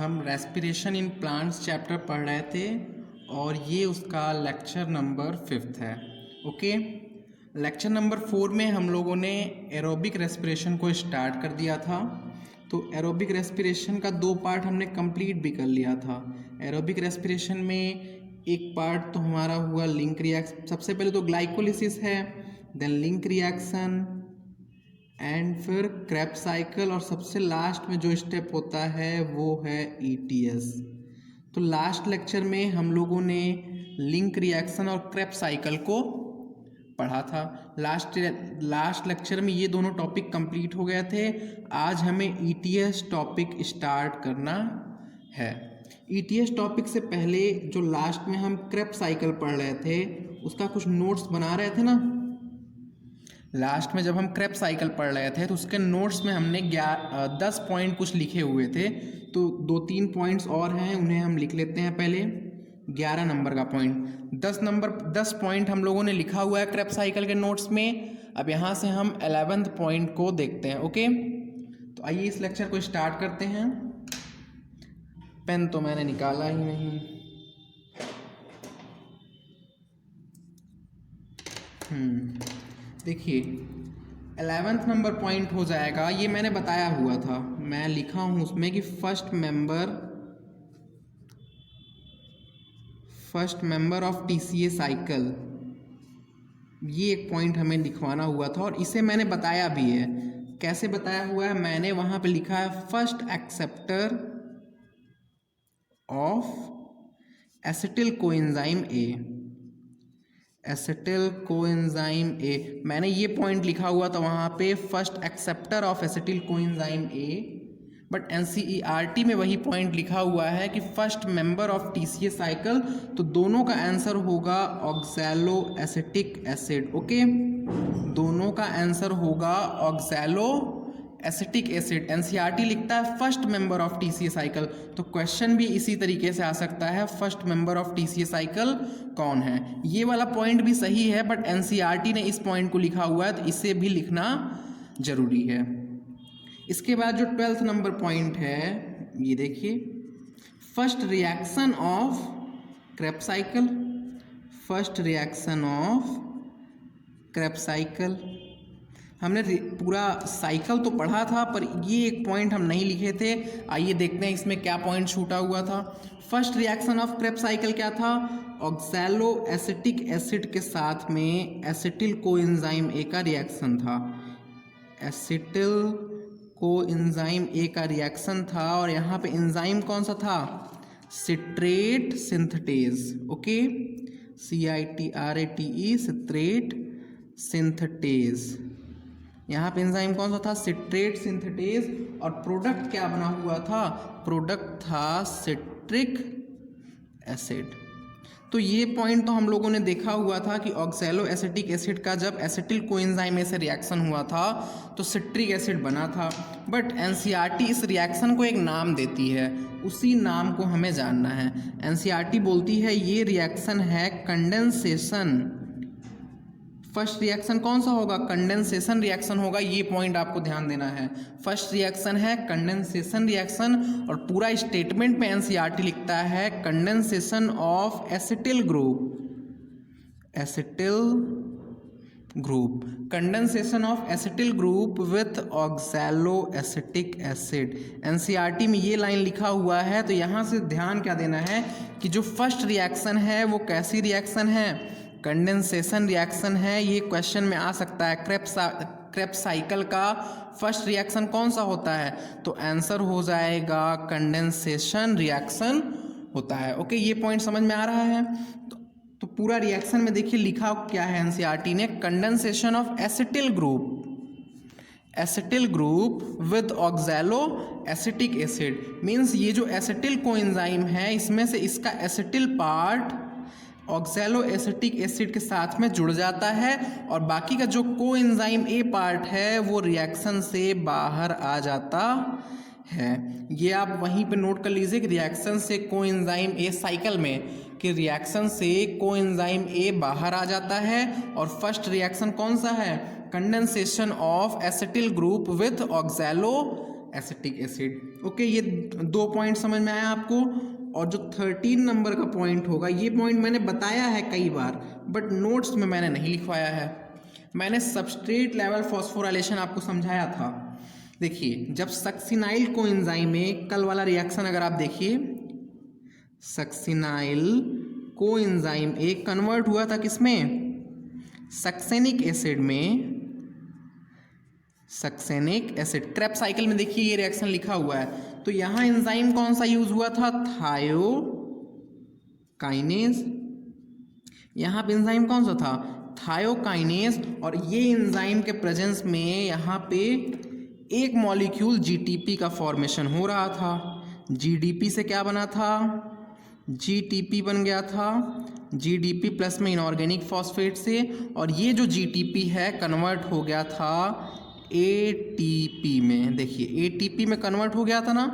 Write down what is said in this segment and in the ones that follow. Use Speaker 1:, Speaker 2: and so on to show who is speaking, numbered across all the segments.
Speaker 1: हम respiration in plants chapter पढ़ रहे थे और ये उसका लेक्चर नंबर 5 है। ओके, लेक्चर नंबर 4 में हम लोगों ने एरोबिक रेस्पिरेशन को स्टार्ट कर दिया था। तो एरोबिक रेस्पिरेशन का 2 पार्ट हमने कंप्लीट भी कर लिया था। एरोबिक रेस्पिरेशन में एक पार्ट तो हमारा हुआ लिंक रिएक्शन, सबसे पहले तो ग्लाइकोलिसिस है, देन लिंक रिएक्शन एंड फिर क्रेब्स साइकिल, और सबसे लास्ट में जो स्टेप होता है वो है ETS। तो लास्ट लेक्चर में हम लोगों ने लिंक रिएक्शन और क्रेब्स साइकिल को पढ़ा था। लास्ट लेक्चर में ये दोनों टॉपिक कंप्लीट हो गए थे। आज हमें ETS टॉपिक स्टार्ट करना है। ETS टॉपिक से पहले जो लास्ट में हम क्रेब्स साइकिल पढ़ रहे थे उसका कुछ नोट्स बना रहे थे ना। लास्ट में जब हम क्रेब्स साइकिल पढ़ रहे थे तो उसके नोट्स में हमने 10 पॉइंट कुछ लिखे हुए थे। तो 2-3 पॉइंट्स और हैं, उन्हें हम लिख लेते हैं। पहले 11 नंबर का पॉइंट, 10 पॉइंट हम लोगों ने लिखा हुआ है क्रेब्स साइकिल के नोट्स में। अब यहाँ से हम 11th पॉइंट को देखते हैं। ओके, तो आइए इस लेक्चर को स्टार्ट करते हैं। पेन तो मैंने निकाला ही नहीं। देखिए 11th नंबर पॉइंट हो जाएगा, ये मैंने बताया हुआ था, मैं लिखा हूँ उसमें कि first member of TCA cycle, ये एक पॉइंट हमें लिखवाना हुआ था और इसे मैंने बताया भी है। कैसे बताया हुआ है? मैंने वहाँ पे लिखा है first acceptor of acetyl coenzyme A, acetyl coenzyme A। मैंने ये पॉइंट लिखा हुआ था वहाँ पे first acceptor of acetyl coenzyme A, but NCERT में वही पॉइंट लिखा हुआ है कि first member of TCA cycle. तो दोनों का आंसर होगा ऑक्सैलो एसिटिक एसिड। ओके, दोनों का आंसर होगा ऑक्सैलो एसिटिक एसिड। NCERT लिखता है first member of TCA cycle, तो क्वेश्चन भी इसी तरीके से आ सकता है, first member of TCA cycle कौन है। ये वाला पॉइंट भी सही है, बट NCERT ने इस पॉइंट को लिखा हुआ है तो इसे भी लिखना जरूरी है। इसके बाद जो 12th नंबर पॉइंट है, ये देखिए, first reaction of Krebs cycle, first reaction of Krebs cycle. हमने पूरा साइकिल तो पढ़ा था पर ये एक पॉइंट हम नहीं लिखे थे। आइए देखते हैं इसमें क्या पॉइंट छूटा हुआ था। First reaction of Krebs cycle क्या था? ऑक्सैलो एसिटिक एसिड के साथ में एसिटिल कोएंजाइम A का रिएक्शन था। एसिटिल कोएंजाइम A का रिएक्शन था और यहाँ पे एंजाइम कौन सा था? Citrate synthetase. Okay, CITRATE, citrate synthetase. यहाँ पे एंजाइम कौन सा था? Citrate synthetase. और प्रोडक्ट क्या बना हुआ था? प्रोडक्ट था सिट्रिक एसिड। तो ये पॉइंट तो हम लोगों ने देखा हुआ था कि ऑक्सैलो एसिटिक एसिड का जब एसिटिल कोएंजाइम A से रिएक्शन हुआ था तो सिट्रिक एसिड बना था। बट NCERT इस रिएक्शन को एक नाम देती है, उसी नाम को हमें जानना है। NCERT बोलती है ये रिएक्शन है कंडेंसेशन। फर्स्ट रिएक्शन कौन सा होगा? कंडेंसेशन रिएक्शन होगा। ये पॉइंट आपको ध्यान देना है। फर्स्ट रिएक्शन है कंडेंसेशन रिएक्शन, और पूरा स्टेटमेंट में NCERT लिखता है condensation of acetyl group, acetyl group, condensation of acetyl group with oxalo acetic acid. NCERT में ये लाइन लिखा हुआ है, तो यहाँ से ध्यान क्या देना है कि जो फर्स्ट रिएक्शन है वो कैसी रिएक्शन है? कंडेंसेशन रिएक्शन है। ये क्वेश्चन में आ सकता है क्रेब्स साइकिल का फर्स्ट रिएक्शन कौन सा होता है? तो आंसर हो जाएगा कंडेंसेशन रिएक्शन होता है। ओके, ये पॉइंट समझ में आ रहा है? तो पूरा रिएक्शन में देखिए लिखा क्या है NCERT ने, condensation of acetyl group with oxalo acetic acid. Means ये जो एसिटिल कोएंजाइम है इसमें से इसका acetyl part oxalo acetic acid के साथ में जुड़ जाता है और बाकी का जो कोएंजाइम A पार्ट है वो रिएक्शन से बाहर आ जाता है। ये आप वहीं पे नोट कर लीजिए कि रिएक्शन से कोएंजाइम A साइकिल में, कि रिएक्शन से कोएंजाइम A बाहर आ जाता है। और फर्स्ट रिएक्शन कौन सा है? Condensation of acetyl group with oxalo acetic acid. Okay, ये 2 पॉइंट समझ में आया आपको। और जो 13 नंबर का पॉइंट होगा, ये पॉइंट मैंने बताया है कई बार, बट नोट्स में मैंने नहीं लिखवाया है। मैंने सबस्ट्रेट लेवल फॉस्फोराइलेशन आपको समझाया था। देखिए, जब सक्सिनाइल कोएंजाइम में कल वाला रिएक्शन अगर आप देखिए, सक्सिनाइल कोएंजाइम एक कन्वर्ट हुआ था किसमें, सक्सेनिक एसिड में, सक्सेनिक एसिड। क्रेब्स साइकिल में देखिए ये रिएक्शन लिखा हुआ है। तो यहां एंजाइम कौन सा यूज हुआ था, थायोकाइनेज। यहां पे एंजाइम कौन सा था, थायोकाइनेज। और ये एंजाइम के प्रेजेंस में यहाँ पे एक मॉलिक्यूल जीटीपी का फॉर्मेशन हो रहा था। जीडीपी से क्या बना था, जीटीपी बन गया था, जीडीपी प्लस में इनऑर्गेनिक फॉस्फेट से। और ये जो जीटीपी है कन्वर्ट हो गया था एटीपी में। देखिए एटीपी में कन्वर्ट हो गया था ना।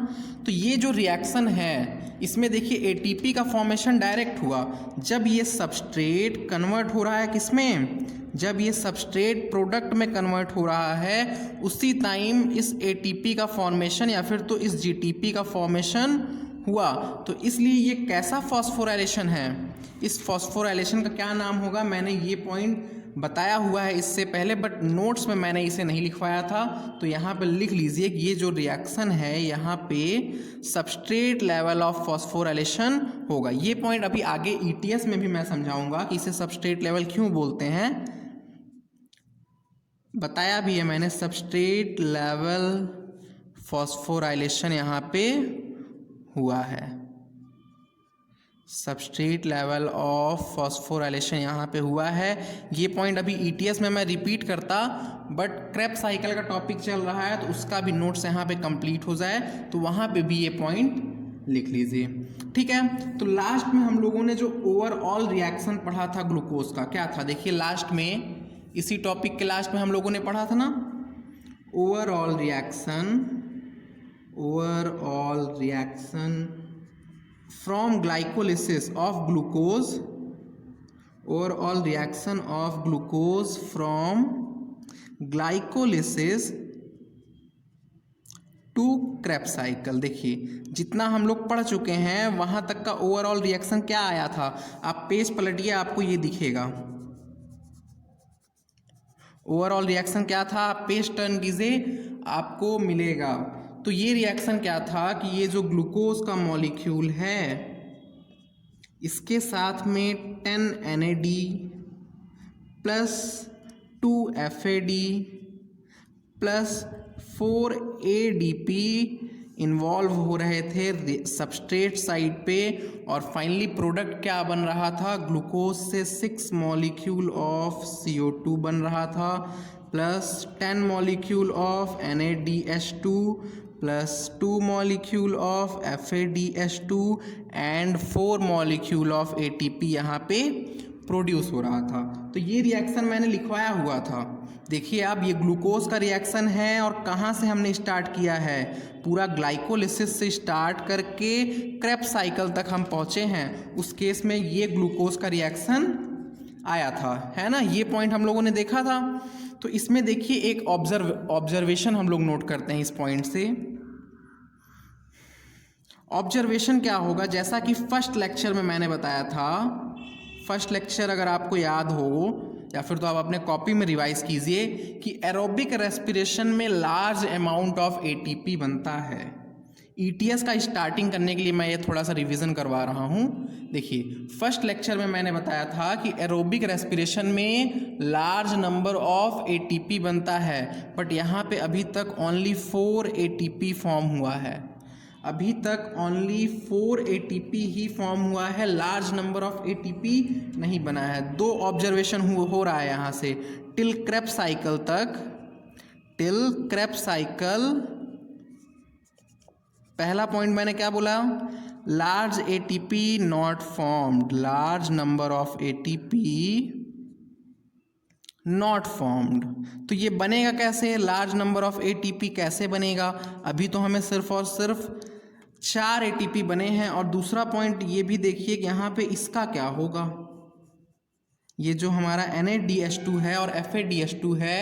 Speaker 1: तो ये जो रिएक्शन है इसमें देखिए एटीपी का फॉर्मेशन डायरेक्ट हुआ जब ये सबस्ट्रेट कन्वर्ट हो रहा है किसमें, जब ये सबस्ट्रेट प्रोडक्ट में कन्वर्ट हो रहा है, उसी टाइम इस एटीपी का फॉर्मेशन या फिर तो इस जीटीपी का फॉर्मेशन हुआ। तो इसलिए ये कैसा फॉस्फोराइलेशन है, इस फॉस्फोराइलेशन का क्या नाम होगा, मैंने ये पॉइंट बताया हुआ है इससे पहले, बट नोट्स में मैंने इसे नहीं लिखवाया था। तो यहाँ पे लिख लीजिए कि ये जो रिएक्शन है यहाँ पे सबस्ट्रेट लेवल ऑफ फॉस्फोराइलेशन होगा। ये पॉइंट अभी आगे ईटीएस में भी मैं समझाऊंगा कि इसे सबस्ट्रेट लेवल क्यों बोलते हैं, बताया भी है मैंने। सबस्ट्रेट लेवल फॉस्फोराइलेशन यहाँ पे हुआ है, सबस्ट्रेट लेवल ऑफ फॉस्फोराइलेशन यहाँ पे हुआ है। ये पॉइंट अभी ईटीएस में मैं रिपीट करता, बट क्रेब्स साइकिल का टॉपिक चल रहा है तो उसका भी नोट्स यहाँ पे कंप्लीट हो जाए तो वहाँ पे भी ये पॉइंट लिख लीजिए, ठीक है। तो लास्ट में हम लोगों ने जो ओवरऑल रिएक्शन पढ़ा था ग्लूकोज का, क्या था, देखिए लास्ट में, इसी टॉपिक के लास्ट में हम लोगों ने पढ़ा था ना, overall reaction from glycolysis of glucose, overall reaction of glucose from glycolysis to Krebs cycle। देखिए जितना हम लोग पढ़ चुके हैं वहां तक का ओवरऑल रिएक्शन क्या आया था, आप पेज पलटिए आपको ये दिखेगा। ओवरऑल रिएक्शन क्या था, आप पेज टर्न कीजिए आपको मिलेगा। तो ये रिएक्शन क्या था कि ये जो ग्लूकोज का मॉलिक्यूल है इसके साथ में 10 NAD plus 2 FAD plus 4 ADP involve हो रहे थे सबस्ट्रेट साइड पे। और फाइनली प्रोडक्ट क्या बन रहा था, ग्लूकोज से 6 मॉलिक्यूल ऑफ CO2 बन रहा था plus 10 molecule of NADH2 plus 2 molecule of FADH2 and 4 molecule of ATP यहाँ पे प्रोड्यूस हो रहा था। तो ये रिएक्शन मैंने लिखवाया हुआ था। देखिए अब ये ग्लूकोज का रिएक्शन है और कहाँ से हमने स्टार्ट किया है, पूरा ग्लाइकोलिसिस से स्टार्ट करके क्रेब्स साइकिल तक हम पहुँचे हैं। उस केस में ये ग्लूकोज का रिएक्शन आया था, है ना, ये पॉइंट हम लोगों ने देखा था। तो इसमें देखिए एक ऑब्जर्वेशन हम लोग नोट करते हैं इस पॉइंट से। ऑब्जर्वेशन क्या होगा, जैसा कि फर्स्ट लेक्चर में मैंने बताया था, फर्स्ट लेक्चर अगर आपको याद हो या फिर तो आप अपने कॉपी में रिवाइज कीजिए कि एरोबिक रेस्पिरेशन में लार्ज अमाउंट ऑफ ATP बनता है। ETS का स्टार्टिंग करने के लिए मैं ये थोड़ा सा रिवीजन करवा रहा हूँ। देखिए फर्स्ट लेक्चर में मैंने बताया था कि एरोबिक रेस्पिरेशन में लार्ज नंबर ऑफ ATP बनता है, बट यहाँ पे अभी तक ओनली 4 ATP फॉर्म हुआ है, अभी तक ओनली 4 ATP ही फॉर्म हुआ है, लार्ज नंबर ऑफ ATP नहीं बना है। 2 ऑब्जर्वेशन हो रहा है यहाँ से टिल क्रेब्स साइकिल तक, टिल क्रेब्स साइकिल। पहला पॉइंट मैंने क्या बोला, large ATP not formed, large number of ATP not formed. तो ये बनेगा कैसे, लार्ज नंबर ऑफ ATP कैसे बनेगा, अभी तो हमें सिर्फ और सिर्फ 4 ATP बने हैं। और दूसरा पॉइंट ये भी देखिए कि यहाँ पे इसका क्या होगा, ये जो हमारा NADH2 है और FADH2 है,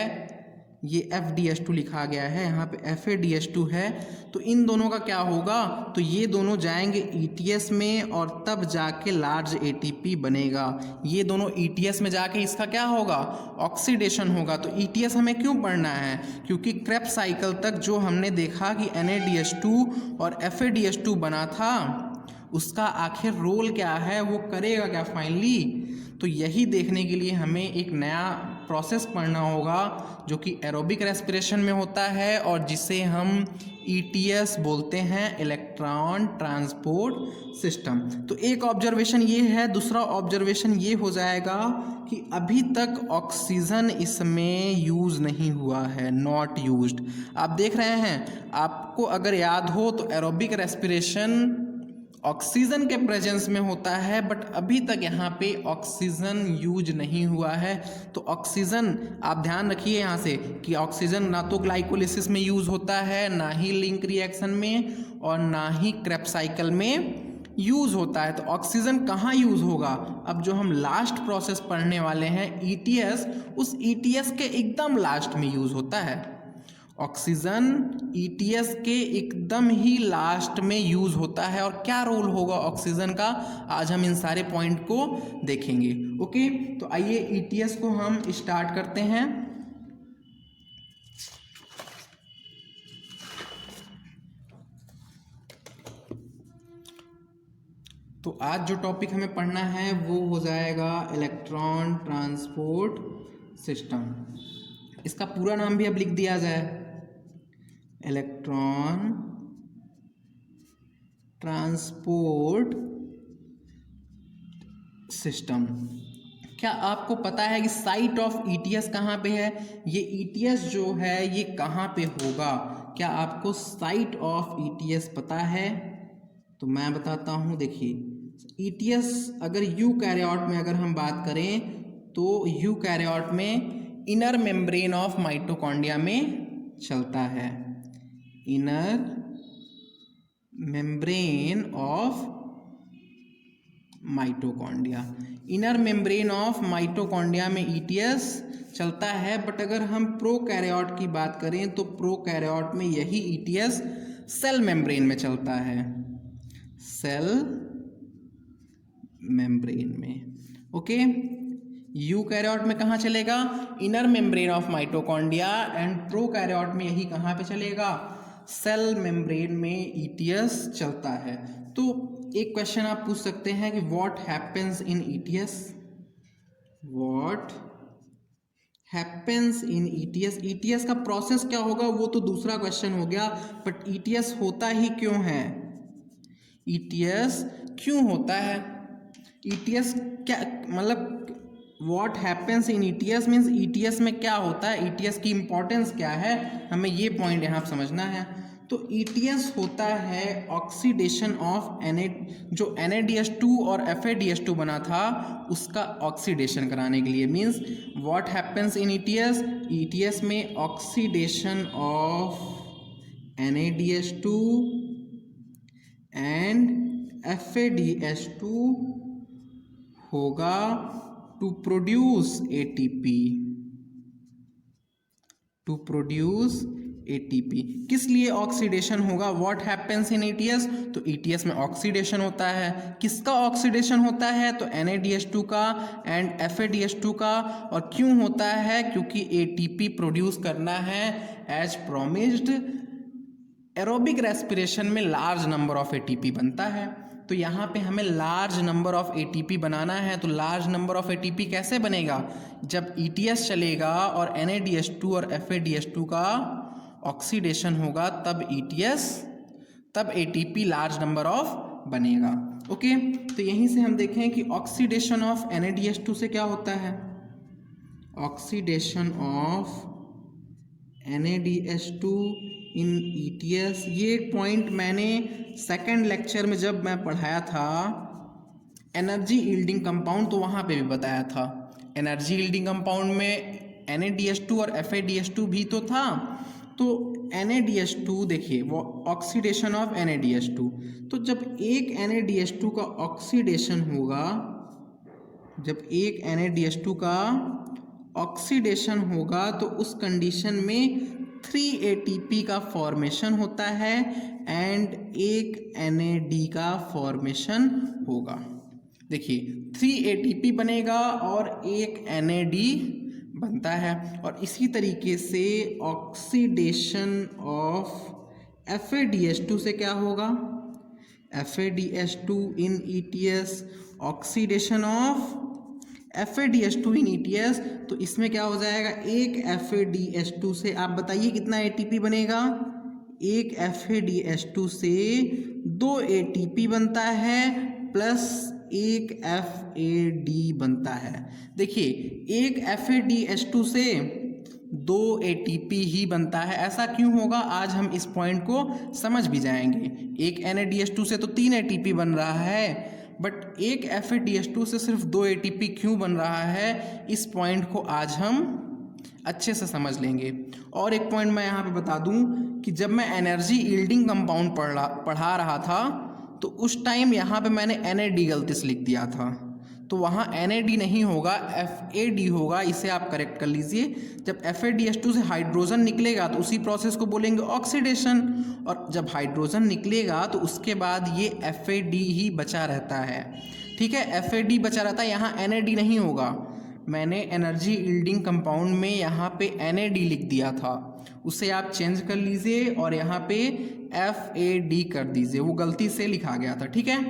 Speaker 1: ये FDH2 लिखा गया है, यहाँ पे FADH2 है, तो इन दोनों का क्या होगा, तो ये दोनों जाएंगे ETS में और तब जाके लार्ज ATP बनेगा। ये दोनों ETS में जाके इसका क्या होगा, ऑक्सीडेशन होगा। तो ETS हमें क्यों पढ़ना है, क्योंकि क्रेब्स साइकिल तक जो हमने देखा कि NADH2 और FADH2 बना था, उसका आखिर रोल क्या है, वो करेगा क्या फाइनली। तो यही देखने के लिए हमें एक नया प्रोसेस पढ़ना होगा जो कि एरोबिक रेस्पिरेशन में होता है और जिसे हम ETS बोलते हैं, इलेक्ट्रॉन ट्रांसपोर्ट सिस्टम। तो एक ऑब्जर्वेशन ये है। दूसरा ऑब्जर्वेशन ये हो जाएगा कि अभी तक ऑक्सीजन इसमें यूज़ नहीं हुआ है, नॉट यूज्ड। आप देख रहे हैं, आपको अगर याद हो तो एरोबिक रेस्पिरेशन ऑक्सीजन के प्रेजेंस में होता है, बट अभी तक यहाँ पे ऑक्सीजन यूज नहीं हुआ है। तो ऑक्सीजन आप ध्यान रखिए यहाँ से कि ऑक्सीजन ना तो ग्लाइकोलिसिस में यूज होता है, ना ही लिंक रिएक्शन में, और ना ही क्रेब्स साइकिल में यूज होता है। तो ऑक्सीजन कहाँ यूज होगा, अब जो हम लास्ट प्रोसेस पढ़ने वाले हैं ETS, उस ETS के एकदम लास्ट में यूज होता है। ऑक्सीजन ETS के एकदम ही लास्ट में यूज होता है। और क्या रोल होगा ऑक्सीजन का, आज हम इन सारे पॉइंट को देखेंगे। ओके, तो आइए ETS को हम स्टार्ट करते हैं। तो आज जो टॉपिक हमें पढ़ना है वो हो जाएगा इलेक्ट्रॉन ट्रांसपोर्ट सिस्टम। इसका पूरा नाम भी अब लिख दिया जाए, इलेक्ट्रॉन ट्रांसपोर्ट सिस्टम। क्या आपको पता है कि साइट ऑफ ETS कहाँ पे है, ये ETS जो है ये कहाँ पे होगा, क्या आपको साइट ऑफ ETS पता है, तो मैं बताता हूँ। देखिए ETS अगर यूकैरियोट में अगर हम बात करें तो यूकैरियोट में इनर मेम्ब्रेन ऑफ माइटोकॉन्ड्रिया में चलता है, inner membrane of mitochondria. Inner membrane of mitochondria में ETS चलता है। बट अगर हम प्रोकैरियोट की बात करें तो प्रोकैरियोट में यही ETS सेल मेम्ब्रेन में चलता है, सेल मेम्ब्रेन में। ओके, यूकैरियोट में कहाँ चलेगा, inner membrane of mitochondria, and prokaryote में यही कहाँ पे चलेगा, सेल मेम्ब्रेन में ETS चलता है। तो एक क्वेश्चन आप पूछ सकते हैं कि what happens in ETS, what happens in ETS, ETS का प्रोसेस क्या होगा वो तो दूसरा क्वेश्चन हो गया, बट ETS होता ही क्यों है, ETS क्यों होता है, ETS क्या मतलब what happens in ETS means ETS में क्या होता है, ETS की इंपॉर्टेंस क्या है, हमें ये पॉइंट यहाँ पर समझना है। तो ETS होता है ऑक्सीडेशन ऑफ जो NADH2 और FADH2 बना था उसका ऑक्सीडेशन कराने के लिए। Means what happens in ETS, ETS में oxidation of NADH2 and FADH2 होगा टू प्रोड्यूस ATP। किस लिए ऑक्सीडेशन होगा, व्हाट हैपेंस इन ETS, तो ETS में ऑक्सीडेशन होता है। किसका ऑक्सीडेशन होता है, तो NADH2 का एंड FADH2 का। और क्यों होता है, क्योंकि ATP प्रोड्यूस करना है एज प्रोमिस्ड। एरोबिक रेस्पिरेशन में लार्ज नंबर ऑफ ATP बनता है, तो यहाँ पे हमें लार्ज नंबर ऑफ ATP बनाना है। तो लार्ज नंबर ऑफ ATP कैसे बनेगा, जब ETS चलेगा और NADH2 और FADH2 का ऑक्सीडेशन होगा तब ATP लार्ज नंबर ऑफ बनेगा। ओके, तो यहीं से हम देखें कि ऑक्सीडेशन ऑफ NADH2 से क्या होता है, oxidation of NADH2 in ETS। ये पॉइंट मैंने सेकंड लेक्चर में जब मैं पढ़ाया था एनर्जी यील्डिंग कंपाउंड, तो वहाँ पे भी बताया था। एनर्जी यील्डिंग कंपाउंड में NADH2 और FADH2 भी तो था। तो NADH2 देखिए वो ऑक्सीडेशन ऑफ NADH2, तो जब एक NADH2 का ऑक्सीडेशन होगा, जब एक NADH2 का ऑक्सीडेशन होगा तो उस कंडीशन में 3 ATP का फॉर्मेशन होता है एंड एक NAD का फॉर्मेशन होगा। देखिए 3 ATP बनेगा और एक NAD बनता है। और इसी तरीके से ऑक्सीडेशन ऑफ FADH2 से क्या होगा, FADH2 in ETS, oxidation of FADH2 in ETS, तो इसमें क्या हो जाएगा, एक FADH2 से आप बताइए कितना ATP बनेगा, एक FADH2 से 2 ATP बनता है प्लस एक FAD बनता है। देखिए एक FADH2 से 2 ATP ही बनता है, ऐसा क्यों होगा आज हम इस पॉइंट को समझ भी जाएंगे। एक NADH2 से तो 3 ATP बन रहा है, बट एक FADH2 से सिर्फ 2 ATP क्यों बन रहा है, इस पॉइंट को आज हम अच्छे से समझ लेंगे। और एक पॉइंट मैं यहाँ पे बता दूँ कि जब मैं एनर्जी यील्डिंग कंपाउंड पढ़ा रहा था तो उस टाइम यहाँ पे मैंने NAD गलती से लिख दिया था, तो वहाँ NAD नहीं होगा, FAD होगा, इसे आप करेक्ट कर लीजिए। जब FADH2 से हाइड्रोजन निकलेगा तो उसी प्रोसेस को बोलेंगे ऑक्सीडेशन, और जब हाइड्रोजन निकलेगा तो उसके बाद ये FAD ही बचा रहता है। ठीक है, FAD बचा रहता है, यहाँ NAD नहीं होगा। मैंने एनर्जी यील्डिंग कंपाउंड में यहाँ पे NAD लिख दिया था, उसे आप चेंज कर लीजिए और यहाँ पे FAD कर दीजिए, वो गलती से लिखा गया था। ठीक है,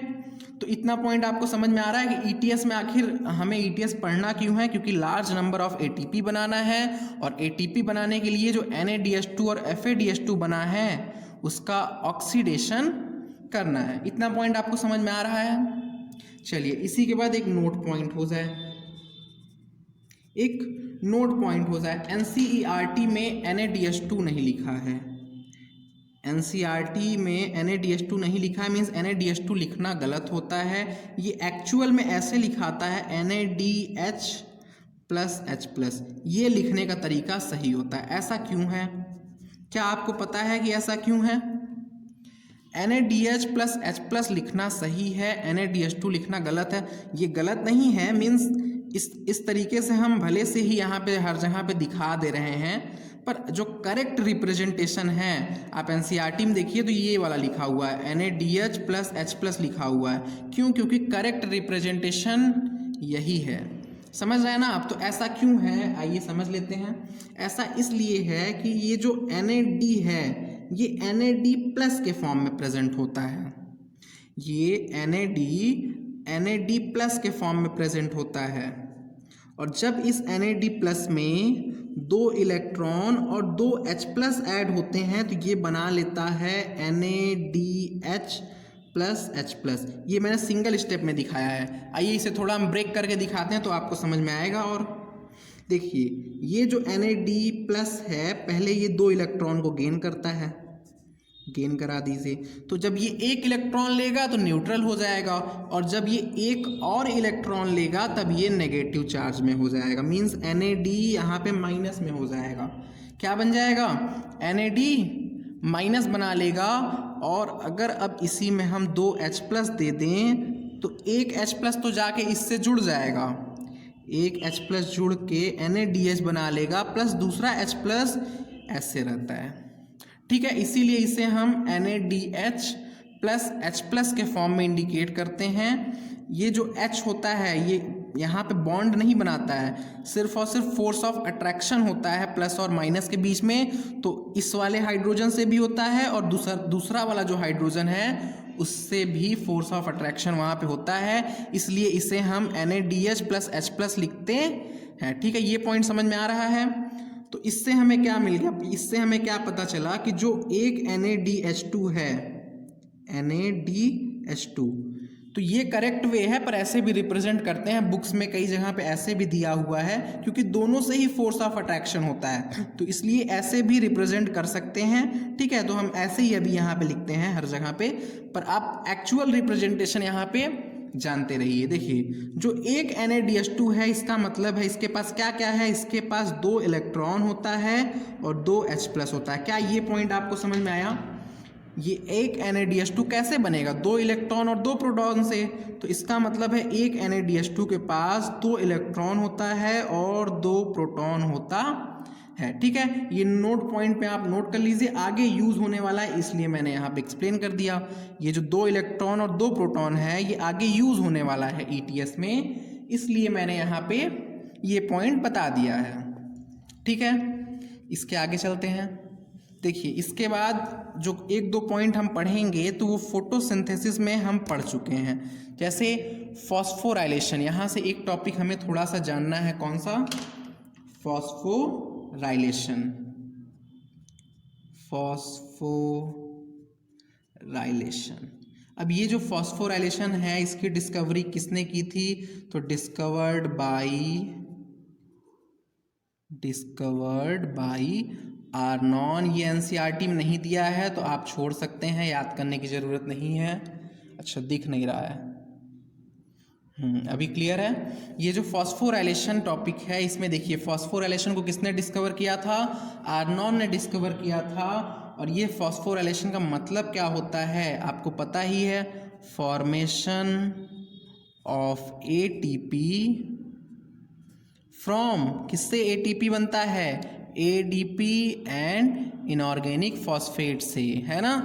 Speaker 1: तो इतना पॉइंट आपको समझ में आ रहा है कि ETS में आखिर हमें ETS पढ़ना क्यों है, क्योंकि लार्ज नंबर ऑफ ATP बनाना है और ATP बनाने के लिए जो NADH2 और FADH2 बना है उसका ऑक्सीडेशन करना है। इतना पॉइंट आपको समझ में आ रहा है। चलिए इसी के बाद एक नोट पॉइंट हो जाए, एक नोट पॉइंट हो जाए, NCERT में NADH2 नहीं लिखा है, NCERT में NADH2 नहीं लिखा है, मीन्स NADH2 लिखना गलत होता है। ये एक्चुअल में ऐसे लिखाता है NADH प्लस H+, ये लिखने का तरीका सही होता है। ऐसा क्यों है, क्या आपको पता है कि ऐसा क्यों है? NADH प्लस H+ लिखना सही है, NADH2 लिखना गलत है। ये गलत नहीं है, मीन्स इस तरीके से हम भले से ही यहाँ पे हर जगह पे दिखा दे रहे हैं, पर जो करेक्ट रिप्रेजेंटेशन है आप NCERT में देखिए तो ये वाला लिखा हुआ है, NADH प्लस H+ लिखा हुआ है। क्यों? क्योंकि करेक्ट रिप्रेजेंटेशन यही है। समझ रहे हैं ना आप? तो ऐसा क्यों है, आइए समझ लेते हैं। ऐसा इसलिए है कि ये जो NAD है ये NAD+ के फॉर्म में प्रेजेंट होता है, ये NAD+ के फॉर्म में प्रेजेंट होता है। और जब इस NAD+ में 2 इलेक्ट्रॉन और 2 H+ ऐड होते हैं तो ये बना लेता है NADH प्लस H+। ये मैंने सिंगल स्टेप में दिखाया है। आइए इसे थोड़ा हम ब्रेक करके दिखाते हैं तो आपको समझ में आएगा। और देखिए ये जो NAD+ है पहले ये 2 इलेक्ट्रॉन को गेन करता है, गेन करा दीजिए। तो जब ये 1 इलेक्ट्रॉन लेगा तो न्यूट्रल हो जाएगा, और जब ये 1 और इलेक्ट्रॉन लेगा तब ये नेगेटिव चार्ज में हो जाएगा, मीन्स NAD यहाँ पे माइनस में हो जाएगा। क्या बन जाएगा? NAD माइनस बना लेगा। और अगर अब इसी में हम 2 H+ दे दें तो एक H+ तो जाके इससे जुड़ जाएगा, एक H+ जुड़ के NADH बना लेगा, प्लस दूसरा H+ ऐसे रहता है। ठीक है, इसीलिए इसे हम NADH प्लस H+ के फॉर्म में इंडिकेट करते हैं। ये जो H होता है ये यहाँ पे बॉन्ड नहीं बनाता है, सिर्फ और सिर्फ फोर्स ऑफ अट्रैक्शन होता है प्लस और माइनस के बीच में। तो इस वाले हाइड्रोजन से भी होता है और दूसरा वाला जो हाइड्रोजन है उससे भी फोर्स ऑफ अट्रैक्शन वहाँ पे होता है, इसलिए इसे हम NADH प्लस H+ लिखते हैं। ठीक है, ये पॉइंट समझ में आ रहा है। तो इससे हमें क्या मिल गया, इससे हमें क्या पता चला कि जो एक NADH2 है, NADH2, तो ये करेक्ट वे है, पर ऐसे भी रिप्रेजेंट करते हैं, बुक्स में कई जगह पे ऐसे भी दिया हुआ है, क्योंकि दोनों से ही फोर्स ऑफ अट्रैक्शन होता है, तो इसलिए ऐसे भी रिप्रेजेंट कर सकते हैं। ठीक है, तो हम ऐसे ही अभी यहाँ पे liखते हैं हर जगह पे, पर आप एक्चुअल रिप्रेजेंटेशन यहाँ पे जानते रहिए। देखिए जो एक NADH2 है इसका मतलब है इसके पास क्या क्या है, इसके पास 2 इलेक्ट्रॉन होता है और 2 H+ होता है। क्या ये पॉइंट आपको समझ में आया? ये एक NADH2 कैसे बनेगा? 2 इलेक्ट्रॉन और 2 प्रोटॉन से। तो इसका मतलब है एक NADH2 के पास 2 इलेक्ट्रॉन होता है और 2 प्रोटॉन होता है। ठीक है, ये नोट पॉइंट पे आप नोट कर लीजिए, आगे यूज होने वाला है इसलिए मैंने यहाँ पे एक्सप्लेन कर दिया। ये जो 2 इलेक्ट्रॉन और 2 प्रोटॉन है ये आगे यूज होने वाला है ETS में, इसलिए मैंने यहाँ पे ये पॉइंट बता दिया है। ठीक है, इसके आगे चलते हैं। देखिए इसके बाद जो 1-2 पॉइंट हम पढ़ेंगे तो वो फोटोसिंथेसिस में हम पढ़ चुके हैं, जैसे फॉस्फोराइलेशन। यहाँ से एक टॉपिक हमें थोड़ा सा जानना है, कौन सा? फॉस्फोराइलेशन। फॉस्फोराइलेशन, अब ये जो फॉस्फोराइलेशन है इसकी डिस्कवरी किसने की थी? तो डिस्कवर्ड बाई आर्नॉन। ये NCERT में नहीं दिया है तो आप छोड़ सकते हैं, याद करने की ज़रूरत नहीं है। अच्छा, दिख नहीं रहा है, अभी क्लियर है। ये जो फॉस्फोराइलेशन टॉपिक है इसमें देखिए फॉस्फोराइलेशन को किसने डिस्कवर किया था? आर्नॉन ने डिस्कवर किया था। और ये फॉस्फोराइलेशन का मतलब क्या होता है आपको पता ही है, फॉर्मेशन ऑफ ATP फ्रॉम, किससे ATP बनता है? ADP एंड इनऑर्गेनिक फॉस्फेट से, है ना।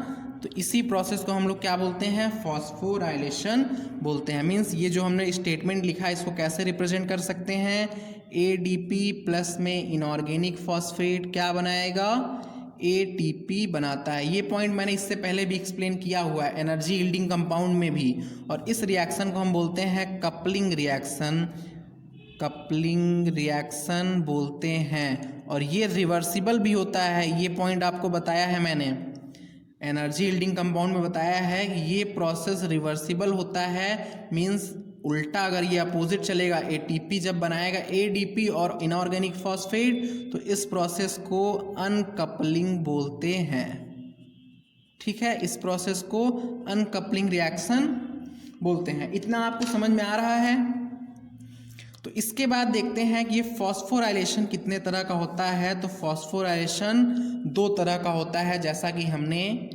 Speaker 1: तो इसी प्रोसेस को हम लोग क्या बोलते हैं? फॉस्फोराइलेशन बोलते हैं। मीन्स ये जो हमने स्टेटमेंट लिखा है इसको कैसे रिप्रेजेंट कर सकते हैं? ADP प्लस में इनऑर्गेनिक फॉस्फेट क्या बनाएगा? ATP बनाता है। ये पॉइंट मैंने इससे पहले भी एक्सप्लेन किया हुआ है एनर्जी यील्डिंग कंपाउंड में भी। और इस रिएक्शन को हम बोलते हैं कपलिंग रिएक्शन, कपलिंग रिएक्शन बोलते हैं। और ये रिवर्सिबल भी होता है, ये पॉइंट आपको बताया है मैंने, एनर्जी यील्डिंग कंपाउंड में बताया है कि ये प्रोसेस रिवर्सिबल होता है। मींस उल्टा अगर ये अपोजिट चलेगा, ATP जब बनाएगा ADP और इनऑर्गेनिक फॉस्फेट, तो इस प्रोसेस को अनकपलिंग बोलते हैं। ठीक है, इस प्रोसेस को अनकपलिंग रिएक्शन बोलते हैं। इतना आपको समझ में आ रहा है? तो इसके बाद देखते हैं कि ये फॉस्फोराइलेशन कितने तरह का होता है। तो फॉस्फोराइलेशन 2 तरह का होता है, जैसा कि हमने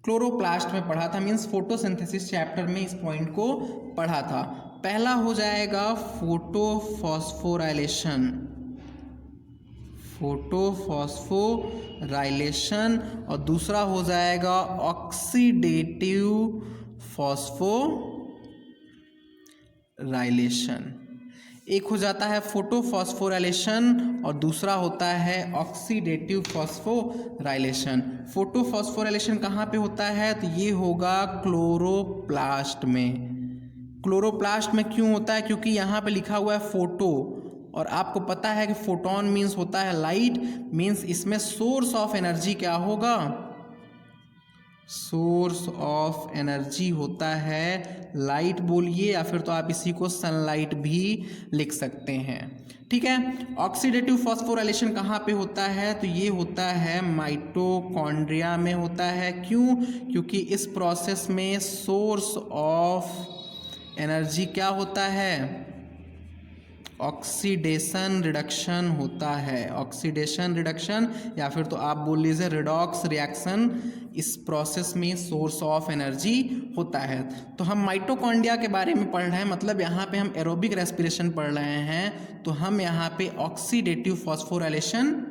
Speaker 1: क्लोरोप्लास्ट में पढ़ा था, मीन्स फोटोसिंथेसिस चैप्टर में इस पॉइंट को पढ़ा था। पहला हो जाएगा फोटोफॉस्फोराइलेशन और दूसरा हो जाएगा ऑक्सीडेटिव फॉस्फोराइलेशन। एक हो जाता है फोटोफॉस्फोराइलेशन और दूसरा होता है ऑक्सीडेटिव फॉस्फोराइलेशन। फोटोफॉस्फोराइलेशन कहाँ पे होता है? तो ये होगा क्लोरोप्लास्ट में। क्लोरोप्लास्ट में क्यों होता है? क्योंकि यहाँ पे लिखा हुआ है फोटो, और आपको पता है कि फोटोन मीन्स होता है लाइट। मीन्स इसमें सोर्स ऑफ एनर्जी क्या होगा? सोर्स ऑफ एनर्जी होता है लाइट बोलिए, या फिर तो आप इसी को सनलाइट भी लिख सकते हैं। ठीक है, ऑक्सीडेटिव फॉस्फोराइलेशन कहाँ पे होता है? तो ये होता है माइटोकॉन्ड्रिया में होता है। क्यों? क्योंकि इस प्रोसेस में सोर्स ऑफ एनर्जी क्या होता है? ऑक्सीडेशन रिडक्शन होता है। ऑक्सीडेशन रिडक्शन, या फिर तो आप बोल लीजिए रिडॉक्स रिएक्शन, इस प्रोसेस में सोर्स ऑफ एनर्जी होता है। तो हम माइटोकॉन्ड्रिया के बारे में पढ़ रहे हैं, मतलब यहाँ पे हम एरोबिक रेस्पिरेशन पढ़ रहे हैं, तो हम यहाँ पे ऑक्सीडेटिव फॉस्फोराइलेशन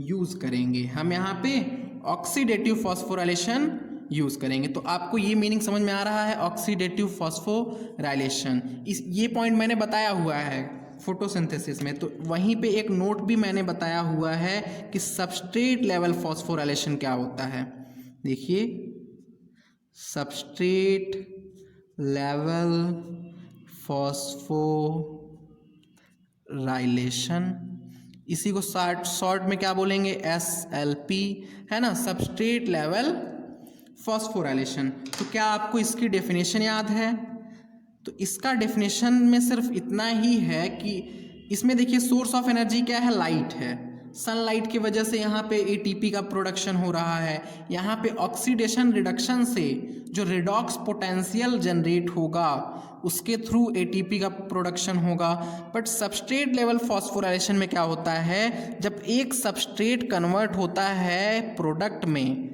Speaker 1: यूज़ करेंगे। हम यहाँ पे ऑक्सीडेटिव फॉस्फोराइलेशन यूज़ करेंगे। तो आपको ये मीनिंग समझ में आ रहा है, ऑक्सीडेटिव फॉस्फोराइलेशन। ये पॉइंट मैंने बताया हुआ है फोटोसिंथेसिस में। तो वहीं पे एक नोट भी मैंने बताया हुआ है कि सबस्ट्रेट लेवल फॉस्फोराइलेशन क्या होता है। देखिए, सबस्ट्रेट लेवल फॉस्फोराइलेशन, इसी को शॉर्ट में क्या बोलेंगे? SLP, है ना, सबस्ट्रेट लेवल फॉस्फोराइलेशन। तो क्या आपको इसकी डेफिनेशन याद है? तो इसका डेफिनेशन में सिर्फ इतना ही है कि इसमें देखिए सोर्स ऑफ एनर्जी क्या है? लाइट है। सनलाइट की वजह से यहाँ पे ATP का प्रोडक्शन हो रहा है। यहाँ पे ऑक्सीडेशन रिडक्शन से जो रिडॉक्स पोटेंशियल जनरेट होगा उसके थ्रू ATP का प्रोडक्शन होगा। बट सबस्ट्रेट लेवल फॉस्फोराइलेशन में क्या होता है? जब एक सबस्ट्रेट कन्वर्ट होता है प्रोडक्ट में,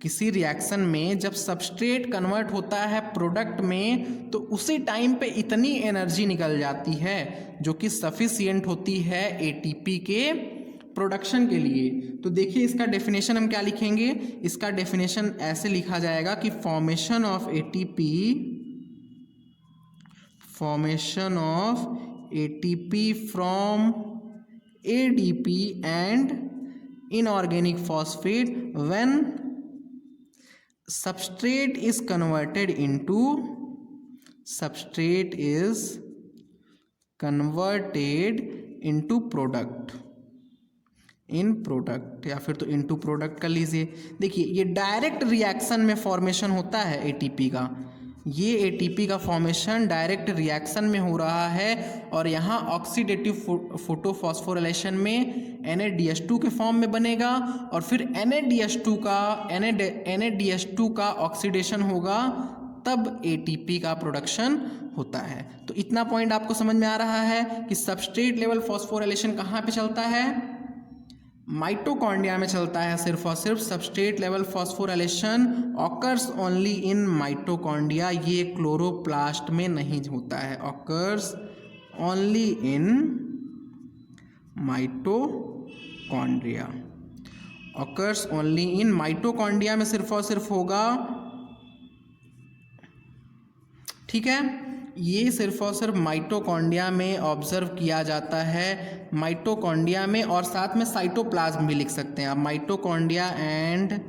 Speaker 1: किसी रिएक्शन में जब सबस्ट्रेट कन्वर्ट होता है प्रोडक्ट में तो उसी टाइम पे इतनी एनर्जी निकल जाती है जो कि सफिशिएंट होती है एटीपी के प्रोडक्शन के लिए। तो देखिए इसका डेफिनेशन हम क्या लिखेंगे, इसका डेफिनेशन ऐसे लिखा जाएगा कि formation of ATP from ADP and inorganic phosphate when substrate is converted into product in product या फिर तो इनटू प्रोडक्ट कर लीजिए। देखिए ये डायरेक्ट रिएक्शन में फॉर्मेशन होता है एटीपी का, ये एटीपी का फॉर्मेशन डायरेक्ट रिएक्शन में हो रहा है और यहाँ ऑक्सीडेटिव फोटोफॉस्फोराइलेशन में NADH2 के फॉर्म में बनेगा और फिर NADH2 का ऑक्सीडेशन होगा तब एटीपी का प्रोडक्शन होता है। तो इतना पॉइंट आपको समझ में आ रहा है कि सबस्ट्रेट लेवल फॉस्फोराइलेशन कहाँ पे चलता है, माइटोकॉन्ड्रिया में चलता है सिर्फ और सिर्फ। Substrate level phosphorylation occurs only in mitochondria, ये क्लोरोप्लास्ट में नहीं होता है, occurs only in mitochondria, occurs only in mitochondria में सिर्फ और सिर्फ होगा। ठीक है, ये सिर्फ और सिर्फ माइटोकॉन्ड्रिया में ऑब्जर्व किया जाता है, माइटोकॉन्ड्रिया में, और साथ में साइटोप्लाज्म भी लिख सकते हैं आप, माइटोकॉन्ड्रिया एंड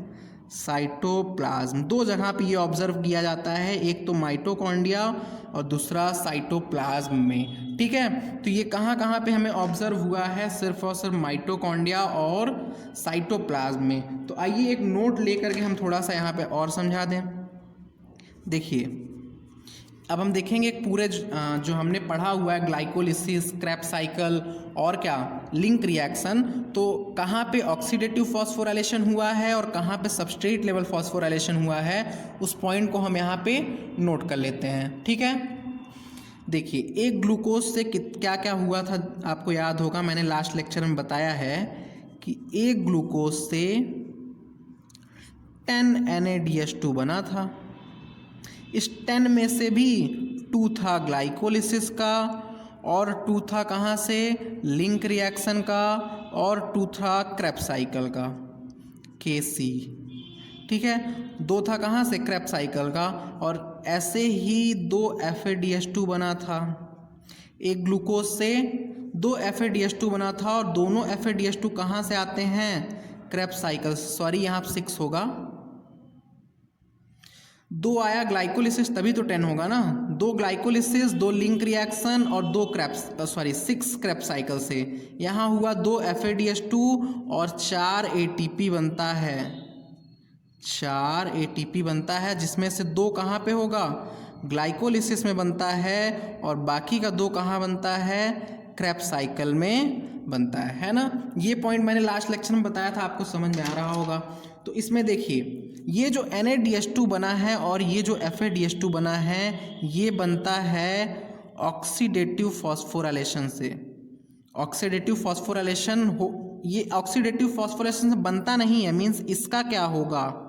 Speaker 1: साइटोप्लाज्म दो जगह पे ये ऑब्जर्व किया जाता है, एक तो माइटोकॉन्ड्रिया और दूसरा साइटोप्लाज्म में। ठीक है, तो ये कहाँ कहाँ पे हमें ऑब्जर्व हुआ है, सिर्फ और सिर्फ माइटोकॉन्ड्रिया और साइटोप्लाज्म में। तो आइए एक नोट लेकर के हम थोड़ा सा यहाँ पे और समझा दें। देखिए अब हम देखेंगे एक पूरे जो हमने पढ़ा हुआ है ग्लाइकोलिसिस, क्रैप साइकिल और क्या लिंक रिएक्शन, तो कहाँ पे ऑक्सीडेटिव फॉस्फोराइलेशन हुआ है और कहाँ पे सबस्ट्रेट लेवल फॉस्फोराइलेशन हुआ है, उस पॉइंट को हम यहाँ पे नोट कर लेते हैं। ठीक है, देखिए एक ग्लूकोज से क्या क्या हुआ था आपको याद होगा, मैंने लास्ट लेक्चर में बताया है कि एक ग्लूकोज से 10 NADH2 बना था। इस 10 में से भी 2 था ग्लाइकोलिसिस का और 2 था कहाँ से, लिंक रिएक्शन का, और 2 था क्रैप साइकिल का, KC। ठीक है, 2 था कहाँ से, क्रैप साइकिल का, और ऐसे ही 2 FADH2 बना था। एक ग्लूकोज से 2 FADH2 बना था और दोनों FADH2 कहाँ से आते हैं, क्रैप साइकिल, सॉरी यहाँ 6 होगा, 2 आया ग्लाइकोलिसिस तभी तो 10 होगा ना, 2 ग्लाइकोलिसिस, 2 लिंक रिएक्शन और 6 क्रैप साइकिल से, यहाँ हुआ 2 FADH2 और 4 ATP बनता है, 4 ATP बनता है, जिसमें से 2 कहाँ पे होगा, ग्लाइकोलिसिस में बनता है और बाकी का 2 कहाँ बनता है, क्रैप साइकिल में बनता है ना। ये पॉइंट मैंने लास्ट लेक्चर में बताया था, आपको समझ में आ रहा होगा। तो इसमें देखिए ये जो NADH2 बना है और ये जो FADH2 बना है, ये बनता है ऑक्सीडेटिव फॉस्फोराइलेशन से। ऑक्सीडेटिव फॉस्फोराइलेशन हो, ये ऑक्सीडेटिव फॉस्फोराइलेशन से बनता नहीं है, मीन्स इसका क्या होगा,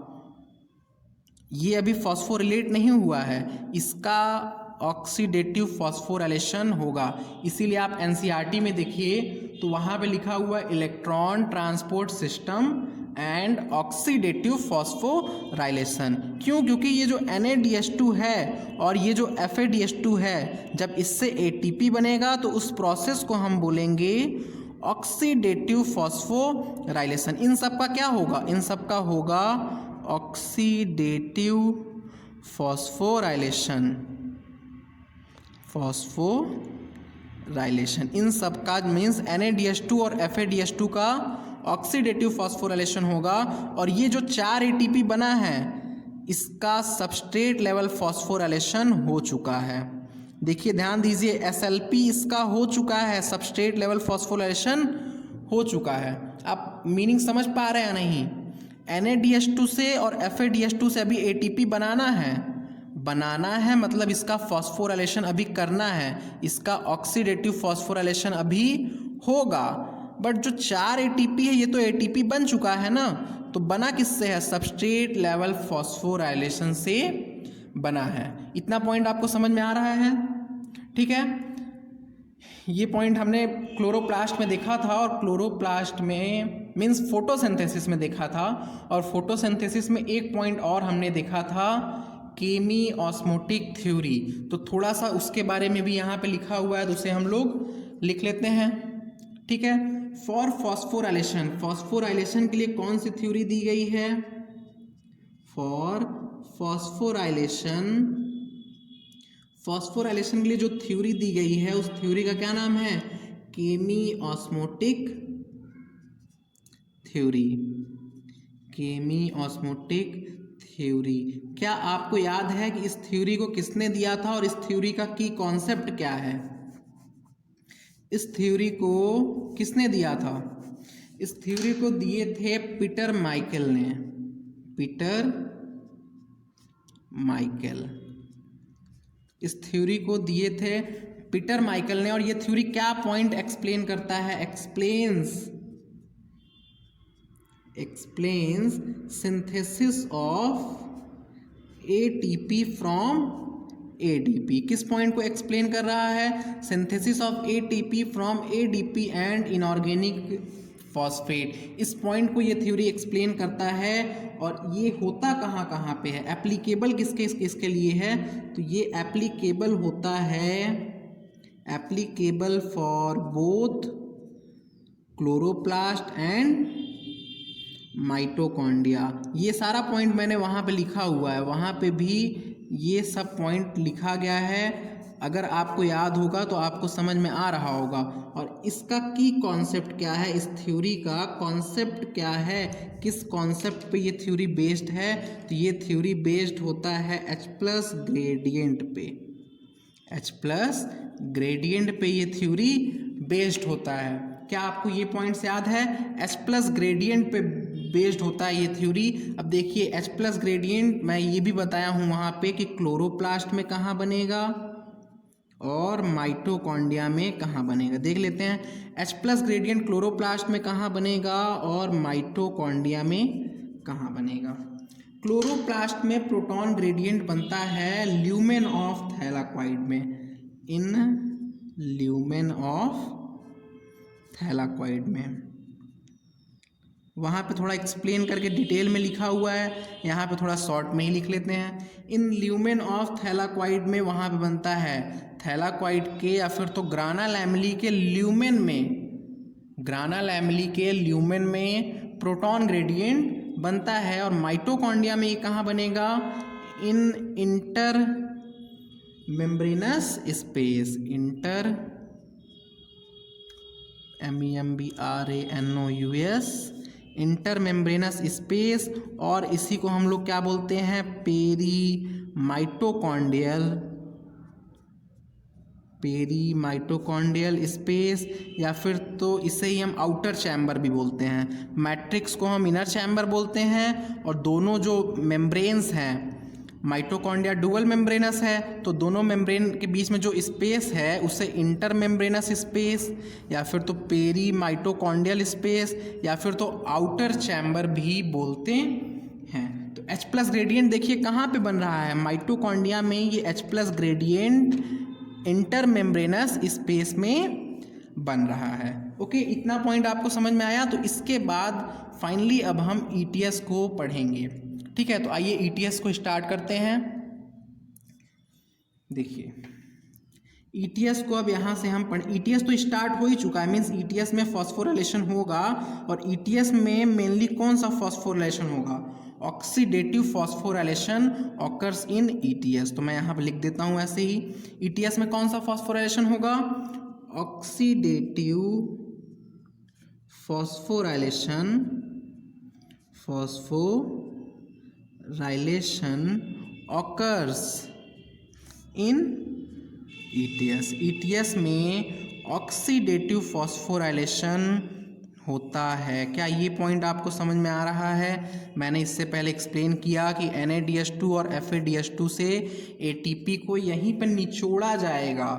Speaker 1: ये अभी फॉस्फोरिलेट नहीं हुआ है, इसका ऑक्सीडेटिव फॉस्फोराइलेशन होगा। इसीलिए आप NCERT में देखिए तो वहाँ पे लिखा हुआ electron transport system and oxidative phosphorylation. क्यों, क्योंकि ये जो NADH2 है और ये जो FADH2 है, जब इससे ATP बनेगा तो उस प्रोसेस को हम बोलेंगे ऑक्सीडेटिव फॉस्फोराइलेशन। इन सब का क्या होगा, इन सब का होगा ऑक्सीडेटिव फॉस्फोराइलेशन, फॉस्फोराइलेशन इन सब का मीन्स NADH2 और FADH2 का ऑक्सीडेटिव फॉस्फोराइलेशन होगा। और ये जो 4 ATP बना है इसका सबस्ट्रेट लेवल फॉस्फोराइलेशन हो चुका है। देखिए ध्यान दीजिए, SLP इसका हो चुका है, सबस्ट्रेट लेवल फॉस्फोराइलेशन हो चुका है। आप मीनिंग समझ पा रहे हैं नहीं, NADH2 से और FADH2 से अभी ATP बनाना है मतलब इसका फॉस्फोराइलेशन अभी करना है, इसका ऑक्सीडेटिव फॉस्फोराइलेशन अभी होगा। बट जो 4 ATP है ये तो ATP बन चुका है ना, तो बना किससे है? सबस्ट्रेट लेवल फॉस्फोराइलेशन से बना है। इतना पॉइंट आपको समझ में आ रहा है? ठीक है, ये पॉइंट हमने क्लोरोप्लास्ट में देखा था और क्लोरोप्लास्ट में मीन्स फोटोसिंथेसिस में देखा था, और फोटोसिंथेसिस में एक पॉइंट और हमने देखा था, केमी ऑस्मोटिक थ्योरी। तो थोड़ा सा उसके बारे में भी यहाँ पे लिखा हुआ है, तो उसे हम लोग लिख लेते हैं। ठीक है, फॉर फॉस्फोराइलेशन, फॉस्फोराइलेशन के लिए कौन सी थ्योरी दी गई है? फॉर फॉस्फोराइलेशन, फॉस्फोराइलेशन के लिए जो थ्योरी दी गई है उस थ्योरी का क्या नाम है? केमी ऑस्मोटिक थ्योरी, केमी ऑस्मोटिक थ्योरी। क्या आपको याद है कि इस थ्योरी को किसने दिया था और इस थ्योरी का की कॉन्सेप्ट क्या है? इस थ्योरी को किसने दिया था? इस थ्योरी को दिए थे पीटर माइकल ने, पीटर माइकल। इस थ्योरी को दिए थे पीटर माइकल ने, और ये थ्योरी क्या पॉइंट एक्सप्लेन करता है? Explains synthesis of ATP from ADP. किस पॉइंट को एक्सप्लेन कर रहा है? Synthesis of ATP from ADP and inorganic phosphate. इस पॉइंट को ये थ्योरी एक्सप्लेन करता है, और ये होता कहाँ कहाँ पे है? एप्लीकेबल किसके लिए है? तो ये एप्लीकेबल होता है, applicable for both chloroplast and mitochondria. ये सारा पॉइंट मैंने वहाँ पे लिखा हुआ है, वहाँ पे भी ये सब पॉइंट लिखा गया है। अगर आपको याद होगा तो आपको समझ में आ रहा होगा। और इसका की कॉन्सेप्ट क्या है? इस थ्योरी का कॉन्सेप्ट क्या है? किस कॉन्सेप्ट पे ये थ्योरी बेस्ड है? तो ये थ्योरी बेस्ड होता है H+ ग्रेडियंट पे, H+ ग्रेडियंट पे ये थ्योरी बेस्ड होता है। क्या आपको ये पॉइंट्स याद है? H+ ग्रेडियंट पे बेस्ड होता है ये थ्योरी। अब देखिए H+ ग्रेडियंट मैं ये भी बताया हूँ वहाँ पे कि क्लोरोप्लास्ट में कहाँ बनेगा और माइटोकॉन्ड्रिया में कहाँ बनेगा। देख लेते हैं, H+ ग्रेडियंट क्लोरोप्लास्ट में कहाँ बनेगा और माइटोकॉन्ड्रिया में कहाँ बनेगा। क्लोरोप्लास्ट में प्रोटॉन ग्रेडियंट बनता है ल्यूमेन ऑफ थैलाक्वाइड में, इन ल्यूमेन ऑफ थैलाक्वाइड में। वहाँ पे थोड़ा एक्सप्लेन करके डिटेल में लिखा हुआ है, यहाँ पे थोड़ा शॉर्ट में ही लिख लेते हैं। इन ल्यूमेन ऑफ थैलाक्वाइड में वहाँ पे बनता है थैलाक्वाइड के या फिर तो ग्राना लैमेली के ल्यूमेन में, ग्राना लैमेली के ल्यूमेन में प्रोटॉन ग्रेडियंट बनता है। और माइटोकॉन्ड्रिया में ये कहाँ बनेगा? In intermembranous space, inter MEMBRANOUS intermembranous space, और इसी को हम लोग क्या बोलते हैं? पेरीमाइटोकॉन्ड्रियल स्पेस, या फिर तो इसे ही हम आउटर चैम्बर भी बोलते हैं। मैट्रिक्स को हम इनर चैम्बर बोलते हैं, और दोनों जो मेम्ब्रेन्स हैं, माइटोकॉन्ड्रिया डुअल मेम्ब्रेनस है, तो दोनों मेम्ब्रेन के बीच में जो स्पेस है उसे इंटर मेम्ब्रेनस स्पेस, या फिर तो पेरी माइटोकॉन्ड्रियल स्पेस, या फिर तो आउटर चैम्बर भी बोलते हैं। तो H+ ग्रेडियंट देखिए कहाँ पे बन रहा है? माइटोकॉन्ड्रिया में ये H+ gradient inter membranes space में बन रहा है। ओके, इतना पॉइंट आपको समझ में आया। तो इसके बाद फाइनली अब हम ETS को पढ़ेंगे। ठीक है, तो आइए ETS को स्टार्ट करते हैं। देखिए ETS को अब यहाँ से हम ETS तो स्टार्ट हो ही चुका है, मीन्स ETS में फॉस्फोराइलेशन होगा। और ETS में मेनली कौन सा फॉस्फोराइलेशन होगा? Oxidative phosphorylation occurs in ETS। तो मैं यहाँ पे लिख देता हूँ ऐसे ही, ETS में कौन सा फॉस्फोराइलेशन होगा? Oxidative phosphorylation, occurs in ETS। ETS में ऑक्सीडेटिव फॉस्फोराइलेशन होता है। क्या ये पॉइंट आपको समझ में आ रहा है? मैंने इससे पहले एक्सप्लेन किया कि NADH2 और FADH2 से ATP को यहीं पर निचोड़ा जाएगा,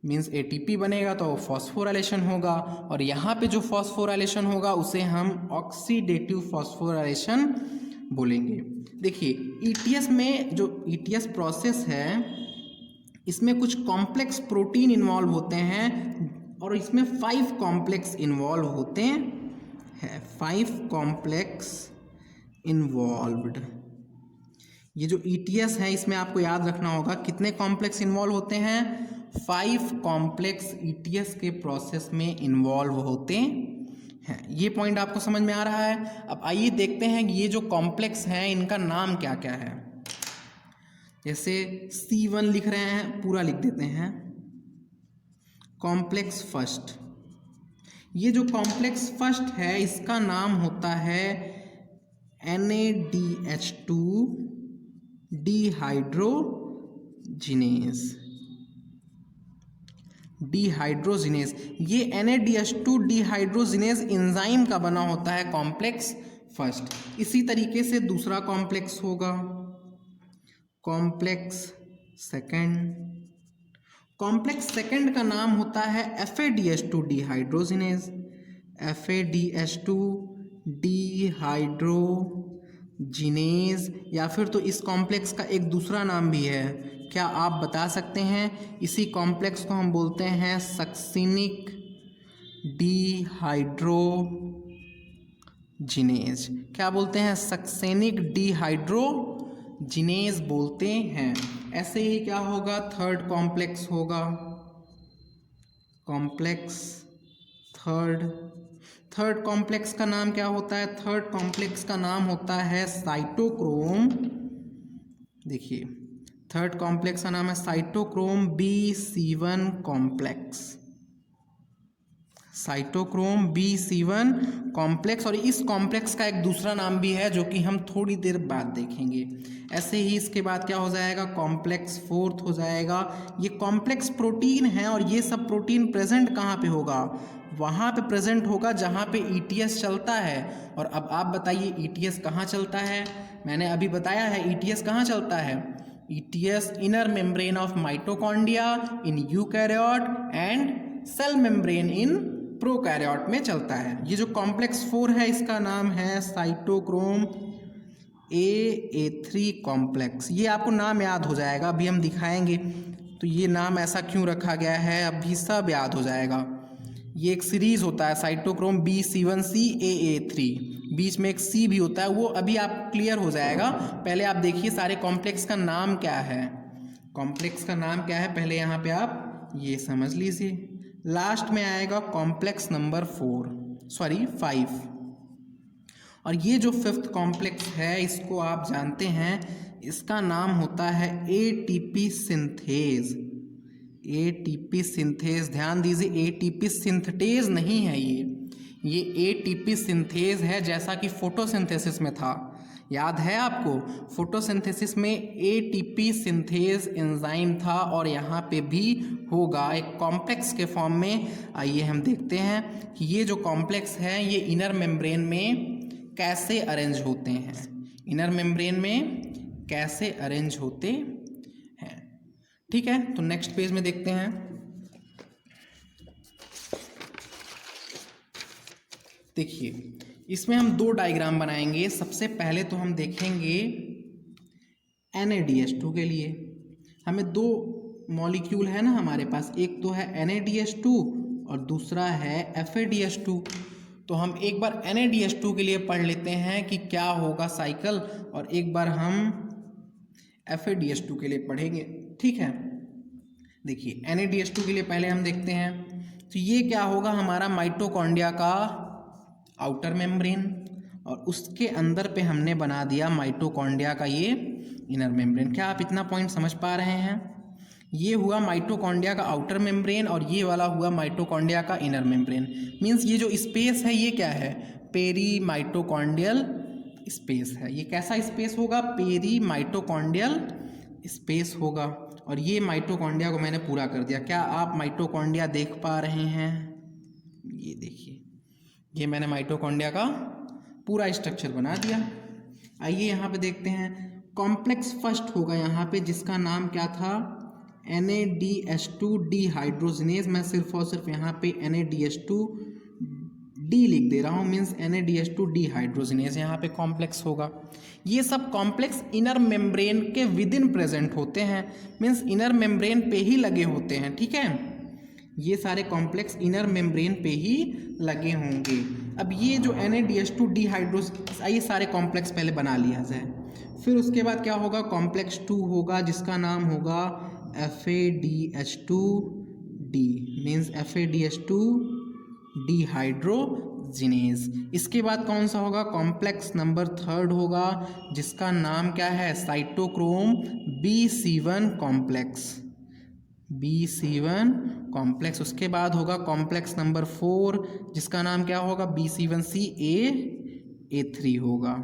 Speaker 1: मीन्स एटीपी बनेगा तो फॉस्फोराइलेशन होगा, और यहाँ पे जो फॉस्फोराइलेशन होगा उसे हम ऑक्सीडेटिव फॉस्फोराइलेशन बोलेंगे। देखिए ईटीएस में जो ईटीएस प्रोसेस है इसमें कुछ कॉम्प्लेक्स प्रोटीन इन्वॉल्व होते हैं, और इसमें 5 कॉम्प्लेक्स इन्वॉल्व होते हैं, 5 कॉम्प्लेक्स इन्वॉल्व्ड। ये जो ईटीएस है इसमें आपको याद रखना होगा कितने कॉम्प्लेक्स इन्वॉल्व होते हैं, 5 कॉम्प्लेक्स ईटीएस के प्रोसेस में इन्वॉल्व होते हैं। ये पॉइंट आपको समझ में आ रहा है। अब आइए देखते हैं ये जो कॉम्प्लेक्स हैं इनका नाम क्या क्या है। जैसे C1 लिख रहे हैं, पूरा लिख देते हैं, कॉम्प्लेक्स फर्स्ट। ये जो कॉम्प्लेक्स फर्स्ट है इसका नाम होता है NADH2 डिहाइड्रोजिनेज। ये NADH2 डिहाइड्रोजिनेज एंजाइम का बना होता है कॉम्प्लेक्स फर्स्ट। इसी तरीके से दूसरा कॉम्प्लेक्स होगा कॉम्प्लेक्स सेकंड। कॉम्प्लेक्स सेकंड का नाम होता है FADH2 डिहाइड्रोजिनेज, FADH2 डिहाइड्रोजिनेज। या फिर तो इस कॉम्प्लेक्स का एक दूसरा नाम भी है, क्या आप बता सकते हैं? इसी कॉम्प्लेक्स को हम बोलते हैं सक्सिनिक डिहाइड्रोजिनेज। क्या बोलते हैं? सक्सेनिक डिहाइड्रोजिनेज बोलते हैं। ऐसे ही क्या होगा, थर्ड कॉम्प्लेक्स होगा कॉम्प्लेक्स थर्ड कॉम्प्लेक्स का नाम क्या होता है? थर्ड कॉम्प्लेक्स का नाम होता है साइटोक्रोम। देखिए थर्ड कॉम्प्लेक्स का नाम है cytochrome B7 complex, cytochrome B7 complex. और इस कॉम्प्लेक्स का एक दूसरा नाम भी है जो कि हम थोड़ी देर बाद देखेंगे। ऐसे ही इसके बाद क्या हो जाएगा, कॉम्प्लेक्स फोर्थ हो जाएगा। ये कॉम्प्लेक्स प्रोटीन है और ये सब प्रोटीन प्रेजेंट कहाँ पे होगा? वहाँ पे प्रेजेंट होगा जहाँ पे ETS चलता है। और अब आप बताइए ETS कहाँ चलता है? मैंने अभी बताया है ETS कहाँ चलता है। ETS inner membrane of mitochondria in eukaryote and cell membrane in prokaryote में चलता है। ये जो कॉम्प्लेक्स 4 है इसका नाम है साइटोक्रोम AA3 कॉम्प्लेक्स। ये आपको नाम याद हो जाएगा, अभी हम दिखाएंगे तो ये नाम ऐसा क्यों रखा गया है अभी सब याद हो जाएगा। ये एक सीरीज होता है साइटोक्रोम B7CAA3, बीच में एक C भी होता है, वो अभी आप क्लियर हो जाएगा। पहले आप देखिए सारे कॉम्प्लेक्स का नाम क्या है, कॉम्प्लेक्स का नाम क्या है पहले यहाँ पे आप ये समझ लीजिए। लास्ट में आएगा कॉम्प्लेक्स नंबर 5। और ये जो 5th कॉम्प्लेक्स है इसको आप जानते हैं, इसका नाम होता है ATP सिंथेज। ATP सिंथेज, ध्यान दीजिए ATP सिंथेटेज नहीं है ये ATP सिंथेज है, जैसा कि फोटोसिंथेसिस में था। याद है आपको, फोटोसिंथेसिस में ATP सिंथेज एंजाइम था और यहाँ पे भी होगा एक कॉम्प्लेक्स के फॉर्म में। आइए हम देखते हैं कि ये जो कॉम्प्लेक्स है ये इनर मेम्ब्रेन में कैसे अरेंज होते हैं, इनर मेम्ब्रेन में कैसे अरेंज होते हैं। ठीक है, तो नेक्स्ट पेज में देखते हैं। देखिए इसमें हम 2 डायग्राम बनाएंगे। सबसे पहले तो हम देखेंगे NADH2 के लिए। हमें 2 मॉलिक्यूल है ना हमारे पास, एक तो है NADH2 और दूसरा है FADH2। तो हम एक बार NADH2 के लिए पढ़ लेते हैं कि क्या होगा साइकिल, और एक बार हम FADH2 के लिए पढ़ेंगे। ठीक है, देखिए NADH2 के लिए पहले हम देखते हैं। तो ये क्या होगा, हमारा माइटोकॉन्ड्रिया का आउटर मेम्ब्रेन, और उसके अंदर पे हमने बना दिया माइटोकॉन्ड्रिया का ये इनर मेम्ब्रेन। क्या आप इतना पॉइंट समझ पा रहे हैं? ये हुआ माइटोकॉन्ड्रिया का आउटर मेम्ब्रेन और ये वाला हुआ माइटोकॉन्ड्रिया का इनर मेम्ब्रेन। मीन्स ये जो स्पेस है ये क्या है, पेरी माइटोकॉन्ड्रियल स्पेस है। ये कैसा स्पेस होगा, पेरी माइटोकॉन्ड्रियल स्पेस होगा। और ये माइटोकॉन्ड्रिया को मैंने पूरा कर दिया। क्या आप माइटोकॉन्ड्रिया देख पा रहे हैं? ये देखिए, ये मैंने माइटोकॉन्ड्रिया का पूरा स्ट्रक्चर बना दिया। आइए यहाँ पे देखते हैं, कॉम्प्लेक्स फर्स्ट होगा यहाँ पे, जिसका नाम क्या था, NADH2 डिहाइड्रोजिनेज, मैं सिर्फ और सिर्फ यहाँ पे NADH2 डी लिख दे रहा हूँ, मीन्स NADH2 डिहाइड्रोजिनेज यहाँ पे कॉम्प्लेक्स होगा। ये सब कॉम्प्लेक्स इनर मेम्ब्रेन के विद इन प्रेजेंट होते हैं, मीन्स इनर मेम्ब्रेन पे ही लगे होते हैं, ठीक है। ये सारे कॉम्प्लेक्स इनर मेम्ब्रेन पे ही लगे होंगे। अब ये जो NADH2 डिहाइड्रोज, ये सारे कॉम्प्लेक्स पहले बना लिया जाए, फिर उसके बाद क्या होगा, कॉम्प्लेक्स 2 होगा जिसका नाम होगा FADH2D, मीन्स FADH2 डिहाइड्रोजिनेज। इसके बाद कौन सा होगा, कॉम्प्लेक्स नंबर 3 होगा जिसका नाम क्या है, cytochrome BC1 complex, BC1 complex. उसके बाद होगा कॉम्प्लेक्स नंबर 4 जिसका नाम क्या होगा, BC1CA3 होगा,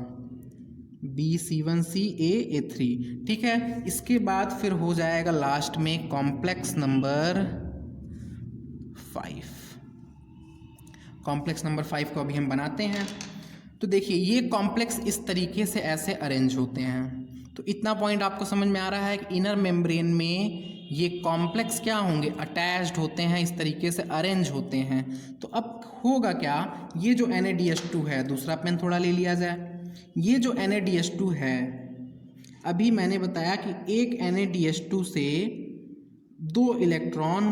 Speaker 1: BC1CA3, ठीक है। इसके बाद फिर हो जाएगा लास्ट में कॉम्प्लेक्स नंबर 5। कॉम्प्लेक्स नंबर 5 को अभी हम बनाते हैं। तो देखिए ये कॉम्प्लेक्स इस तरीके से ऐसे अरेंज होते हैं। तो इतना पॉइंट आपको समझ में आ रहा है कि इनर मेम्ब्रेन में ये कॉम्प्लेक्स क्या होंगे, अटैच्ड होते हैं, इस तरीके से अरेंज होते हैं। तो अब होगा क्या, ये जो NADH2 है, दूसरा पेन थोड़ा ले लिया जाए, ये जो NADH2 है, अभी मैंने बताया कि एक NADH2 से 2 इलेक्ट्रॉन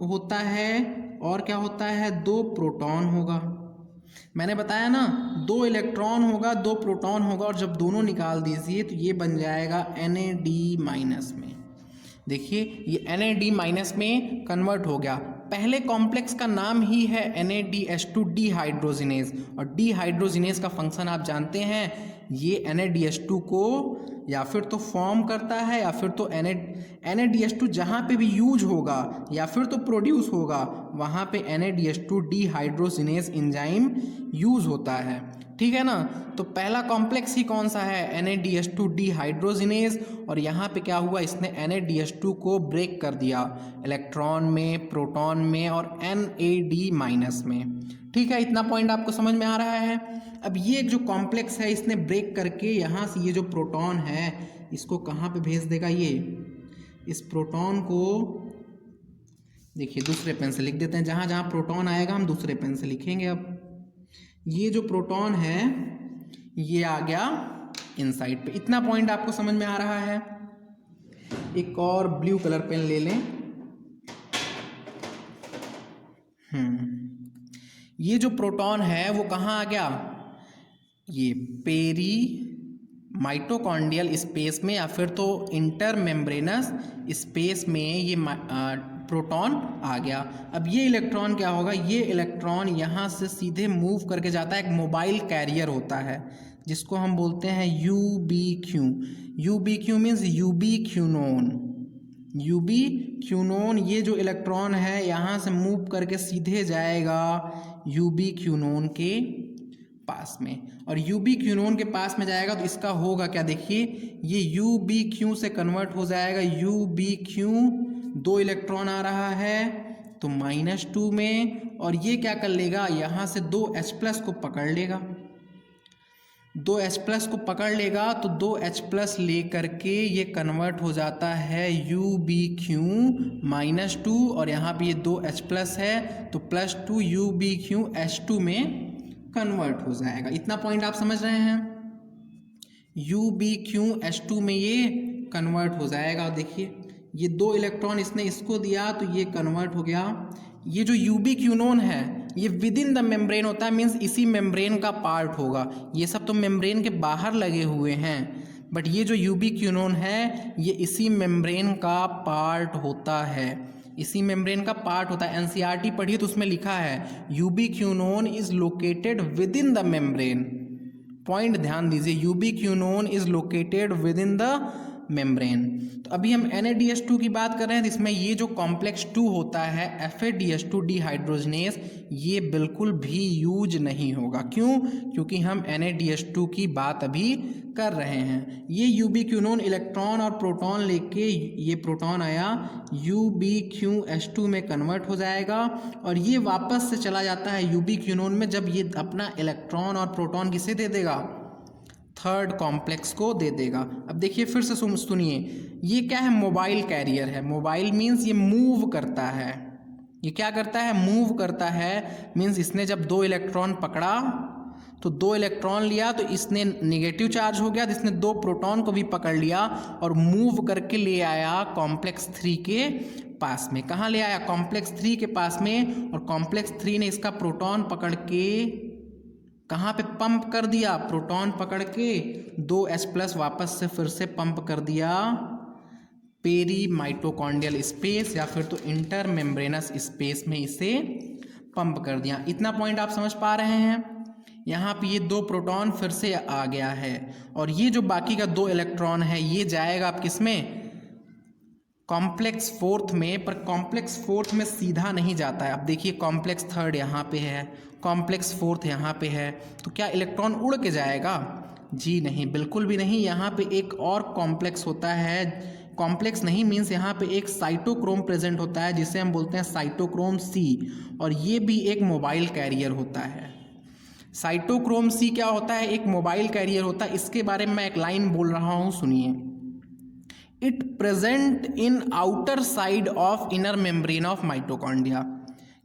Speaker 1: होता है और क्या होता है, 2 प्रोटॉन होगा। मैंने बताया ना, 2 इलेक्ट्रॉन होगा, 2 प्रोटॉन होगा, और जब दोनों निकाल दीजिए तो ये बन जाएगा NAD- में। देखिए ये NAD- में कन्वर्ट हो गया। पहले कॉम्प्लेक्स का नाम ही है NADH2 डिहाइड्रोजिनेज, और डिहाइड्रोजिनेज का फंक्शन आप जानते हैं, ये NADH2 को या फिर तो फॉर्म करता है या फिर तो NADH2 जहाँ पे भी यूज होगा या फिर तो प्रोड्यूस होगा वहाँ पे NADH2 डिहाइड्रोजिनेज एंजाइम यूज होता है, ठीक है ना। तो पहला कॉम्प्लेक्स ही कौन सा है, NADH2 डिहाइड्रोजिनेज, और यहाँ पे क्या हुआ, इसने NADH2 को ब्रेक कर दिया इलेक्ट्रॉन में, प्रोटॉन में और NAD- में, ठीक है। इतना पॉइंट आपको समझ में आ रहा है। अब ये जो कॉम्प्लेक्स है इसने ब्रेक करके यहाँ से ये जो प्रोटॉन है इसको कहाँ पे भेज देगा, ये इस प्रोटॉन को देखिए दूसरे पेन से लिख देते हैं, जहाँ जहाँ प्रोटॉन आएगा हम दूसरे पेन से लिखेंगे। अब ये जो प्रोटॉन है ये आ गया इनसाइड पे। इतना पॉइंट आपको समझ में आ रहा है। एक और ब्लू कलर पेन ले लें। ये जो प्रोटॉन है वो कहाँ आ गया, ये पेरी माइटोकॉन्ड्रियल स्पेस में या फिर तो इंटर मेम्ब्रेनस स्पेस में ये प्रोटॉन आ गया। अब ये इलेक्ट्रॉन क्या होगा, ये इलेक्ट्रॉन यहाँ से सीधे मूव करके जाता है, एक मोबाइल कैरियर होता है जिसको हम बोलते हैं UBQ। UBQ means ubiquinone. Ubiquinone, ये जो इलेक्ट्रॉन है यहाँ से मूव करके सीधे जाएगा यूबीक्यूनोन के पास में, और यूबीक्यूनोन के पास में जाएगा तो इसका होगा क्या, देखिए ये UBQ से कन्वर्ट हो जाएगा UBQ, 2 इलेक्ट्रॉन आ रहा है तो -2 में, और ये क्या कर लेगा, यहाँ से 2H+ को पकड़ लेगा, 2H+ को पकड़ लेगा तो 2H+ ले करके ये कन्वर्ट हो जाता है UBQ-2, और यहाँ पे ये 2H+ है तो +2 UBQH2 में कन्वर्ट हो जाएगा। इतना पॉइंट आप समझ रहे हैं, UBQH2 में ये कन्वर्ट हो जाएगा। देखिए ये 2 इलेक्ट्रॉन इसने इसको दिया तो ये कन्वर्ट हो गया। ये जो यूबीक्यूनोन है ये विद इन द मेम्ब्रेन होता है, मीन्स इसी मेम्ब्रेन का पार्ट होगा। ये सब तो मेम्ब्रेन के बाहर लगे हुए हैं, बट ये जो यूबीक्यूनोन है ये इसी मेम्ब्रेन का पार्ट होता है, इसी मेम्ब्रेन का पार्ट होता है। NCERT पढ़िए तो उसमें लिखा है ubiquinone is located within the membrane. Point ध्यान दीजिए, ubiquinone is located within the membrane. तो अभी हम NADH2 की बात कर रहे हैं, तो इसमें ये जो कॉम्प्लेक्स 2 होता है FADH2 डिहाइड्रोजिनेज, ये बिल्कुल भी यूज नहीं होगा। क्यों, क्योंकि हम NADH2 की बात अभी कर रहे हैं। ये यूबीक्यूनोन इलेक्ट्रॉन और प्रोटॉन लेके, ये प्रोटॉन आया UBQH2 में कन्वर्ट हो जाएगा, और ये वापस से चला जाता है यूबीक्यूनोन में जब ये अपना इलेक्ट्रॉन और प्रोटॉन किसे दे देगा, थर्ड कॉम्प्लेक्स को दे देगा। अब देखिए फिर से सुनिए, ये क्या है, मोबाइल कैरियर है। मोबाइल मीन्स ये मूव करता है। ये क्या करता है, मूव करता है। मीन्स इसने जब 2 इलेक्ट्रॉन पकड़ा तो 2 इलेक्ट्रॉन लिया तो इसने नेगेटिव चार्ज हो गया, तो इसने 2 प्रोटॉन को भी पकड़ लिया और मूव करके ले आया कॉम्प्लेक्स 3 के पास में। कहाँ ले आया, कॉम्प्लेक्स 3 के पास में। और कॉम्प्लेक्स 3 ने इसका प्रोटॉन पकड़ के कहाँ पे पंप कर दिया, प्रोटॉन पकड़ के 2H+ वापस से फिर से पंप कर दिया पेरी माइटोकॉन्ड्रियल स्पेस या फिर तो इंटर मेम्ब्रेनस स्पेस में इसे पंप कर दिया। इतना पॉइंट आप समझ पा रहे हैं। यहाँ पे ये 2 प्रोटॉन फिर से आ गया है और ये जो बाकी का 2 इलेक्ट्रॉन है ये जाएगा आप किस में, कॉम्प्लेक्स 4th में। पर कॉम्प्लेक्स 4th में सीधा नहीं जाता है। अब देखिए कॉम्प्लेक्स 3rd यहाँ पे है, कॉम्प्लेक्स 4th यहाँ पे है, तो क्या इलेक्ट्रॉन उड़ के जाएगा? जी नहीं, बिल्कुल भी नहीं। यहाँ पे एक और कॉम्प्लेक्स होता है, कॉम्प्लेक्स नहीं मीन्स यहाँ पे एक साइटोक्रोम प्रेजेंट होता है जिसे हम बोलते हैं साइटोक्रोम C, और ये भी एक मोबाइल कैरियर होता है। साइटोक्रोम C क्या होता है, एक मोबाइल कैरियर होता है। इसके बारे में मैं एक लाइन बोल रहा हूँ, सुनिए। It present in outer side of inner membrane of mitochondria.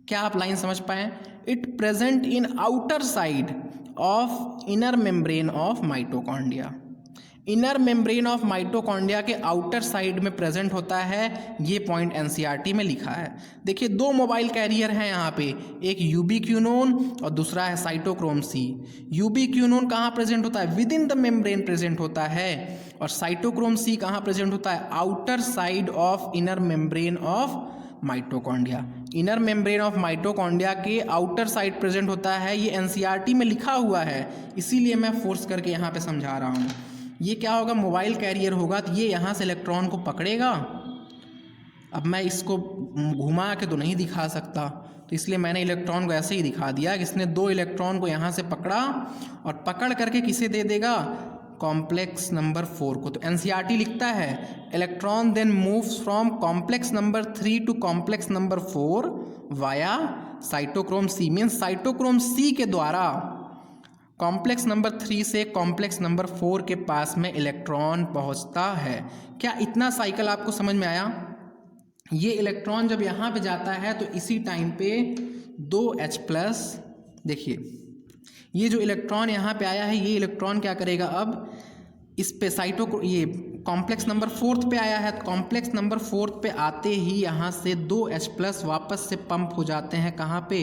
Speaker 1: क्या आप लाइन समझ पाए? It present in outer side of inner membrane of mitochondria. Inner membrane of mitochondria के आउटर साइड में प्रेजेंट होता है, ये पॉइंट एनसीईआरटी में लिखा है। देखिए 2 मोबाइल कैरियर हैं यहाँ पे, एक यूबीक्विनोन और दूसरा है साइटोक्रोम C। यूबीक्विनोन कहाँ प्रेजेंट होता है, with in the membrane present होता है, और साइटोक्रोम C कहाँ प्रेजेंट होता है, outer side of inner membrane of mitochondria. Inner membrane of mitochondria के आउटर साइड प्रेजेंट होता है, ये एनसीईआरटी में लिखा हुआ है, इसीलिए मैं फोर्स करके यहाँ पे समझा रहा हूँ। ये क्या होगा, मोबाइल कैरियर होगा, तो ये यहाँ से इलेक्ट्रॉन को पकड़ेगा। अब मैं इसको घुमा के तो नहीं दिखा सकता, तो इसलिए मैंने इलेक्ट्रॉन को ऐसे ही दिखा दिया कि इसने 2 इलेक्ट्रॉन को यहाँ से पकड़ा और पकड़ करके किसे दे देगा, कॉम्प्लेक्स नंबर 4 को। तो एनसीईआरटी लिखता है electron then moves from complex number 3 to complex number 4 via cytochrome C। Means cytochrome C के द्वारा कॉम्प्लेक्स नंबर 3 से कॉम्प्लेक्स नंबर 4 के पास में इलेक्ट्रॉन पहुंचता है। क्या इतना साइकिल आपको समझ में आया? ये इलेक्ट्रॉन जब यहाँ पे जाता है तो इसी टाइम पे 2H+, देखिए ये जो इलेक्ट्रॉन यहाँ पे आया है, ये इलेक्ट्रॉन क्या करेगा, अब इस पे ये कॉम्प्लेक्स नंबर 4th पे आया है, तो कॉम्प्लेक्स नंबर 4th पे आते ही यहाँ से 2H+ वापस से पंप हो जाते हैं। कहाँ पे,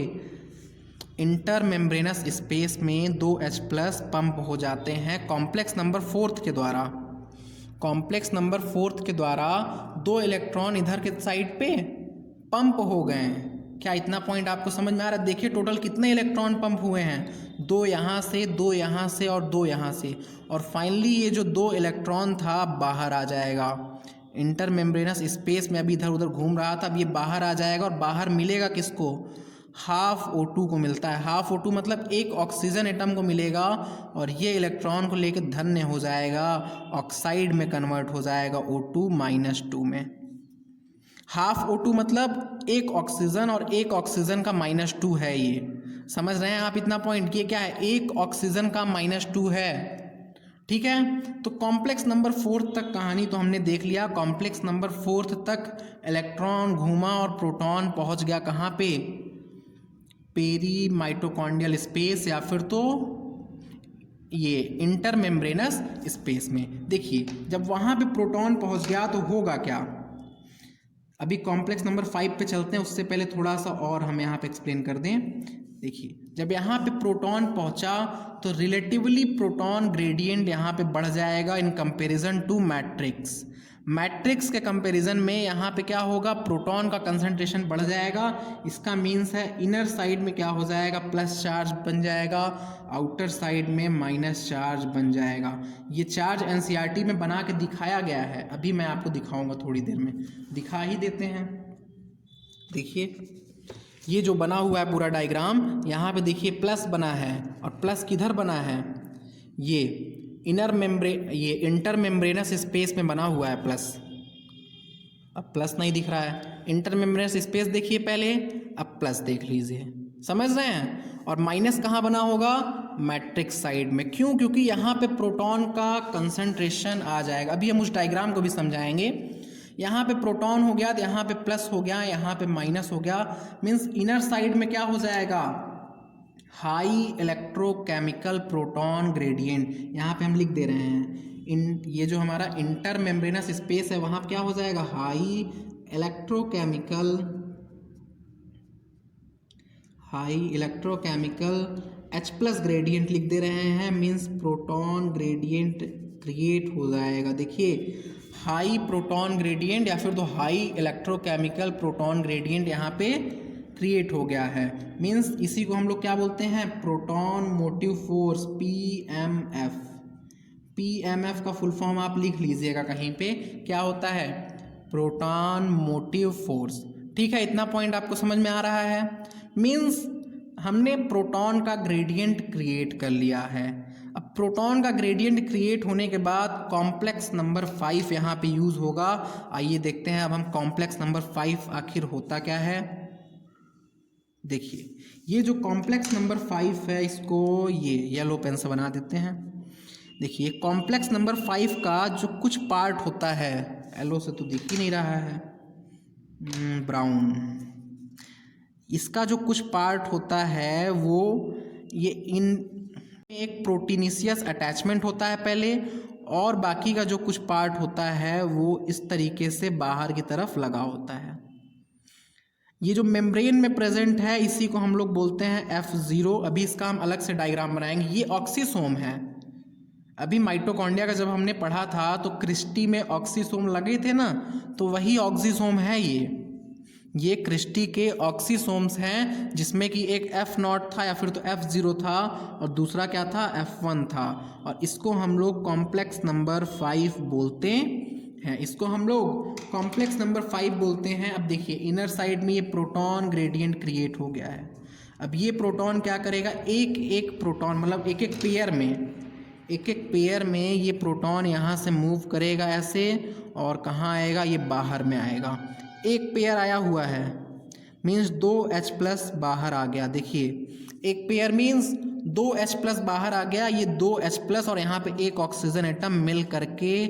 Speaker 1: इंटर मेम्ब्रेनस स्पेस में 2H+ पंप हो जाते हैं कॉम्प्लेक्स नंबर 4th के द्वारा। कॉम्प्लेक्स नंबर 4th के द्वारा 2 इलेक्ट्रॉन इधर के साइड पे पंप हो गए हैं। क्या इतना पॉइंट आपको समझ में आ रहा है? देखिए टोटल कितने इलेक्ट्रॉन पंप हुए हैं, 2 यहाँ से, 2 यहाँ से और 2 यहाँ से, और फाइनली ये जो 2 इलेक्ट्रॉन था बाहर आ जाएगा। इंटर मेम्ब्रेनस स्पेस में अभी इधर उधर घूम रहा था, अब ये बाहर आ जाएगा और बाहर मिलेगा किसको, हाफ O2 को मिलता है। हाफ O2 मतलब एक ऑक्सीजन एटम को मिलेगा और ये इलेक्ट्रॉन को लेकर धन्य हो जाएगा, ऑक्साइड में कन्वर्ट हो जाएगा O2-2 में। हाफ O2 मतलब एक ऑक्सीजन और एक ऑक्सीजन का -2 है। ये समझ रहे हैं आप इतना पॉइंट? ये क्या है, एक ऑक्सीजन का -2 है। ठीक है, तो कॉम्प्लेक्स नंबर 4 तक कहानी तो हमने देख लिया। कॉम्प्लेक्स नंबर 4 तक इलेक्ट्रॉन घूमा और प्रोटॉन पहुंच गया कहाँ पे, पेरी माइटोकॉन्ड्रियल स्पेस या फिर तो ये इंटर मेम्ब्रेनस स्पेस में। देखिए जब वहाँ पे प्रोटॉन पहुँच गया तो होगा क्या, अभी कॉम्प्लेक्स नंबर 5 पे चलते हैं, उससे पहले थोड़ा सा और हम यहाँ पे एक्सप्लेन कर दें। देखिए जब यहाँ पे प्रोटॉन पहुँचा तो रिलेटिवली प्रोटॉन ग्रेडियंट यहाँ पे बढ़ जाएगा in comparison to matrix. Matrix के कंपैरिजन में यहाँ पे क्या होगा, प्रोटॉन का कंसंट्रेशन बढ़ जाएगा। इसका मीन्स है इनर साइड में क्या हो जाएगा, प्लस चार्ज बन जाएगा, आउटर साइड में माइनस चार्ज बन जाएगा। ये चार्ज एनसीईआरटी में बना के दिखाया गया है, अभी मैं आपको दिखाऊंगा, थोड़ी देर में दिखा ही देते हैं। देखिए ये जो बना हुआ है पूरा डायग्राम, यहाँ पे देखिए प्लस बना है, और प्लस किधर बना है, ये ये इंटर मेम्ब्रेनस स्पेस में बना हुआ है प्लस। अब प्लस नहीं दिख रहा है, इंटर मेम्ब्रेनस स्पेस देखिए पहले, अब प्लस देख लीजिए, समझ रहे हैं। और माइनस कहाँ बना होगा, मैट्रिक्स साइड में। क्यों? क्योंकि यहाँ पे प्रोटॉन का कंसंट्रेशन आ जाएगा। अभी हम उस डायग्राम को भी समझाएंगे। यहाँ पे प्रोटॉन हो गया तो यहाँ पे प्लस हो गया, यहाँ पे माइनस हो गया, मीन्स इनर साइड में क्या हो जाएगा, हाई इलेक्ट्रोकेमिकल प्रोटॉन ग्रेडियंट। यहाँ पे हम लिख दे रहे हैं ये जो हमारा इंटर मेम्ब्रेनस स्पेस है वहाँ पे क्या हो जाएगा, हाई इलेक्ट्रोकेमिकल H+ ग्रेडियंट लिख दे रहे हैं, मीन्स प्रोटॉन ग्रेडियंट क्रिएट हो जाएगा। देखिए हाई प्रोटॉन ग्रेडियंट या फिर तो हाई इलेक्ट्रोकेमिकल प्रोटॉन ग्रेडियंट यहाँ पे क्रिएट हो गया है। मीन्स इसी को हम लोग क्या बोलते हैं, प्रोटॉन मोटिव फोर्स, PMF का फुल फॉर्म आप लिख लीजिएगा कहीं पे, क्या होता है, प्रोटॉन मोटिव फोर्स। ठीक है, इतना पॉइंट आपको समझ में आ रहा है। मीन्स हमने प्रोटॉन का ग्रेडियंट क्रिएट कर लिया है। अब प्रोटॉन का ग्रेडियंट क्रिएट होने के बाद कॉम्प्लेक्स नंबर 5 यहाँ पे यूज़ होगा। आइए देखते हैं अब हम कॉम्प्लेक्स नंबर 5 आखिर होता क्या है। देखिए ये जो कॉम्प्लेक्स नंबर 5 है इसको ये येलो पेन से बना देते हैं। देखिए कॉम्प्लेक्स नंबर 5 का जो कुछ पार्ट होता है, येलो से तो दिख ही नहीं रहा है, ब्राउन, इसका जो कुछ पार्ट होता है वो ये इन एक प्रोटीनिशियस अटैचमेंट होता है पहले, और बाकी का जो कुछ पार्ट होता है वो इस तरीके से बाहर की तरफ लगा होता है। ये जो मेम्ब्रेन में प्रेजेंट है इसी को हम लोग बोलते हैं F0। अभी इसका हम अलग से डायग्राम बनाएंगे। ये ऑक्सीसोम है। अभी माइटोकॉन्ड्रिया का जब हमने पढ़ा था तो क्रिस्टी में ऑक्सीसोम लगे थे ना, तो वही ऑक्सीसोम है ये क्रिस्टी के ऑक्सीसोम्स हैं, जिसमें कि एक F0 था या फिर तो F0 था और दूसरा क्या था, F1 था। और इसको हम लोग कॉम्प्लेक्स नंबर 5 बोलते हैं। इसको हम लोग कॉम्प्लेक्स नंबर 5 बोलते हैं। अब देखिए इनर साइड में ये प्रोटॉन ग्रेडियंट क्रिएट हो गया है। अब ये प्रोटॉन क्या करेगा, एक एक प्रोटॉन मतलब एक एक पेयर में ये प्रोटॉन यहाँ से मूव करेगा ऐसे, और कहाँ आएगा, ये बाहर में आएगा। एक पेयर आया हुआ है मीन्स 2H+ बाहर आ गया। देखिए एक पेयर मीन्स 2H+ बाहर आ गया। ये 2H+ और यहाँ पे एक ऑक्सीजन एटम मिल करके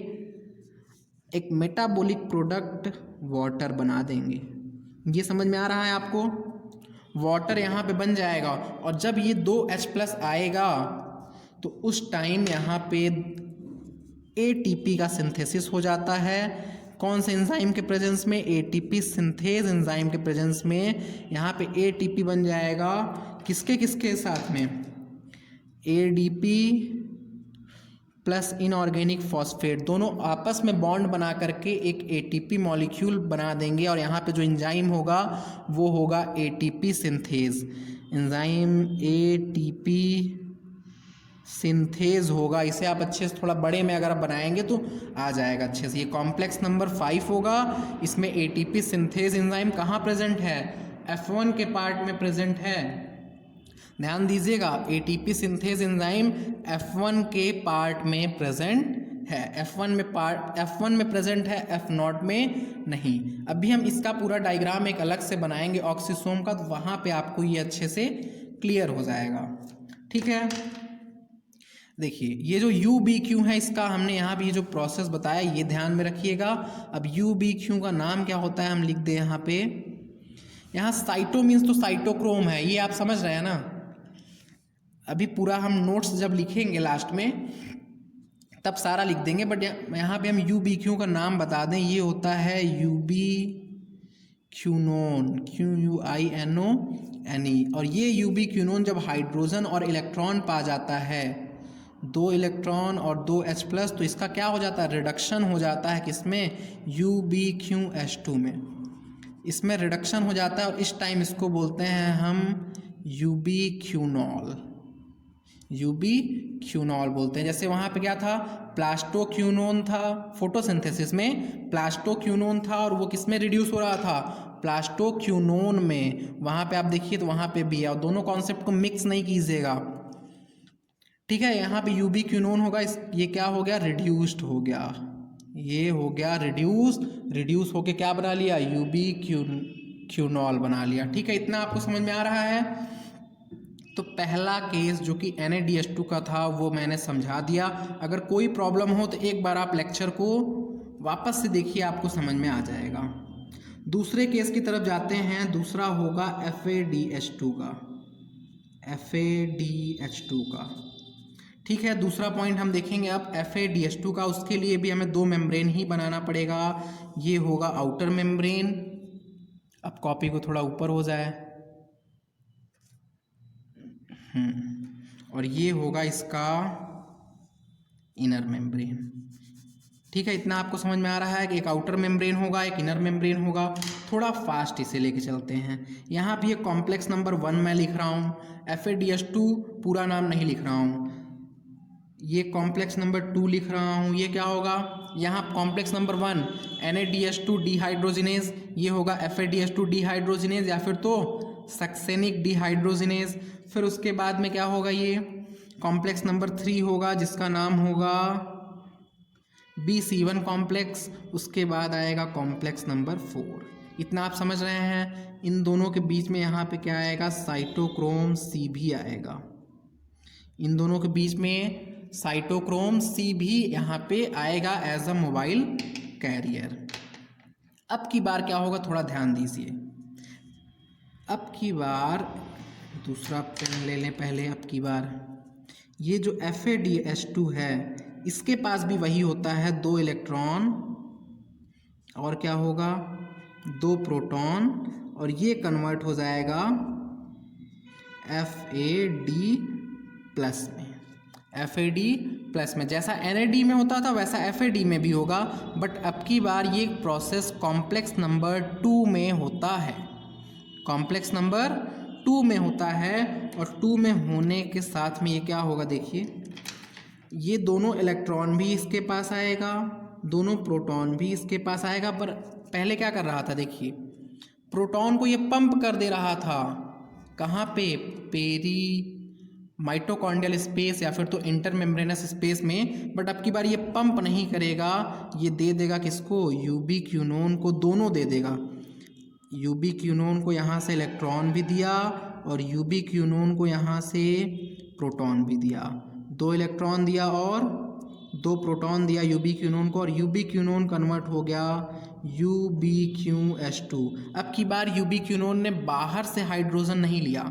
Speaker 1: एक मेटाबॉलिक प्रोडक्ट वाटर बना देंगे। ये समझ में आ रहा है आपको, वाटर यहाँ पे बन जाएगा। और जब ये 2H+ आएगा तो उस टाइम यहाँ पे ATP का सिंथेसिस हो जाता है। कौन से एंजाइम के प्रेजेंस में, ATP सिंथेज एंजाइम के प्रेजेंस में यहाँ पे ATP बन जाएगा। किसके साथ में, ADP प्लस इनऑर्गेनिक फॉस्फेट, दोनों आपस में बॉन्ड बना करके एक ATP मॉलिक्यूल बना देंगे। और यहाँ पे जो एंजाइम होगा वो होगा ATP synthase enzyme, ATP synthase होगा। इसे आप अच्छे से थोड़ा बड़े में अगर आप बनाएंगे तो आ जाएगा अच्छे से। ये कॉम्प्लेक्स नंबर 5 होगा। इसमें ATP सिंथेज एंजाइम कहाँ प्रेजेंट है, F1 के पार्ट में प्रेजेंट है। ध्यान दीजिएगा, ATP सिंथेज एंजाइम F1 के पार्ट में प्रेजेंट है। F1 में प्रेजेंट है, F0 में नहीं। अभी हम इसका पूरा डायग्राम एक अलग से बनाएंगे ऑक्सीसोम का, तो वहाँ पे आपको ये अच्छे से क्लियर हो जाएगा। ठीक है, देखिए ये जो UBQ है इसका हमने यहाँ पे ये जो प्रोसेस बताया ये ध्यान में रखिएगा। अब UBQ का नाम क्या होता है हम लिख दें यहाँ पे। यहाँ साइटो मीन्स तो साइटोक्रोम है, ये आप समझ रहे हैं ना। अभी पूरा हम नोट्स जब लिखेंगे लास्ट में तब सारा लिख देंगे, बट यहाँ पे हम UBQ का नाम बता दें। ये होता है UBQnone, QUINONE। और ये UBQnone जब हाइड्रोजन और इलेक्ट्रॉन पा जाता है, 2 इलेक्ट्रॉन और 2H+, तो इसका क्या हो जाता है, रिडक्शन हो जाता है किसमें, UBQH2 में। इसमें रिडक्शन हो जाता है और इस टाइम इसको बोलते हैं हम यूबीक्यूनॉल बोलते हैं। जैसे वहाँ पे क्या था, प्लास्टोक्यूनोन था, फोटोसिंथेसिस में प्लास्टोक्यूनोन था, और वो किस में रिड्यूस हो रहा था, प्लास्टोक्यूनोन में। वहाँ पे आप देखिए तो वहाँ पे भी है, और दोनों कॉन्सेप्ट को मिक्स नहीं कीजिएगा। ठीक है, यहाँ पे यूबीक्यूनोन होगा, ये क्या हो गया, रिड्यूस्ड हो गया, ये हो गया रिड्यूस होके क्या बना लिया, यूबीक्यूनॉल बना लिया। ठीक है, इतना आपको समझ में आ रहा है। तो पहला केस जो कि NaDH2 का था वो मैंने समझा दिया। अगर कोई प्रॉब्लम हो तो एक बार आप लेक्चर को वापस से देखिए, आपको समझ में आ जाएगा। दूसरे केस की तरफ जाते हैं। दूसरा होगा FADH2 का, FADH2 का। ठीक है, दूसरा पॉइंट हम देखेंगे अब FADH2 का। उसके लिए भी हमें दो मेम्ब्रेन ही बनाना पड़ेगा। ये होगा आउटर मेम्ब्रेन, अब कॉपी को थोड़ा ऊपर हो जाए, और ये होगा इसका इनर मेम्ब्रेन। ठीक है, इतना आपको समझ में आ रहा है कि एक आउटर मेम्ब्रेन होगा, एक इनर मेम्ब्रेन होगा। थोड़ा फास्ट इसे लेके चलते हैं। यहाँ पे ये कॉम्प्लेक्स नंबर 1 मैं लिख रहा हूँ, FADH2 पूरा नाम नहीं लिख रहा हूँ। ये कॉम्प्लेक्स नंबर 2 लिख रहा हूँ। ये क्या होगा, यहाँ कॉम्प्लेक्स नंबर 1 NaDH2 डिहाइड्रोजिनेज, ये होगा FADH2 डिहाइड्रोजिनेज या फिर तो सक्सेनिक डिहाइड्रोजिनेज। फिर उसके बाद में क्या होगा, ये कॉम्प्लेक्स नंबर 3 होगा जिसका नाम होगा BC1 कॉम्प्लेक्स। उसके बाद आएगा कॉम्प्लेक्स नंबर 4। इतना आप समझ रहे हैं। इन दोनों के बीच में यहाँ पे क्या आएगा, साइटोक्रोम C भी आएगा। इन दोनों के बीच में साइटोक्रोम C भी यहाँ पे आएगा एज अ मोबाइल कैरियर। अब की बार क्या होगा, थोड़ा ध्यान दीजिए। अब की बार दूसरा पेन ले लें पहले। अब की बार ये जो FADH2 है इसके पास भी वही होता है, 2 इलेक्ट्रॉन और क्या होगा, 2 प्रोटॉन, और ये कन्वर्ट हो जाएगा FAD प्लस में। FAD प्लस में जैसा NAD में होता था वैसा FAD में भी होगा, बट अब की बार ये प्रोसेस कॉम्प्लेक्स नंबर 2 में होता है। कॉम्प्लेक्स नंबर 2 में होता है, और 2 में होने के साथ में ये क्या होगा, देखिए ये दोनों इलेक्ट्रॉन भी इसके पास आएगा, दोनों प्रोटॉन भी इसके पास आएगा। पर पहले क्या कर रहा था, देखिए प्रोटॉन को ये पंप कर दे रहा था, कहाँ पे, पेरी माइटोकॉन्ड्रियल स्पेस या फिर तो इंटरमेम्ब्रेनस स्पेस में। बट अब की बार ये पंप नहीं करेगा, ये दे देगा किसको, यूबिक्विनोन को। दोनों दे देगा, यूबिक्विनोन को यहाँ से इलेक्ट्रॉन भी दिया और यूबिक्विनोन को यहाँ से प्रोटॉन भी दिया। 2 इलेक्ट्रॉन दिया और 2 प्रोटॉन दिया यूबिक्विनोन को, और यूबिक्विनोन कन्वर्ट हो गया UbQH2। अब की बार यूबिक्विनोन ने बाहर से हाइड्रोजन नहीं लिया,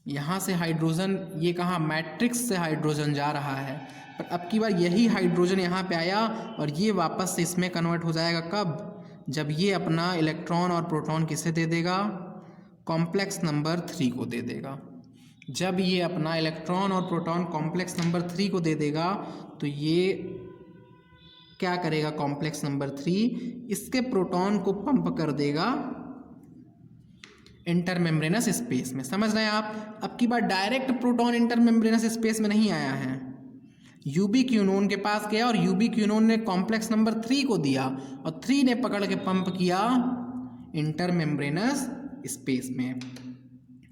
Speaker 1: यहाँ से हाइड्रोजन, ये कहाँ, मैट्रिक्स से हाइड्रोजन जा रहा है, पर अब की बार यही हाइड्रोजन यहाँ पे आया और ये वापस से इसमें कन्वर्ट हो जाएगा। कब, जब ये अपना इलेक्ट्रॉन और प्रोटॉन किसे दे देगा, कॉम्प्लेक्स नंबर 3 को दे देगा। जब ये अपना इलेक्ट्रॉन और प्रोटॉन कॉम्प्लेक्स नंबर 3 को दे देगा तो ये क्या करेगा, कॉम्प्लेक्स नंबर 3 इसके प्रोटॉन को पंप कर देगा इंटरमेम्ब्रेनस स्पेस में। समझ रहे हैं आप। अब की बार डायरेक्ट प्रोटॉन इंटरमेम्ब्रेनस स्पेस में नहीं आया है, यूबिक्विनोन के पास गया और यूबिक्विनोन ने कॉम्प्लेक्स नंबर 3 को दिया और 3 ने पकड़ के पंप किया इंटरमेम्ब्रेनस स्पेस में।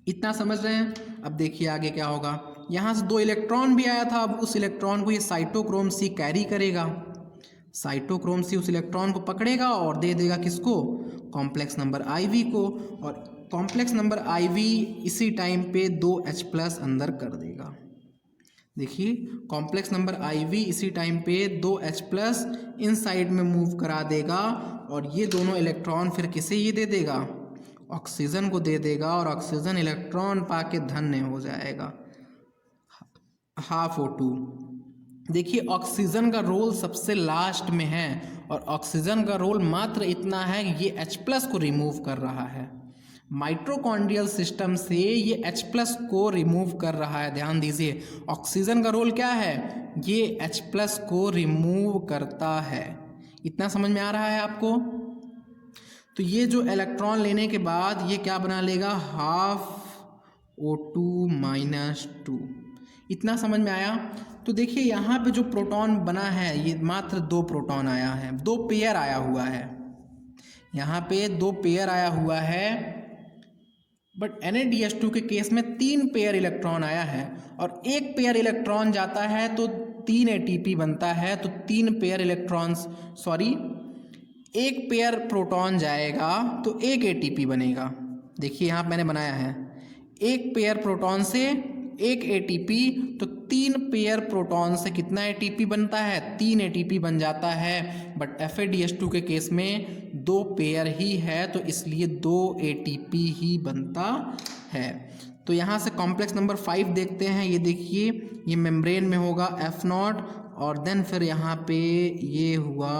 Speaker 1: इतना समझ रहे हैं। अब देखिए आगे क्या होगा, यहाँ से 2 इलेक्ट्रॉन भी आया था, अब उस इलेक्ट्रॉन को ये साइटोक्रोम C कैरी करेगा। साइटोक्रोम C उस इलेक्ट्रॉन को पकड़ेगा और दे देगा किसको, कॉम्प्लेक्स नंबर IV को, और कॉम्प्लेक्स नंबर IV इसी टाइम पे 2H+ अंदर कर देगा। देखिए कॉम्प्लेक्स नंबर IV इसी टाइम पे 2H+ इन साइड में मूव करा देगा, और ये दोनों इलेक्ट्रॉन फिर किसे ये दे देगा, ऑक्सीजन को दे देगा, और ऑक्सीजन इलेक्ट्रॉन पाके धन्य हो जाएगा, ½ O2। देखिए ऑक्सीजन का रोल सबसे लास्ट में है, और ऑक्सीजन का रोल मात्र इतना है कि ये H+ को रिमूव कर रहा है। माइटोकॉन्ड्रियल सिस्टम से ये H+ को रिमूव कर रहा है। ध्यान दीजिए, ऑक्सीजन का रोल क्या है, ये H+ को रिमूव करता है। इतना समझ में आ रहा है आपको। तो ये जो इलेक्ट्रॉन लेने के बाद ये क्या बना लेगा, ½ O2 - 2। इतना समझ में आया। तो देखिए यहाँ पे जो प्रोटॉन बना है ये मात्र 2 प्रोटॉन आया है, 2 पेयर आया हुआ है, यहाँ पे 2 पेयर आया हुआ है। बट NaDH2 के केस में 3 पेयर इलेक्ट्रॉन आया है, और 1 पेयर इलेक्ट्रॉन जाता है तो 3 ATP बनता है। तो 3 pair electrons, sorry 1 pair proton जाएगा तो 1 ATP बनेगा। देखिए यहाँ मैंने बनाया है, एक पेयर प्रोटॉन से एक एटीपी, तो 3 पेयर प्रोटॉन से कितना एटीपी बनता है? 3 एटीपी बन जाता है। बट FADH2 के केस में 2 पेयर ही है, तो इसलिए 2 एटीपी ही बनता है। तो यहाँ से कॉम्प्लेक्स नंबर 5 देखते हैं। ये देखिए, ये मेम्ब्रेन में होगा F0 और देन फिर यहाँ पे ये हुआ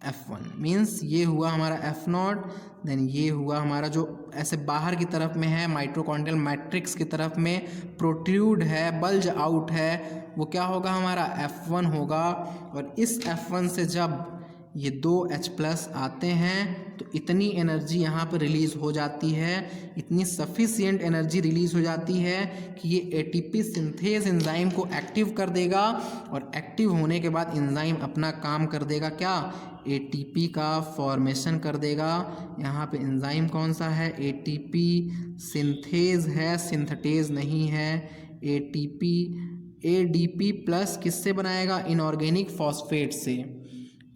Speaker 1: F1, मीन्स ये हुआ हमारा F0, देन ये हुआ हमारा जो ऐसे बाहर की तरफ में है माइटोकॉन्ड्रियल मैट्रिक्स की तरफ में प्रोट्रूड है, बल्ज आउट है, वो क्या होगा हमारा F1 होगा। और इस F1 से जब ये 2H+ आते हैं तो इतनी एनर्जी यहाँ पर रिलीज़ हो जाती है, इतनी सफिशिएंट एनर्जी रिलीज़ हो जाती है कि ये एटीपी सिंथेज एंजाइम को एक्टिव कर देगा और एक्टिव होने के बाद एंजाइम अपना काम कर देगा, क्या? एटीपी का फॉर्मेशन कर देगा। यहाँ पे एंजाइम कौन सा है? एटीपी सिंथेज है, सिंथेटेज नहीं है। एटीपी एडीपी प्लस किससे बनाएगा? इनऑर्गेनिक फॉस्फेट से।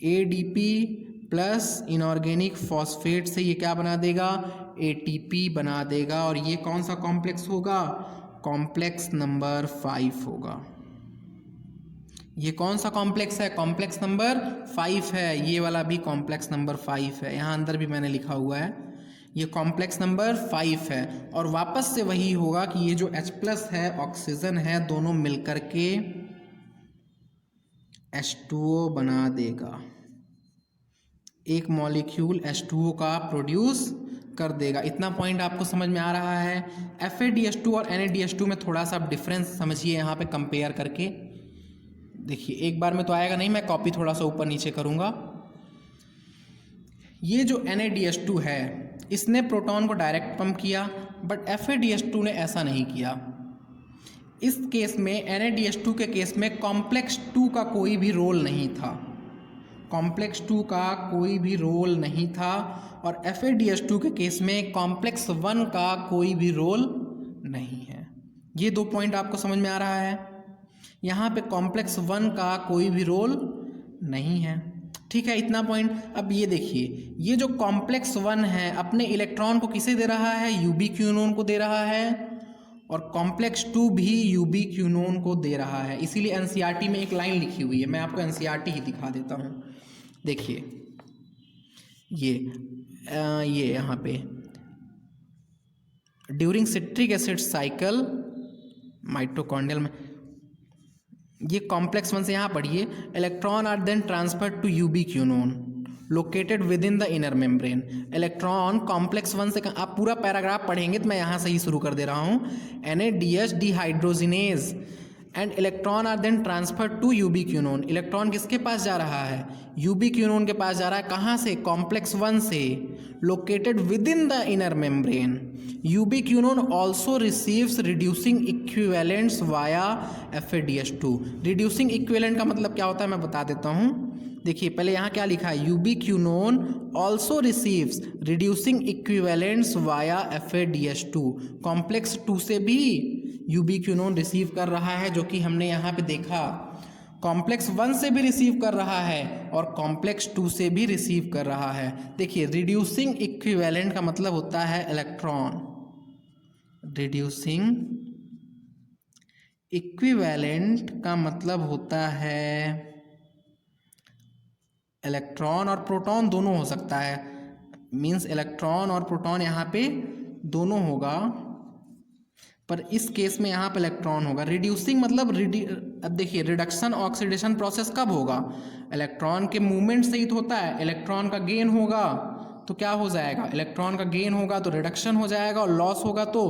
Speaker 1: एडीपी प्लस इनऑर्गेनिक फॉस्फेट से ये क्या बना देगा? एटीपी बना देगा। और ये कौन सा कॉम्प्लेक्स होगा? कॉम्प्लेक्स नंबर 5 होगा। ये कौन सा कॉम्प्लेक्स है? कॉम्प्लेक्स नंबर 5 है। ये वाला भी कॉम्प्लेक्स नंबर 5 है, यहाँ अंदर भी मैंने लिखा हुआ है, ये कॉम्प्लेक्स नंबर 5 है। और वापस से वही होगा कि ये जो H+ है, ऑक्सीजन है, दोनों मिलकर के H2O बना देगा, एक मॉलिक्यूल H2O का प्रोड्यूस कर देगा। इतना पॉइंट आपको समझ में आ रहा है? FADH2 और NADH2 में थोड़ा सा डिफरेंस समझिए यहाँ पे कंपेयर करके। देखिए, एक बार में तो आएगा नहीं, मैं कॉपी थोड़ा सा ऊपर नीचे करूँगा। ये जो NADH2 है, इसने प्रोटॉन को डायरेक्ट पंप किया, बट FADH2 ने ऐसा नहीं किया। इस केस में NADH2 के केस में कॉम्प्लेक्स 2 का कोई भी रोल नहीं था, कॉम्प्लेक्स 2 का कोई भी रोल नहीं था। और FADH2 के केस में कॉम्प्लेक्स 1 का कोई भी रोल नहीं है। ये 2 पॉइंट आपको समझ में आ रहा है? यहाँ पे कॉम्प्लेक्स 1 का कोई भी रोल नहीं है, ठीक है, इतना पॉइंट। अब ये देखिए, ये जो कॉम्प्लेक्स 1 है अपने इलेक्ट्रॉन को किसे दे रहा है? यूबीक्विनोन को दे रहा है। और कॉम्प्लेक्स 2 भी यूबीक्विनोन को दे रहा है। इसीलिए एनसीईआरटी में एक लाइन लिखी हुई है, मैं आपको एनसीईआरटी ही दिखा देता हूँ। देखिए, ये यहाँ पे during citric acid cycle mitochondrial में, ये कॉम्प्लेक्स 1 से यहाँ पढ़िए, electron are then transferred to ubiquinone located within the inner membrane. Electron complex 1 से, आप पूरा पैराग्राफ पढ़ेंगे तो मैं यहाँ से ही शुरू कर दे रहा हूँ। NADH dehydrogenase and electron are then transferred to ubiquinone. Electron किसके पास जा रहा है? यूबीक्विनोन के पास जा रहा है। कहाँ से? कॉम्प्लेक्स 1 से, located within the inner membrane. Ubiquinone also receives reducing equivalents via FADH2। Reducing equivalent का मतलब क्या होता है मैं बता देता हूँ। देखिए, पहले यहाँ क्या लिखा है? Ubiquinone also receives reducing equivalents via FADH2। Complex 2 से भी यूबीक्विनोन रिसीव कर रहा है, जो कि हमने यहाँ पे देखा। कॉम्प्लेक्स 1 से भी रिसीव कर रहा है और कॉम्प्लेक्स 2 से भी रिसीव कर रहा है। देखिए, रिड्यूसिंग इक्विवेलेंट का मतलब होता है इलेक्ट्रॉन, रिड्यूसिंग इक्विवेलेंट का मतलब होता है इलेक्ट्रॉन और प्रोटॉन दोनों हो सकता है, मीन्स इलेक्ट्रॉन और प्रोटॉन यहाँ पे दोनों होगा, पर इस केस में यहाँ पे इलेक्ट्रॉन होगा। रिड्यूसिंग मतलब अब देखिए, रिडक्शन ऑक्सीडेशन प्रोसेस कब होगा? इलेक्ट्रॉन के मूवमेंट से ही तो होता है। इलेक्ट्रॉन का गेन होगा तो क्या हो जाएगा? इलेक्ट्रॉन का गेन होगा तो रिडक्शन हो जाएगा, और लॉस होगा तो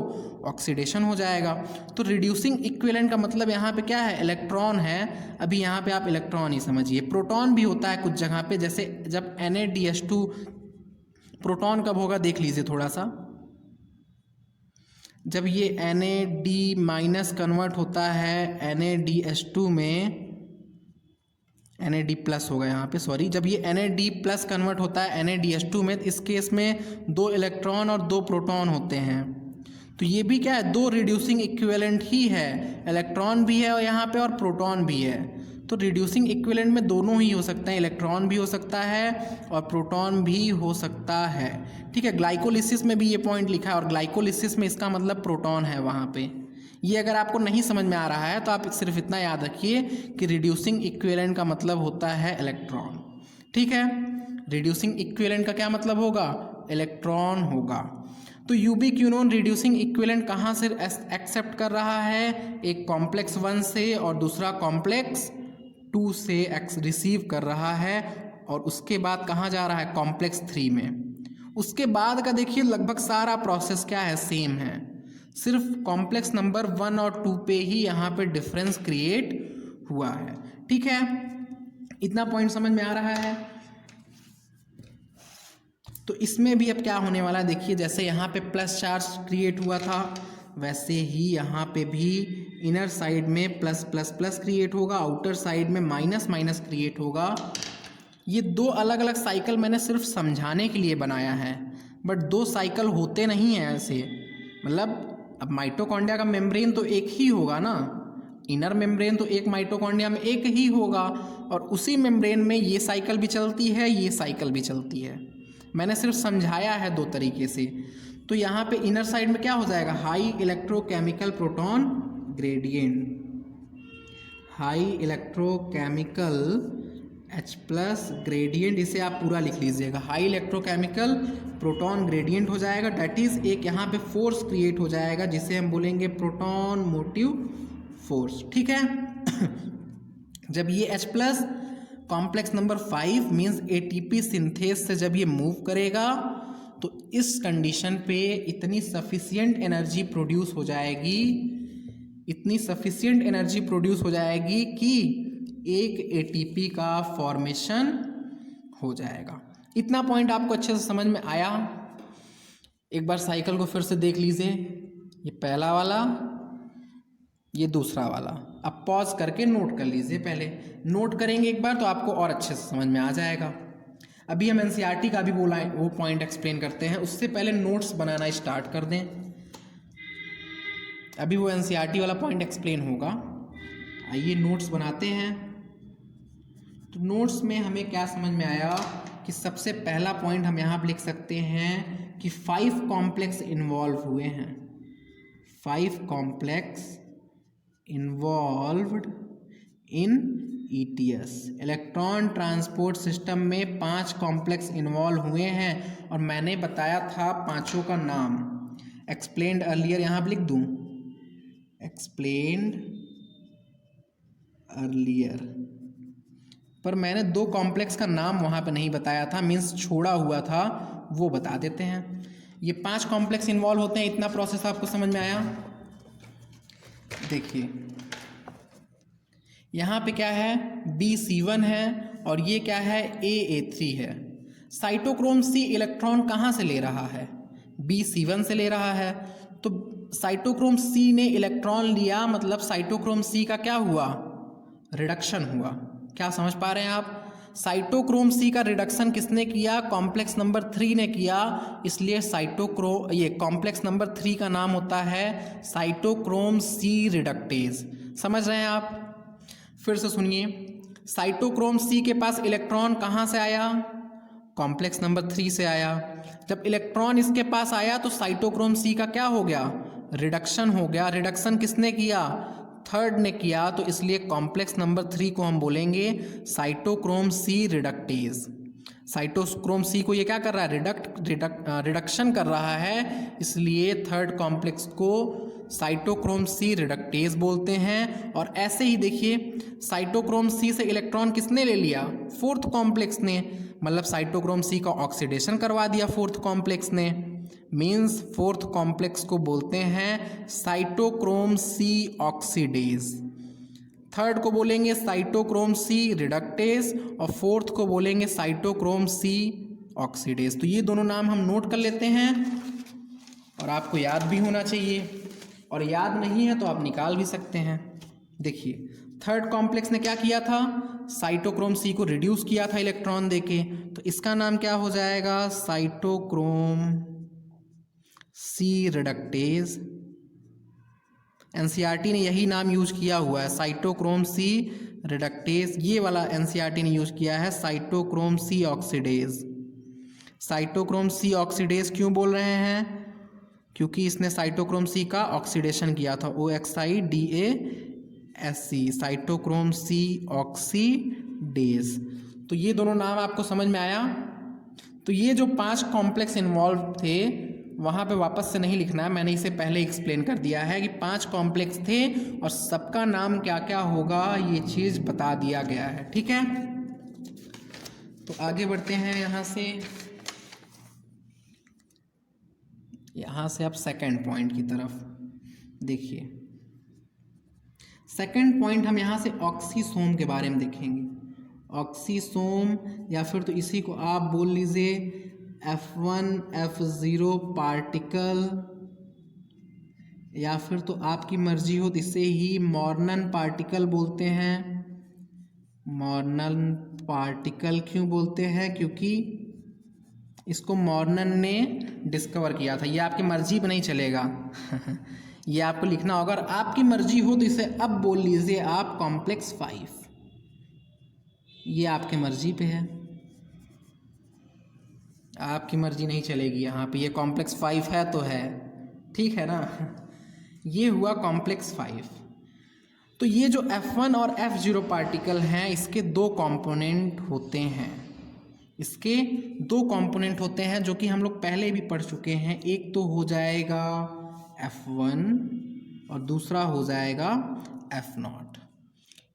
Speaker 1: ऑक्सीडेशन हो जाएगा। तो रिड्यूसिंग इक्विवेलेंट का मतलब यहाँ पे क्या है? इलेक्ट्रॉन है। अभी यहाँ पे आप इलेक्ट्रॉन ही समझिए। प्रोटॉन भी होता है कुछ जगह पे, जैसे जब NADH2, प्रोटॉन कब होगा देख लीजिए थोड़ा सा, जब ये NAD- कन्वर्ट होता है NADH2 में, NAD+ होगा यहाँ पे, सॉरी, जब ये NAD+ कन्वर्ट होता है NADH2 में, इस केस में 2 इलेक्ट्रॉन और 2 प्रोटॉन होते हैं। तो ये भी क्या है? 2 रिड्यूसिंग इक्विवेलेंट ही है, इलेक्ट्रॉन भी है और यहाँ पे और प्रोटॉन भी है। तो रिड्यूसिंग इक्विवेलेंट में दोनों ही हो सकते हैं, इलेक्ट्रॉन भी हो सकता है और प्रोटॉन भी हो सकता है। ठीक है, ग्लाइकोलिसिस में भी ये पॉइंट लिखा है और ग्लाइकोलिसिस में इसका मतलब प्रोटॉन है वहाँ पे। ये अगर आपको नहीं समझ में आ रहा है तो आप सिर्फ इतना याद रखिए कि रिड्यूसिंग इक्विवेलेंट का मतलब होता है इलेक्ट्रॉन। ठीक है, रिड्यूसिंग इक्विवेलेंट का क्या मतलब होगा? इलेक्ट्रॉन होगा। तो यूबिक्विनोन रिड्यूसिंग इक्विवेलेंट कहाँ से एक्सेप्ट कर रहा है? एक कॉम्प्लेक्स 1 से और दूसरा कॉम्प्लेक्स 2 से रिसीव कर रहा है और उसके बाद कहाँ जा रहा है? कॉम्प्लेक्स 3 में। उसके बाद का देखिए लगभग सारा प्रोसेस क्या है? सेम है, सिर्फ कॉम्प्लेक्स नंबर 1 और 2 पे ही यहाँ पे डिफरेंस क्रिएट हुआ है। ठीक है, इतना पॉइंट समझ में आ रहा है? तो इसमें भी अब क्या होने वाला है देखिए, जैसे यहाँ पे प्लस चार्ज क्रिएट हुआ था वैसे ही यहाँ पे भी इनर साइड में प्लस प्लस प्लस क्रिएट होगा, आउटर साइड में माइनस माइनस क्रिएट होगा। ये दो अलग अलग साइकिल मैंने सिर्फ समझाने के लिए बनाया है, बट दो साइकिल होते नहीं हैं ऐसे। मतलब अब माइटोकॉन्ड्रिया का मेम्ब्रेन तो एक ही होगा ना, इनर मेम्ब्रेन तो एक माइटोकॉन्ड्रिया में एक ही होगा और उसी मेम्ब्रेन में ये साइकिल भी चलती है, ये साइकिल भी चलती है। मैंने सिर्फ समझाया है दो तरीके से। तो यहाँ पे इनर साइड में क्या हो जाएगा? High electrochemical proton gradient, high electrochemical H plus gradient, इसे आप पूरा लिख लीजिएगा। हाई इलेक्ट्रोकेमिकल प्रोटॉन ग्रेडियंट हो जाएगा, डैट इज एक यहाँ पे फोर्स क्रिएट हो जाएगा जिसे हम बोलेंगे प्रोटॉन मोटिव फोर्स। ठीक है जब ये H plus complex number 5 means ATP synthase से जब ये मूव करेगा तो इस कंडीशन पे इतनी सफिशिएंट एनर्जी प्रोड्यूस हो जाएगी, इतनी सफिशिएंट एनर्जी प्रोड्यूस हो जाएगी कि एक एटीपी का फॉर्मेशन हो जाएगा। इतना पॉइंट आपको अच्छे से समझ में आया? एक बार साइकिल को फिर से देख लीजिए, ये पहला वाला, ये दूसरा वाला। अब पॉज करके नोट कर लीजिए, पहले नोट करेंगे एक बार तो आपको और अच्छे से समझ में आ जाएगा। अभी हम एनसीईआरटी का भी बोला है वो पॉइंट एक्सप्लेन करते हैं, उससे पहले नोट्स बनाना स्टार्ट कर दें। अभी वो एनसीईआरटी वाला पॉइंट एक्सप्लेन होगा, आइए नोट्स बनाते हैं। तो नोट्स में हमें क्या समझ में आया कि सबसे पहला पॉइंट हम यहाँ पर लिख सकते हैं कि 5 कॉम्प्लेक्स इन्वॉल्व हुए हैं, 5 कॉम्प्लेक्स इन्वॉल्व्ड इन ETS, इलेक्ट्रॉन ट्रांसपोर्ट सिस्टम में 5 कॉम्प्लेक्स इन्वॉल्व हुए हैं और मैंने बताया था पांचों का नाम, एक्सप्लेन्ड अर्लियर, यहाँ पर लिख दूँ एक्सप्लेन्ड अर्लियर, पर मैंने 2 कॉम्प्लेक्स का नाम वहाँ पे नहीं बताया था, मीन्स छोड़ा हुआ था, वो बता देते हैं। ये 5 कॉम्प्लेक्स इन्वॉल्व होते हैं, इतना प्रोसेस आपको समझ में आया? देखिए यहाँ पे क्या है, BC1 है और ये क्या है, AA3 है। साइटोक्रोम C इलेक्ट्रॉन कहाँ से ले रहा है? BC1 से ले रहा है। तो साइटोक्रोम C ने इलेक्ट्रॉन लिया, मतलब साइटोक्रोम C का क्या हुआ? रिडक्शन हुआ। क्या समझ पा रहे हैं आप? साइटोक्रोम C का रिडक्शन किसने किया? कॉम्प्लेक्स नंबर 3 ने किया, इसलिए ये कॉम्प्लेक्स नंबर 3 का नाम होता है साइटोक्रोम C रिडक्टेज। समझ रहे हैं आप? फिर से सुनिए, साइटोक्रोम C के पास इलेक्ट्रॉन कहाँ से आया? कॉम्प्लेक्स नंबर 3 से आया। जब इलेक्ट्रॉन इसके पास आया तो साइटोक्रोम C का क्या हो गया? रिडक्शन हो गया। रिडक्शन किसने किया? थर्ड ने किया, तो इसलिए कॉम्प्लेक्स नंबर 3 को हम बोलेंगे cytochrome C reductase. Cytochrome C को ये क्या कर रहा है? रिडक्शन कर रहा है, इसलिए थर्ड कॉम्प्लेक्स को साइटोक्रोम C रिडक्टेज बोलते हैं। और ऐसे ही देखिए, साइटोक्रोम C से इलेक्ट्रॉन किसने ले लिया? फोर्थ कॉम्प्लेक्स ने, मतलब साइटोक्रोम C का ऑक्सीडेशन करवा दिया फोर्थ कॉम्प्लेक्स ने, मीन्स फोर्थ कॉम्प्लेक्स को बोलते हैं साइटोक्रोम C ऑक्सीडेज। थर्ड को बोलेंगे साइटोक्रोम C रिडक्टेज और फोर्थ को बोलेंगे साइटोक्रोम C ऑक्सीडेज। तो ये दोनों नाम हम नोट कर लेते हैं और आपको याद भी होना चाहिए, और याद नहीं है तो आप निकाल भी सकते हैं। देखिए थर्ड कॉम्प्लेक्स ने क्या किया था? साइटोक्रोम C को रिड्यूस किया था इलेक्ट्रॉन देके, तो इसका नाम क्या हो जाएगा? Cytochrome C reductase. एनसीईआरटी ने यही नाम यूज किया हुआ है, साइटोक्रोम C रिडक्टेज, ये वाला एनसीईआरटी ने यूज किया है cytochrome C oxidase. Cytochrome C oxidase क्यों बोल रहे हैं? क्योंकि इसने साइटोक्रोम सी का ऑक्सीडेशन किया था, OXIDASC, साइटोक्रोम सी ऑक्सीडेज। तो ये दोनों नाम आपको समझ में आया। तो ये जो 5 कॉम्प्लेक्स इन्वॉल्व थे वहाँ पे वापस से नहीं लिखना है, मैंने इसे पहले एक्सप्लेन कर दिया है कि 5 कॉम्प्लेक्स थे और सबका नाम क्या क्या होगा ये चीज़ बता दिया गया है। ठीक है, तो आगे बढ़ते हैं यहाँ से आप सेकंड पॉइंट की तरफ देखिए। सेकंड पॉइंट हम यहाँ से ऑक्सीसोम के बारे में देखेंगे। ऑक्सीसोम, या फिर तो इसी को आप बोल लीजिए F1 F0 पार्टिकल, या फिर तो आपकी मर्जी हो तो इसे ही मॉर्नन पार्टिकल बोलते हैं। मॉर्नन पार्टिकल क्यों बोलते हैं? क्योंकि इसको मॉर्नन ने डिस्कवर किया था। ये आपकी मर्जी पे नहीं चलेगा ये आपको लिखना होगा। और आपकी मर्जी हो तो इसे अब बोल लीजिए आप कॉम्प्लेक्स 5, ये आपके मर्जी पे है, आपकी मर्जी नहीं चलेगी यहाँ पे। ये कॉम्प्लेक्स 5 है तो है, ठीक है ना। ये हुआ कॉम्प्लेक्स 5। तो ये जो F1 और F0 पार्टिकल हैं इसके 2 कंपोनेंट होते हैं। इसके 2 कंपोनेंट होते हैं जो कि हम लोग पहले भी पढ़ चुके हैं। एक तो हो जाएगा F1 और दूसरा हो जाएगा F0।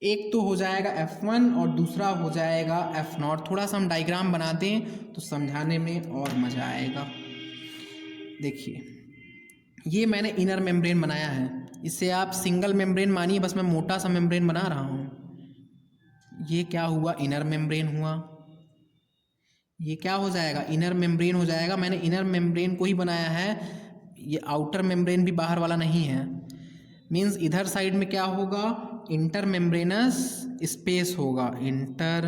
Speaker 1: एक तो हो जाएगा F1 और दूसरा हो जाएगा F0। थोड़ा सा हम डायग्राम बना दें तो समझाने में और मज़ा आएगा। देखिए, ये मैंने इनर मेम्ब्रेन बनाया है, इसे आप सिंगल मेम्ब्रेन मानिए, बस मैं मोटा सा मेम्ब्रेन बना रहा हूँ। ये क्या हुआ? इनर मेम्ब्रेन हुआ। ये क्या हो जाएगा? इनर मेम्ब्रेन हो जाएगा। मैंने इनर मेम्ब्रेन को ही बनाया है, ये आउटर मेम्ब्रेन भी बाहर वाला नहीं है। मीन्स इधर साइड में क्या होगा? इंटर मेम्ब्रेनस स्पेस होगा, इंटर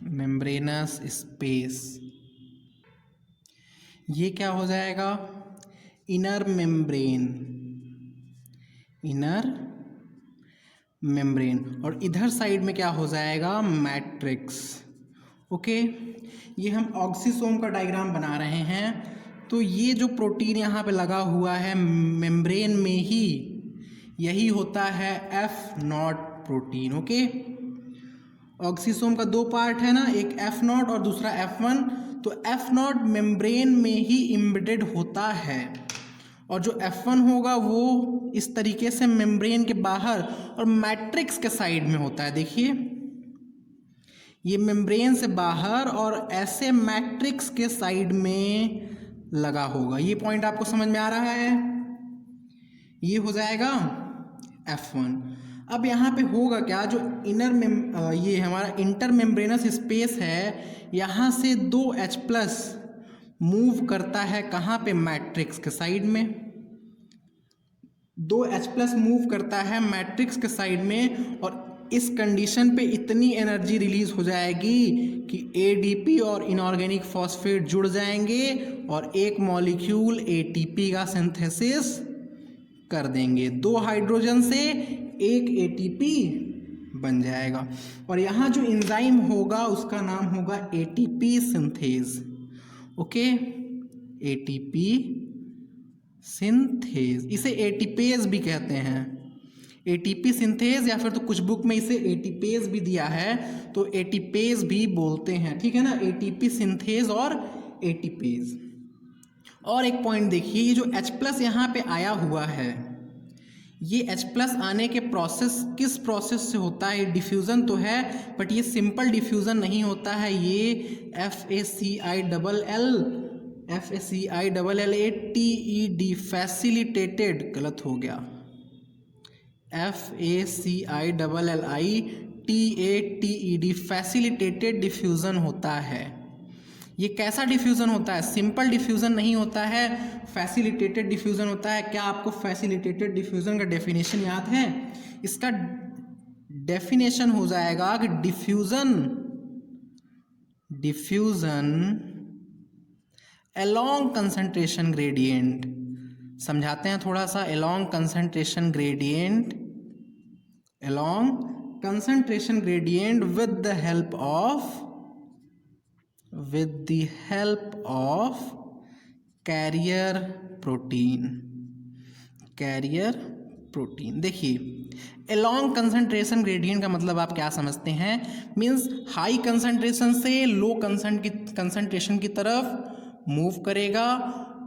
Speaker 1: मेम्ब्रेनस स्पेस। ये क्या हो जाएगा? Inner membrane, inner membrane. और इधर साइड में क्या हो जाएगा? मैट्रिक्स। ओके, ये हम ऑक्सीसोम का डायग्राम बना रहे हैं। तो ये जो प्रोटीन यहाँ पे लगा हुआ है मेम्ब्रेन में ही, यही होता है F0 प्रोटीन। ओके, ऑक्सीसोम का 2 पार्ट है ना, एक F0 और दूसरा F1। तो F0 मेम्ब्रेन में ही एम्बेडेड होता है और जो F1 होगा वो इस तरीके से मेम्ब्रेन के बाहर और मैट्रिक्स के साइड में होता है। देखिए, ये मेम्ब्रेन से बाहर और ऐसे मैट्रिक्स के साइड में लगा होगा। ये पॉइंट आपको समझ में आ रहा है? ये हो जाएगा F1। अब यहाँ पे होगा क्या? जो ये हमारा इंटर मेम्ब्रेनस स्पेस है, यहाँ से 2H+ मूव करता है कहाँ पे? मैट्रिक्स के साइड में। 2H+ मूव करता है मैट्रिक्स के साइड में और इस कंडीशन पे इतनी एनर्जी रिलीज हो जाएगी कि ADP और इनऑर्गेनिक फॉस्फेट जुड़ जाएंगे और एक मॉलिक्यूल ATP का सिंथेसिस कर देंगे। 2 हाइड्रोजन से 1 ATP बन जाएगा। और यहाँ जो एंजाइम होगा उसका नाम होगा ATP synthase. Okay, ATP synthase, इसे एटीपेज भी कहते हैं। ATP सिंथेज, या फिर तो कुछ बुक में इसे एटीपेज भी दिया है, तो एटीपेज भी बोलते हैं। ठीक है ना, ATP सिंथेज और एटीपेज। और एक पॉइंट देखिए, ये जो H+ यहाँ पे आया हुआ है, ये H+ आने के प्रोसेस किस प्रोसेस से होता है? डिफ्यूज़न तो है, बट ये सिंपल डिफ्यूज़न नहीं होता है। ये FACILLATED फैसिलिटेटेड, गलत हो गया, FACILLITATED फैसिलिटेटेड डिफ्यूज़न होता है। ये कैसा डिफ्यूज़न होता है? सिंपल डिफ्यूज़न नहीं होता है, फैसिलिटेटेड डिफ्यूज़न होता है। क्या आपको फैसिलिटेटेड डिफ्यूज़न का डेफिनेशन याद है? इसका डेफिनेशन हो जाएगा कि डिफ्यूज़न along concentration gradient, समझाते हैं थोड़ा सा। along concentration gradient, along concentration gradient with the help of carrier protein। देखिए along concentration gradient का मतलब आप क्या समझते हैं? मीन्स हाई कंसंट्रेशन से लो कंसंट्रेशन की तरफ मूव करेगा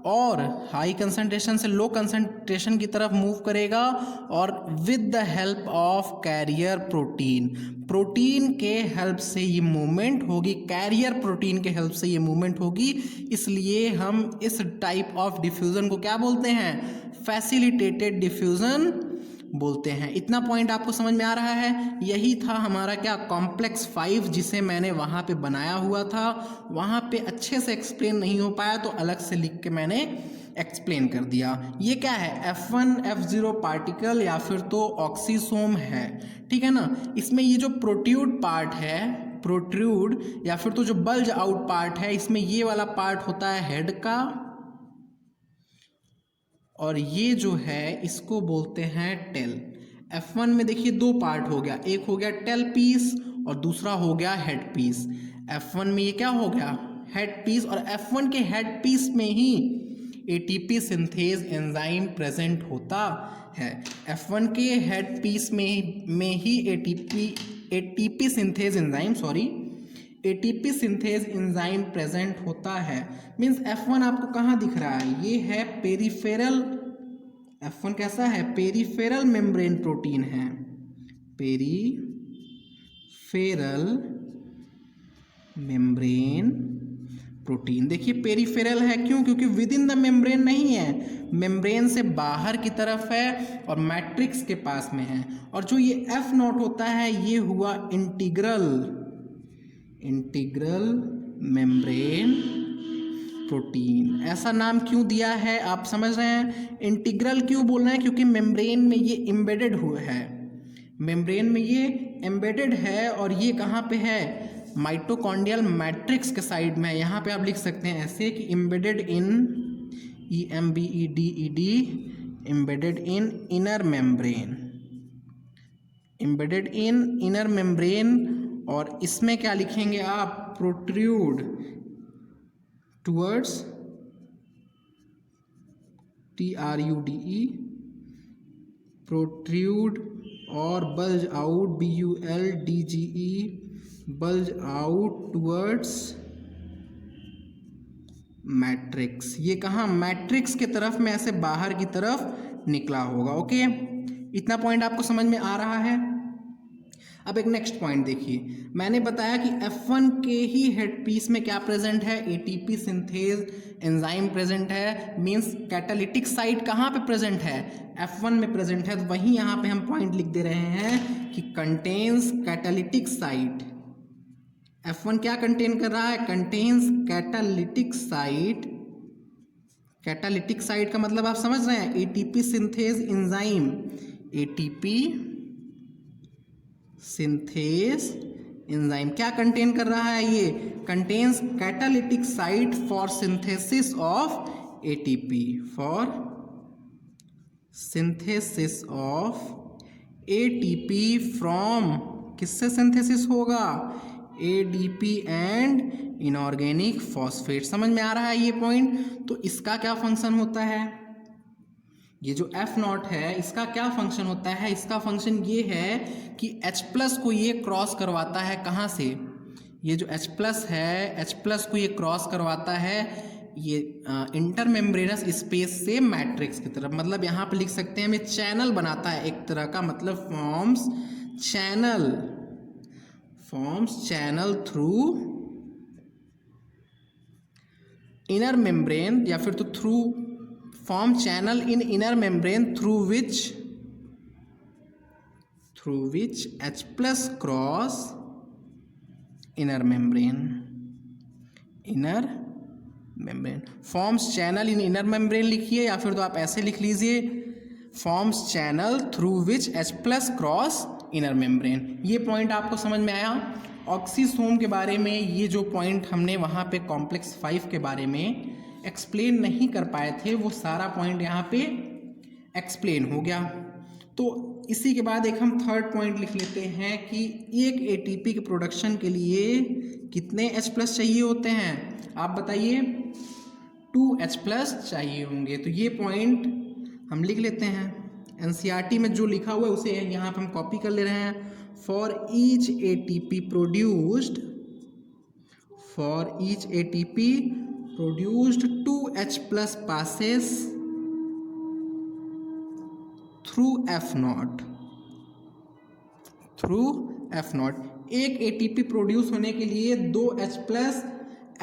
Speaker 1: और हाई कंसंट्रेशन से लो कंसंट्रेशन की तरफ मूव करेगा और with the help of carrier protein के हेल्प से ये मूवमेंट होगी, कैरियर प्रोटीन के हेल्प से ये मूवमेंट होगी। इसलिए हम इस टाइप ऑफ डिफ्यूजन को क्या बोलते हैं? फैसिलिटेटेड डिफ्यूजन बोलते हैं। इतना पॉइंट आपको समझ में आ रहा है? यही था हमारा क्या कॉम्प्लेक्स 5 जिसे मैंने वहाँ पे बनाया हुआ था। वहाँ पे अच्छे से एक्सप्लेन नहीं हो पाया तो अलग से लिख के मैंने एक्सप्लेन कर दिया। ये क्या है? F1 F0 पार्टिकल या फिर तो ऑक्सीसोम है, ठीक है ना। इसमें ये जो प्रोट्रूड पार्ट है, प्रोट्रूड या फिर तो जो बल्ज आउट पार्ट है, इसमें ये वाला पार्ट होता है हेड का और ये जो है इसको बोलते हैं टेल। F1 में देखिए दो पार्ट हो गया, एक हो गया टेल पीस और दूसरा हो गया हेड पीस। F1 में ये क्या हो गया? Head piece. और F1 के हेड पीस में ही ATP सिंथेज एंजाइम प्रेजेंट होता है। F1 के हेड पीस में ही ATP सिंथेज एंजाइम प्रेजेंट होता है। मीन्स F1 आपको कहाँ दिख रहा है? ये है पेरिफेरल। F1 कैसा है? पेरिफेरल मेम्ब्रेन प्रोटीन है, पेरिफेरल मेम्ब्रेन प्रोटीन। देखिए पेरिफेरल है, क्यों? क्योंकि विद इन द मेम्ब्रेन नहीं है, मेम्ब्रेन से बाहर की तरफ है और मैट्रिक्स के पास में है। और जो ये F0 होता है ये हुआ इंटीग्रल मेम्ब्रेन प्रोटीन। ऐसा नाम क्यों दिया है आप समझ रहे हैं? इंटीग्रल क्यों बोल रहे हैं? क्योंकि मेम्ब्रेन में ये एम्बेडेड हुआ है, मेम्ब्रेन में ये एम्बेडेड है। और ये कहाँ पे है? माइटोकॉन्ड्रियल मैट्रिक्स के साइड में है। यहाँ पे आप लिख सकते हैं ऐसे कि embedded in EMBEDED embedded in inner membrane, embedded in inner membrane. और इसमें क्या लिखेंगे आप? प्रोट्रूड टुवर्ड्स TRUDE, प्रोट्रूड और bulge out BULDGE, bulge out towards matrix. ये कहाँ? मैट्रिक्स के तरफ में ऐसे बाहर की तरफ निकला होगा। ओके, इतना पॉइंट आपको समझ में आ रहा है? अब एक नेक्स्ट पॉइंट देखिए, मैंने बताया कि F1 के ही हेड पीस में क्या प्रेजेंट है? ATP सिंथेज एंजाइम प्रेजेंट है। मींस कैटालिटिक साइट कहाँ पे प्रेजेंट है? F1 में प्रेजेंट है। तो वहीं यहाँ पे हम पॉइंट लिख दे रहे हैं कि कंटेन्स कैटालिटिक साइट। F1 क्या कंटेन कर रहा है? Contains catalytic site. Catalytic site का मतलब आप समझ रहे हैं? ATP synthase enzyme, ATP synthase enzyme क्या कंटेन कर रहा है? ये contains catalytic site for synthesis of ATP, for synthesis of ATP from, किससे सिंथेसिस होगा? ADP and inorganic phosphate. समझ में आ रहा है ये पॉइंट? तो इसका क्या फंक्शन होता है? ये जो F0 है इसका क्या फंक्शन होता है? इसका फंक्शन ये है कि H+ को ये क्रॉस करवाता है। कहाँ से? ये जो H+ है, H+ को ये क्रॉस करवाता है ये इंटरमेम्ब्रेनस स्पेस से मैट्रिक्स की तरफ। मतलब यहाँ पे लिख सकते हैं हमें चैनल बनाता है एक तरह का, मतलब forms channel through inner membrane, या फिर तो through form channel in inner membrane through which H+ cross inner membrane forms channel in inner membrane लिखिए, या फिर तो आप ऐसे लिख लीजिए forms channel through which H+ cross inner membrane। ये पॉइंट आपको समझ में आया? ऑक्सीसोम के बारे में ये जो पॉइंट हमने वहाँ पे कॉम्प्लेक्स 5 के बारे में एक्सप्लेन नहीं कर पाए थे वो सारा पॉइंट यहाँ पे एक्सप्लेन हो गया। तो इसी के बाद एक हम थर्ड पॉइंट लिख लेते हैं कि एक एटीपी के प्रोडक्शन के लिए कितने H+ चाहिए होते हैं, आप बताइए। 2H+ चाहिए होंगे। तो ये पॉइंट हम लिख लेते हैं। एनसीईआरटी में जो लिखा हुआ है उसे यहाँ पे हम कॉपी कर ले रहे हैं। For each ATP produced 2H+ passes through F0। एक एटीपी प्रोड्यूस होने के लिए 2H+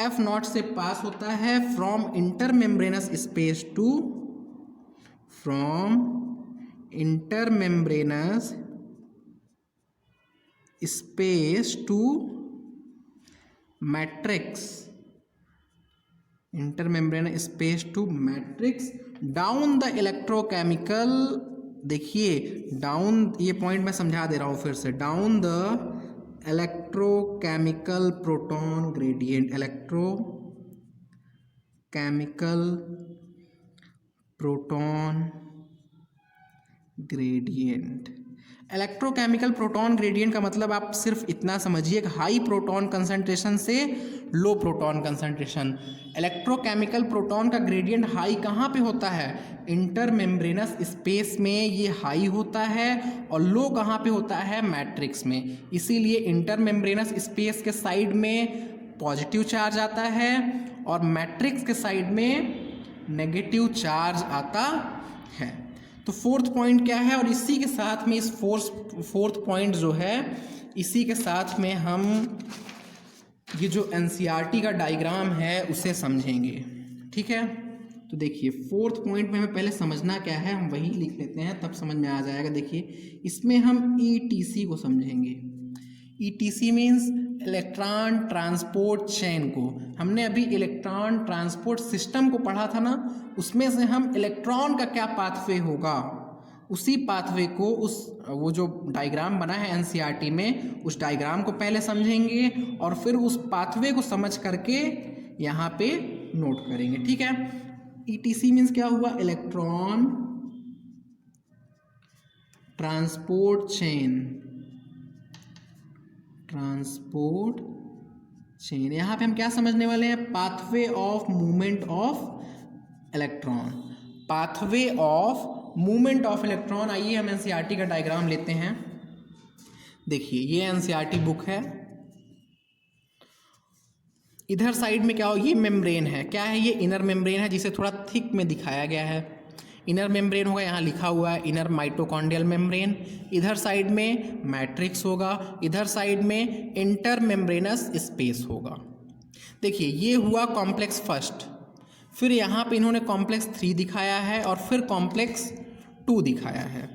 Speaker 1: F0 से पास होता है from intermembranous space to matrix down the electrochemical. देखिए डाउन, ये पॉइंट मैं समझा दे रहा हूँ फिर से। Down the electrochemical proton gradient, electrochemical proton gradient का मतलब आप सिर्फ इतना समझिए कि हाई प्रोटॉन कंसंट्रेशन से लो प्रोटॉन कंसंट्रेशन। इलेक्ट्रोकेमिकल प्रोटॉन का ग्रेडियंट हाई कहाँ पे होता है, इंटरमेम्ब्रेनस स्पेस में ये हाई होता है, और लो कहाँ पे होता है, मैट्रिक्स में। इसीलिए इंटरमेम्ब्रेनस स्पेस के साइड में पॉजिटिव चार्ज आता है और मैट्रिक्स के साइड में नेगेटिव चार्ज आता है। तो फोर्थ पॉइंट क्या है, और इसी के साथ में इस फोर्थ पॉइंट जो है, इसी के साथ में हम ये जो एनसीईआरटी का डायग्राम है उसे समझेंगे। ठीक है, तो देखिए फोर्थ पॉइंट में हमें पहले समझना क्या है, हम वही लिख लेते हैं तब समझ में आ जाएगा। देखिए इसमें हम ईटीसी को समझेंगे। Etc means electron transport chain को। हमने अभी इलेक्ट्रॉन ट्रांसपोर्ट सिस्टम को पढ़ा था ना, उसमें से हम इलेक्ट्रॉन का क्या पाथवे होगा, उसी पाथवे को वो जो डायग्राम बना है एनसीईआरटी में, उस डायग्राम को पहले समझेंगे और फिर उस पाथवे को समझ करके यहाँ पे नोट करेंगे। ठीक है, ईटीसी मीन्स क्या हुआ, इलेक्ट्रॉन ट्रांसपोर्ट चेन। यहाँ पे हम क्या समझने वाले हैं, pathway of movement of electron. आइए हम एनसीईआरटी का डायग्राम लेते हैं। देखिए ये एनसीईआरटी बुक है। इधर साइड में क्या हो, ये मेम्ब्रेन है। क्या है ये, इनर मेम्ब्रेन है, जिसे थोड़ा थिक में दिखाया गया है। इनर मेम्ब्रेन होगा, यहाँ लिखा हुआ है इनर माइटोकॉन्ड्रियल मेम्ब्रेन। इधर साइड में मैट्रिक्स होगा, इधर साइड में इंटर मेम्ब्रेनस स्पेस होगा। देखिए ये हुआ कॉम्प्लेक्स फर्स्ट, फिर यहाँ पे इन्होंने कॉम्प्लेक्स 3 दिखाया है और फिर कॉम्प्लेक्स 2 दिखाया है।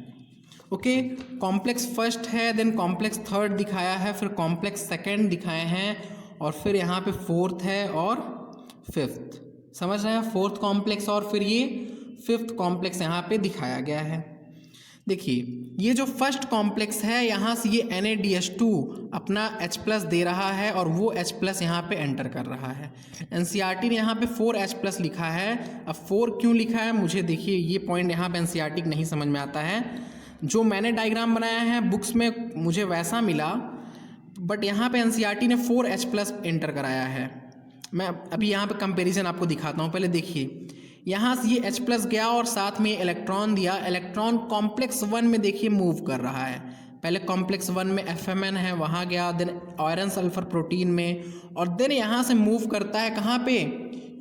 Speaker 1: ओके, कॉम्प्लेक्स फर्स्ट है, देन कॉम्प्लेक्स थर्ड दिखाया है, फिर कॉम्प्लेक्स सेकेंड दिखाए हैं, और फिर यहाँ पे फोर्थ है और फिफ्थ। समझ रहे हैं, फोर्थ कॉम्प्लेक्स और फिर ये फिफ्थ कॉम्प्लेक्स यहाँ पे दिखाया गया है। देखिए ये जो फर्स्ट कॉम्प्लेक्स है, यहाँ से ये NaDH2 अपना H+ दे रहा है और वो H+ यहाँ पे एंटर कर रहा है। एनसीईआरटी ने यहाँ पे 4H+ लिखा है। अब 4 क्यों लिखा है, मुझे देखिए ये पॉइंट यहाँ पे एनसीईआरटी नहीं समझ में आता है। जो मैंने डायग्राम बनाया है बुक्स में मुझे वैसा मिला, बट यहाँ पे एनसीईआरटी ने 4H+ एंटर कराया है। मैं अभी यहाँ पे कंपैरिजन आपको दिखाता हूँ। पहले देखिए यहाँ से ये H+ गया और साथ में इलेक्ट्रॉन दिया। इलेक्ट्रॉन कॉम्प्लेक्स 1 में देखिए मूव कर रहा है। पहले कॉम्प्लेक्स 1 में FMN है, वहाँ गया, देन आयरन सल्फर प्रोटीन में, और देन यहाँ से मूव करता है कहाँ पे,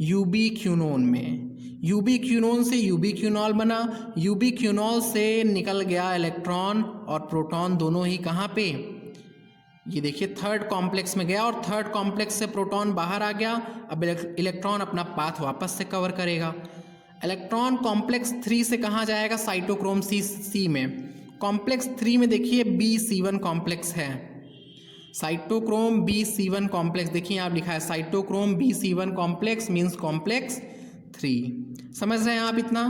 Speaker 1: यूबी क्यूनोन में। यूबी क्यूनोन से यूबी क्यूनॉल बना, यूबी क्यूनॉल से निकल गया इलेक्ट्रॉन और प्रोटॉन दोनों ही कहाँ पे, ये देखिए थर्ड कॉम्प्लेक्स में गया, और थर्ड कॉम्प्लेक्स से प्रोटॉन बाहर आ गया। अब इलेक्ट्रॉन अपना पाथ वापस से कवर करेगा। इलेक्ट्रॉन कॉम्प्लेक्स 3 से कहाँ जाएगा, साइटोक्रोम C में। कॉम्प्लेक्स 3 में देखिए BC1 कॉम्प्लेक्स है, साइटोक्रोम BC1 कॉम्प्लेक्स। देखिए आप लिखा है cytochrome BC1 complex means complex 3। समझ रहे हैं आप इतना।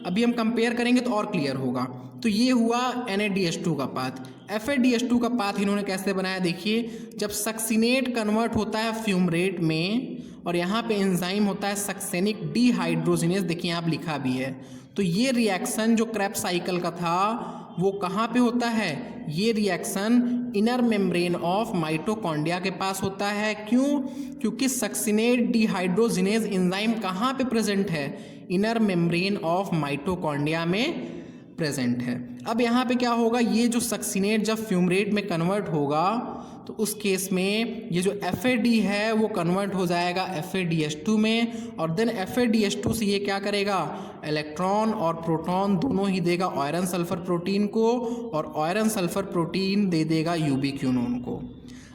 Speaker 1: अभी हम कंपेयर करेंगे तो और क्लियर होगा। तो ये हुआ NaDH2 का पाथ। FADH2 का पाथ इन्होंने कैसे बनाया, देखिए जब सक्सिनेट कन्वर्ट होता है फ्यूमरेट में, और यहाँ पे एंजाइम होता है सक्सेनिक डिहाइड्रोजिनेज, देखिए आप लिखा भी है। तो ये रिएक्शन जो क्रेब्स साइकिल का था वो कहाँ पे होता है, ये reaction inner membrane of mitochondria के पास होता है। क्यों? क्योंकि सक्सिनेट डिहाइड्रोजिनेज एंजाइम कहाँ पे प्रेजेंट है, इनर मेम्ब्रेन ऑफ माइटोकॉन्ड्रिया में प्रेजेंट है। अब यहाँ पे क्या होगा, ये जो सक्सिनेट जब फ्यूमरेट में कन्वर्ट होगा तो उस केस में ये जो FAD है वो कन्वर्ट हो जाएगा FADH2 में, और देन FADH2 से ये क्या करेगा, इलेक्ट्रॉन और प्रोटॉन दोनों ही देगा आयरन सल्फर प्रोटीन को, और आयरन सल्फर प्रोटीन दे देगा यूबिक्विनोन को।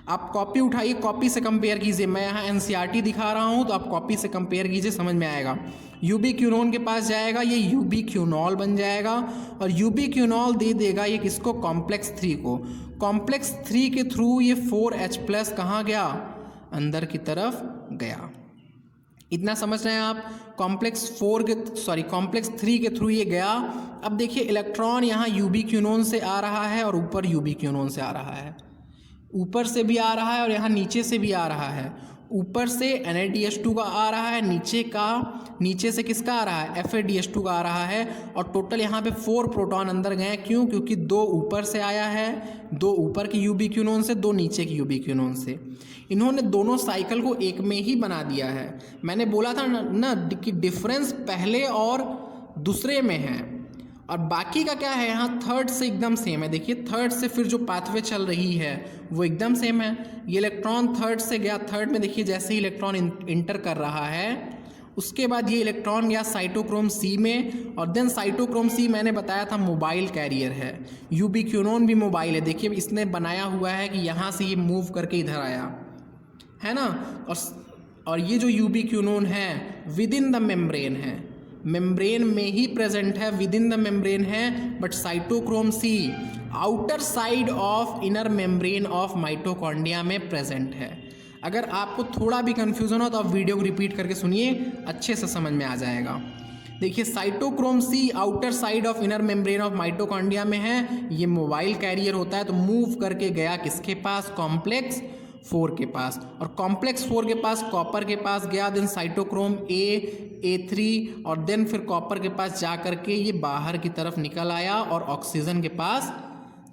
Speaker 1: आप कॉपी उठाइए, कॉपी से कंपेयर कीजिए, मैं यहाँ NCERT दिखा रहा हूँ तो आप कॉपी से कंपेयर कीजिए, समझ में आएगा। यूबिक्विनोन के पास जाएगा, ये यूबिक्विनॉल बन जाएगा, और यूबिक्विनॉल दे देगा ये किसको, कॉम्प्लेक्स 3 को। कॉम्प्लेक्स 3 के थ्रू ये 4H+ कहाँ गया, अंदर की तरफ गया। इतना समझ रहे हैं आप, कॉम्प्लेक्स 3 के थ्रू ये गया। अब देखिए इलेक्ट्रॉन यहाँ यूबिक्विनोन से आ रहा है और ऊपर यूबिक्विनोन से आ रहा है, ऊपर से भी आ रहा है और यहाँ नीचे से भी आ रहा है। ऊपर से NADH2 का आ रहा है, नीचे से किसका आ रहा है, FADH2 का आ रहा है, और टोटल यहाँ पे 4 प्रोटॉन अंदर गए। क्यों? क्योंकि 2 ऊपर से आया है, 2 ऊपर की यूबिक्विनोन से, 2 नीचे की यूबिक्विनोन से। इन्होंने दोनों साइकिल को एक में ही बना दिया है। मैंने बोला था ना कि डिफरेंस पहले और दूसरे में है, और बाकी का क्या है, यहाँ थर्ड से एकदम सेम है। देखिए थर्ड से फिर जो पाथवे चल रही है वो एकदम सेम है। ये इलेक्ट्रॉन थर्ड से गया, थर्ड में देखिए जैसे ही इलेक्ट्रॉन इंटर कर रहा है उसके बाद ये इलेक्ट्रॉन गया साइटोक्रोम C में, और देन साइटोक्रोम C मैंने बताया था मोबाइल कैरियर है, यूबिक्विनोन भी मोबाइल है। देखिए इसने बनाया हुआ है कि यहाँ से ये मूव करके इधर आया है ना, और ये जो यूबिक्विनोन है विद इन द मेम्ब्रेन है, मेम्ब्रेन में ही प्रेजेंट है, विद इन द मेम्ब्रेन है, but cytochrome C outer side of inner membrane of mitochondria में प्रेजेंट है। अगर आपको थोड़ा भी कंफ्यूजन हो तो आप वीडियो को रिपीट करके सुनिए, अच्छे से समझ में आ जाएगा। देखिए cytochrome C outer side of inner membrane of mitochondria में है, ये मोबाइल कैरियर होता है, तो मूव करके गया किसके पास, कॉम्प्लेक्स 4 के पास, और कॉम्प्लेक्स 4 के पास कॉपर के पास गया, देन साइटोक्रोम A3, और देन फिर कॉपर के पास जा करके ये बाहर की तरफ निकल आया और ऑक्सीजन के पास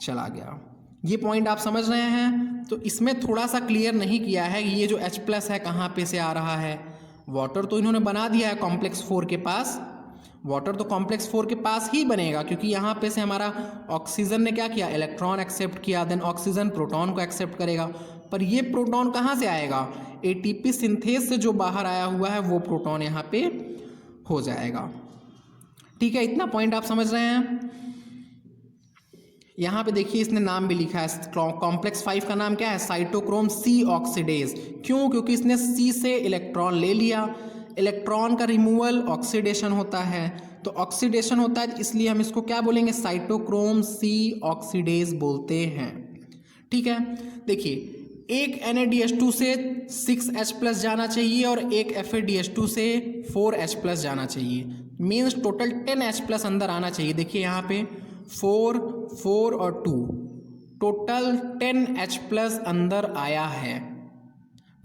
Speaker 1: चला गया। ये पॉइंट आप समझ रहे हैं। तो इसमें थोड़ा सा क्लियर नहीं किया है कि ये जो H+ है कहाँ पे से आ रहा है। वाटर तो इन्होंने बना दिया है कॉम्प्लेक्स 4 के पास, वाटर तो कॉम्प्लेक्स 4 के पास ही बनेगा, क्योंकि यहाँ पे से हमारा ऑक्सीजन ने क्या किया, इलेक्ट्रॉन एक्सेप्ट किया, देन ऑक्सीजन प्रोटॉन को एक्सेप्ट करेगा। पर ये प्रोटॉन कहाँ से आएगा, ATP सिंथेस से जो बाहर आया हुआ है वो प्रोटॉन यहाँ पे हो जाएगा। ठीक है, इतना पॉइंट आप समझ रहे हैं। यहाँ पे देखिए इसने नाम भी लिखा है, कॉम्प्लेक्स 5 का नाम क्या है, साइटोक्रोम C ऑक्सीडेज। क्यों? क्योंकि इसने C से इलेक्ट्रॉन ले लिया, इलेक्ट्रॉन का रिमूवल ऑक्सीडेशन होता है, तो ऑक्सीडेशन होता है इसलिए हम इसको क्या बोलेंगे, साइटोक्रोम C ऑक्सीडेज बोलते हैं। ठीक है, देखिए एक NADH2 से 6H+ जाना चाहिए और एक FADH2 से 4H+ जाना चाहिए, मीन्स टोटल 10H+ अंदर आना चाहिए। देखिए यहाँ पे 4 और 2 टोटल 10H+ अंदर आया है,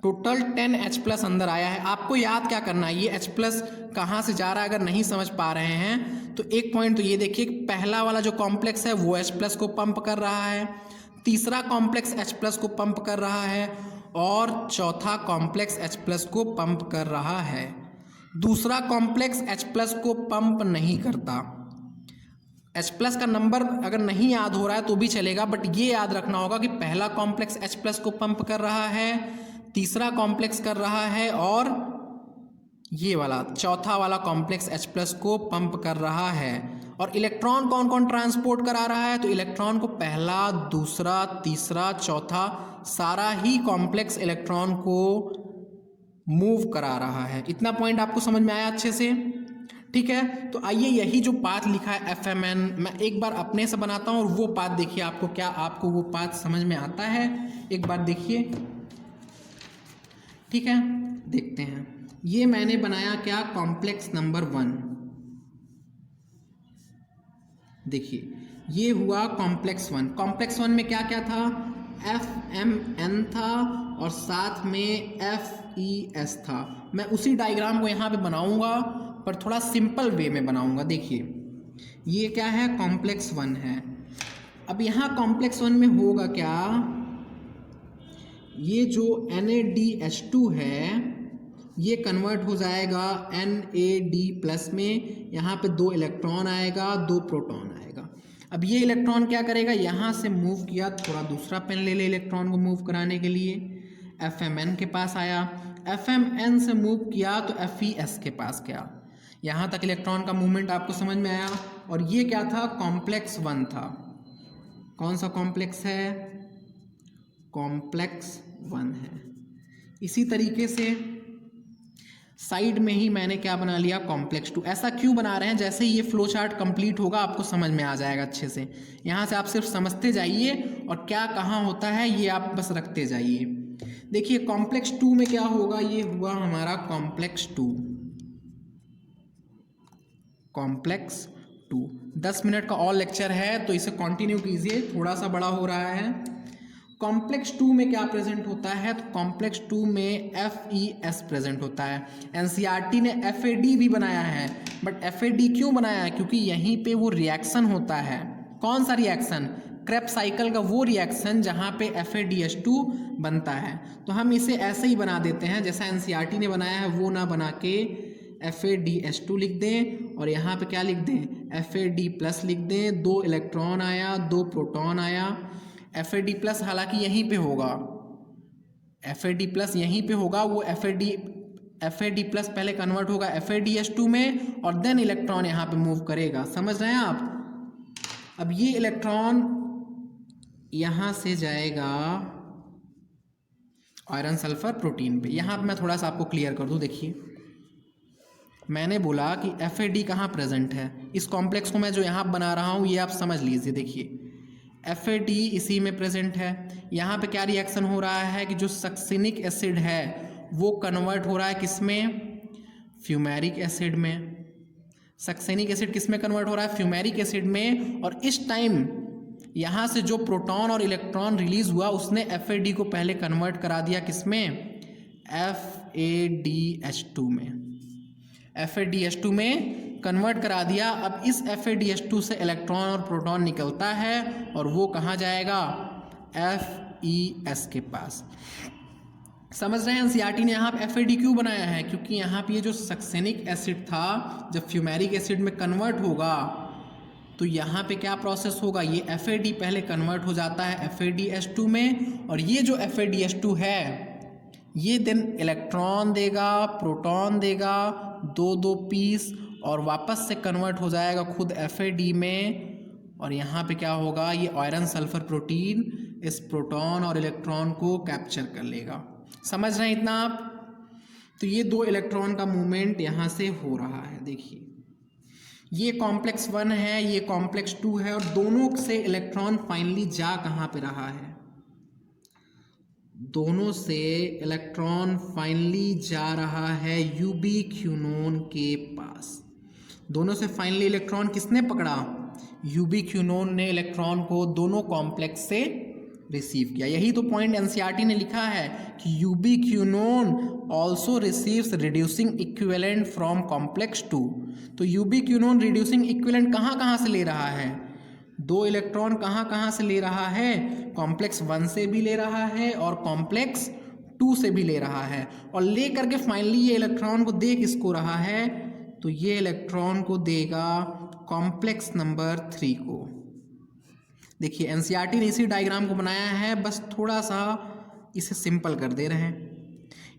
Speaker 1: टोटल 10H+ अंदर आया है। आपको याद क्या करना है, ये H+ कहाँ से जा रहा है, अगर नहीं समझ पा रहे हैं तो एक पॉइंट तो ये देखिए, पहला वाला जो कॉम्प्लेक्स है वो H+ को पंप कर रहा है, तीसरा कॉम्प्लेक्स H+ को पंप कर रहा है, और चौथा कॉम्प्लेक्स H+ को पंप कर रहा है। दूसरा कॉम्प्लेक्स H+ को पंप नहीं करता। H+ का नंबर अगर नहीं याद हो रहा है तो भी चलेगा, बट ये याद रखना होगा कि पहला कॉम्प्लेक्स H+ को पंप कर रहा है, तीसरा कॉम्प्लेक्स कर रहा है, और ये वाला चौथा वाला कॉम्प्लेक्स H+ को पंप कर रहा है। और इलेक्ट्रॉन कौन कौन ट्रांसपोर्ट करा रहा है, तो इलेक्ट्रॉन को पहला, दूसरा, तीसरा, चौथा सारा ही कॉम्प्लेक्स इलेक्ट्रॉन को मूव करा रहा है। इतना पॉइंट आपको समझ में आया अच्छे से। ठीक है, तो आइए यही जो पाथ लिखा है FMN, मैं एक बार अपने से बनाता हूँ और वो पाथ देखिए आपको वो पाथ समझ में आता है, एक बार देखिए। ठीक है, देखते हैं। ये मैंने बनाया क्या, कॉम्प्लेक्स नंबर 1। देखिए ये हुआ कॉम्प्लेक्स 1। कॉम्प्लेक्स 1 में क्या क्या था, FMN था और साथ में FES था। मैं उसी डायग्राम को यहाँ पे बनाऊँगा पर थोड़ा सिंपल वे में बनाऊँगा। देखिए ये क्या है, कॉम्प्लेक्स 1 है। अब यहाँ कॉम्प्लेक्स 1 में होगा क्या, ये जो NaDH2 है ये कन्वर्ट हो जाएगा NAD+ में। यहाँ पे 2 इलेक्ट्रॉन आएगा, 2 प्रोटॉन आएगा। अब ये इलेक्ट्रॉन क्या करेगा, यहाँ से मूव किया, थोड़ा दूसरा पेन ले ले इलेक्ट्रॉन को मूव कराने के लिए, FMN के पास आया, FMN से मूव किया तो FES के पास गया। यहाँ तक इलेक्ट्रॉन का मूवमेंट आपको समझ में आया। और ये क्या था, कॉम्प्लेक्स 1 था। कौन सा कॉम्प्लेक्स है, कॉम्प्लेक्स 1 है। इसी तरीके से साइड में ही मैंने क्या बना लिया, कॉम्प्लेक्स 2। ऐसा क्यों बना रहे हैं, जैसे ये फ्लो चार्ट कंप्लीट होगा आपको समझ में आ जाएगा अच्छे से। यहाँ से आप सिर्फ समझते जाइए और क्या कहाँ होता है ये आप बस रखते जाइए। देखिए कॉम्प्लेक्स 2 में क्या होगा, ये हुआ हमारा कॉम्प्लेक्स 2। कॉम्प्लेक्स 2 10 मिनट का और लेक्चर है तो इसे कंटिन्यू कीजिए, थोड़ा सा बड़ा हो रहा है। कॉम्प्लेक्स 2 में क्या प्रेजेंट होता है, तो कॉम्प्लेक्स 2 में FES प्रेजेंट होता है। NCERT ने FAD भी बनाया है, बट FAD क्यों बनाया है, क्योंकि यहीं पे वो रिएक्शन होता है। कौन सा रिएक्शन, क्रेब्स साइकिल का वो रिएक्शन जहाँ पे FADH2 बनता है। तो हम इसे ऐसे ही बना देते हैं जैसा NCERT ने बनाया है, वो ना बना के FADH2 लिख दें और यहाँ पे क्या लिख दें, FAD+ लिख दें। 2 इलेक्ट्रॉन आया, 2 प्रोटॉन आया। FAD+ हालांकि यहीं पे होगा, FAD+ यहीं पे होगा। वो FAD+ पहले कन्वर्ट होगा FADH2 में और देन इलेक्ट्रॉन यहाँ पे मूव करेगा। समझ रहे हैं आप। अब ये इलेक्ट्रॉन यहाँ से जाएगा आयरन सल्फर प्रोटीन पे। यहाँ पे मैं थोड़ा सा आपको क्लियर कर दूँ। देखिए मैंने बोला कि FAD कहाँ प्रेजेंट है, इस कॉम्प्लेक्स को मैं जो यहाँ बना रहा हूँ ये आप समझ लीजिए। देखिए FAD इसी में प्रेजेंट है। यहाँ पे क्या रिएक्शन हो रहा है कि जो सक्सिनिक एसिड है वो कन्वर्ट हो रहा है किस में, फ्यूमेरिक एसिड में। सक्सिनिक एसिड किस में कन्वर्ट हो रहा है, फ्यूमेरिक एसिड में। और इस टाइम यहाँ से जो प्रोटॉन और इलेक्ट्रॉन रिलीज हुआ उसने FAD को पहले कन्वर्ट करा दिया किस में, FADH2 में। FADH2 में कन्वर्ट करा दिया। अब इस FADH2 से इलेक्ट्रॉन और प्रोटॉन निकलता है और वो कहाँ जाएगा, FES के पास। समझ रहे हैं, NCERT ने यहाँ पे FAD क्यों बनाया है, क्योंकि यहाँ पे ये जो सक्सेनिक एसिड था जब फ्यूमेरिक एसिड में कन्वर्ट होगा तो यहाँ पे क्या प्रोसेस होगा, ये FAD पहले कन्वर्ट हो जाता है FADH2 में। और ये जो FADH2 है ये देन इलेक्ट्रॉन देगा, प्रोटॉन देगा, 2-2 पीस, और वापस से कन्वर्ट हो जाएगा खुद FAD में। और यहाँ पे क्या होगा, ये आयरन सल्फर प्रोटीन इस प्रोटॉन और इलेक्ट्रॉन को कैप्चर कर लेगा। समझ रहे हैं इतना आप। तो ये 2 इलेक्ट्रॉन का मूवमेंट यहाँ से हो रहा है। देखिए ये कॉम्प्लेक्स 1 है, ये कॉम्प्लेक्स 2 है, और दोनों से इलेक्ट्रॉन फाइनली जा कहाँ पे रहा है, दोनों से इलेक्ट्रॉन फाइनली जा रहा है यूबिक्विनोन के पास। दोनों से फाइनली इलेक्ट्रॉन किसने पकड़ा, यूबिक्विनोन ने इलेक्ट्रॉन को दोनों कॉम्प्लेक्स से रिसीव किया। यही तो पॉइंट NCERT ने लिखा है कि यूबिक्विनोन also receives reducing equivalent from complex 2। तो यूबिक्विनोन रिड्यूसिंग इक्विवेलेंट कहाँ कहाँ से ले रहा है, 2 इलेक्ट्रॉन कहाँ कहाँ से ले रहा है, कॉम्प्लेक्स 1 से भी ले रहा है और कॉम्प्लेक्स 2 से भी ले रहा है। और ले करके फाइनली ये इलेक्ट्रॉन को दे किसको रहा है, तो ये इलेक्ट्रॉन को देगा कॉम्प्लेक्स नंबर 3 को। देखिए NCERT ने इसी डायग्राम को बनाया है, बस थोड़ा सा इसे सिंपल कर दे रहे हैं।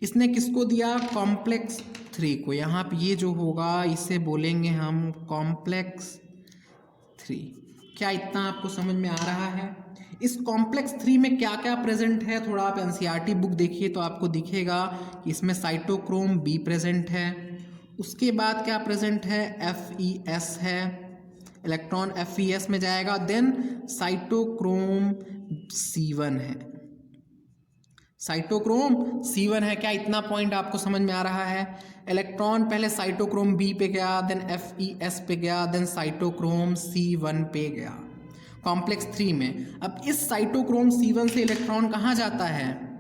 Speaker 1: इसने किसको दिया, कॉम्प्लेक्स 3 को। यहाँ पे ये जो होगा इसे बोलेंगे हम कॉम्प्लेक्स 3। क्या इतना आपको समझ में आ रहा है। इस कॉम्प्लेक्स 3 में क्या क्या प्रेजेंट है, थोड़ा आप NCERT बुक देखिए तो आपको दिखेगा कि इसमें साइटोक्रोम B प्रेजेंट है। उसके बाद क्या प्रेजेंट है, FES है, इलेक्ट्रॉन FES में जाएगा। देन साइटोक्रोम C1 है, साइटोक्रोम C1 है। क्या इतना पॉइंट आपको समझ में आ रहा है। इलेक्ट्रॉन पहले साइटोक्रोम B पे गया, देन FES पे गया, देन साइटोक्रोम C1 पे गया। कॉम्प्लेक्स 3 में। अब इस साइटोक्रोम C1 से इलेक्ट्रॉन कहाँ जाता है?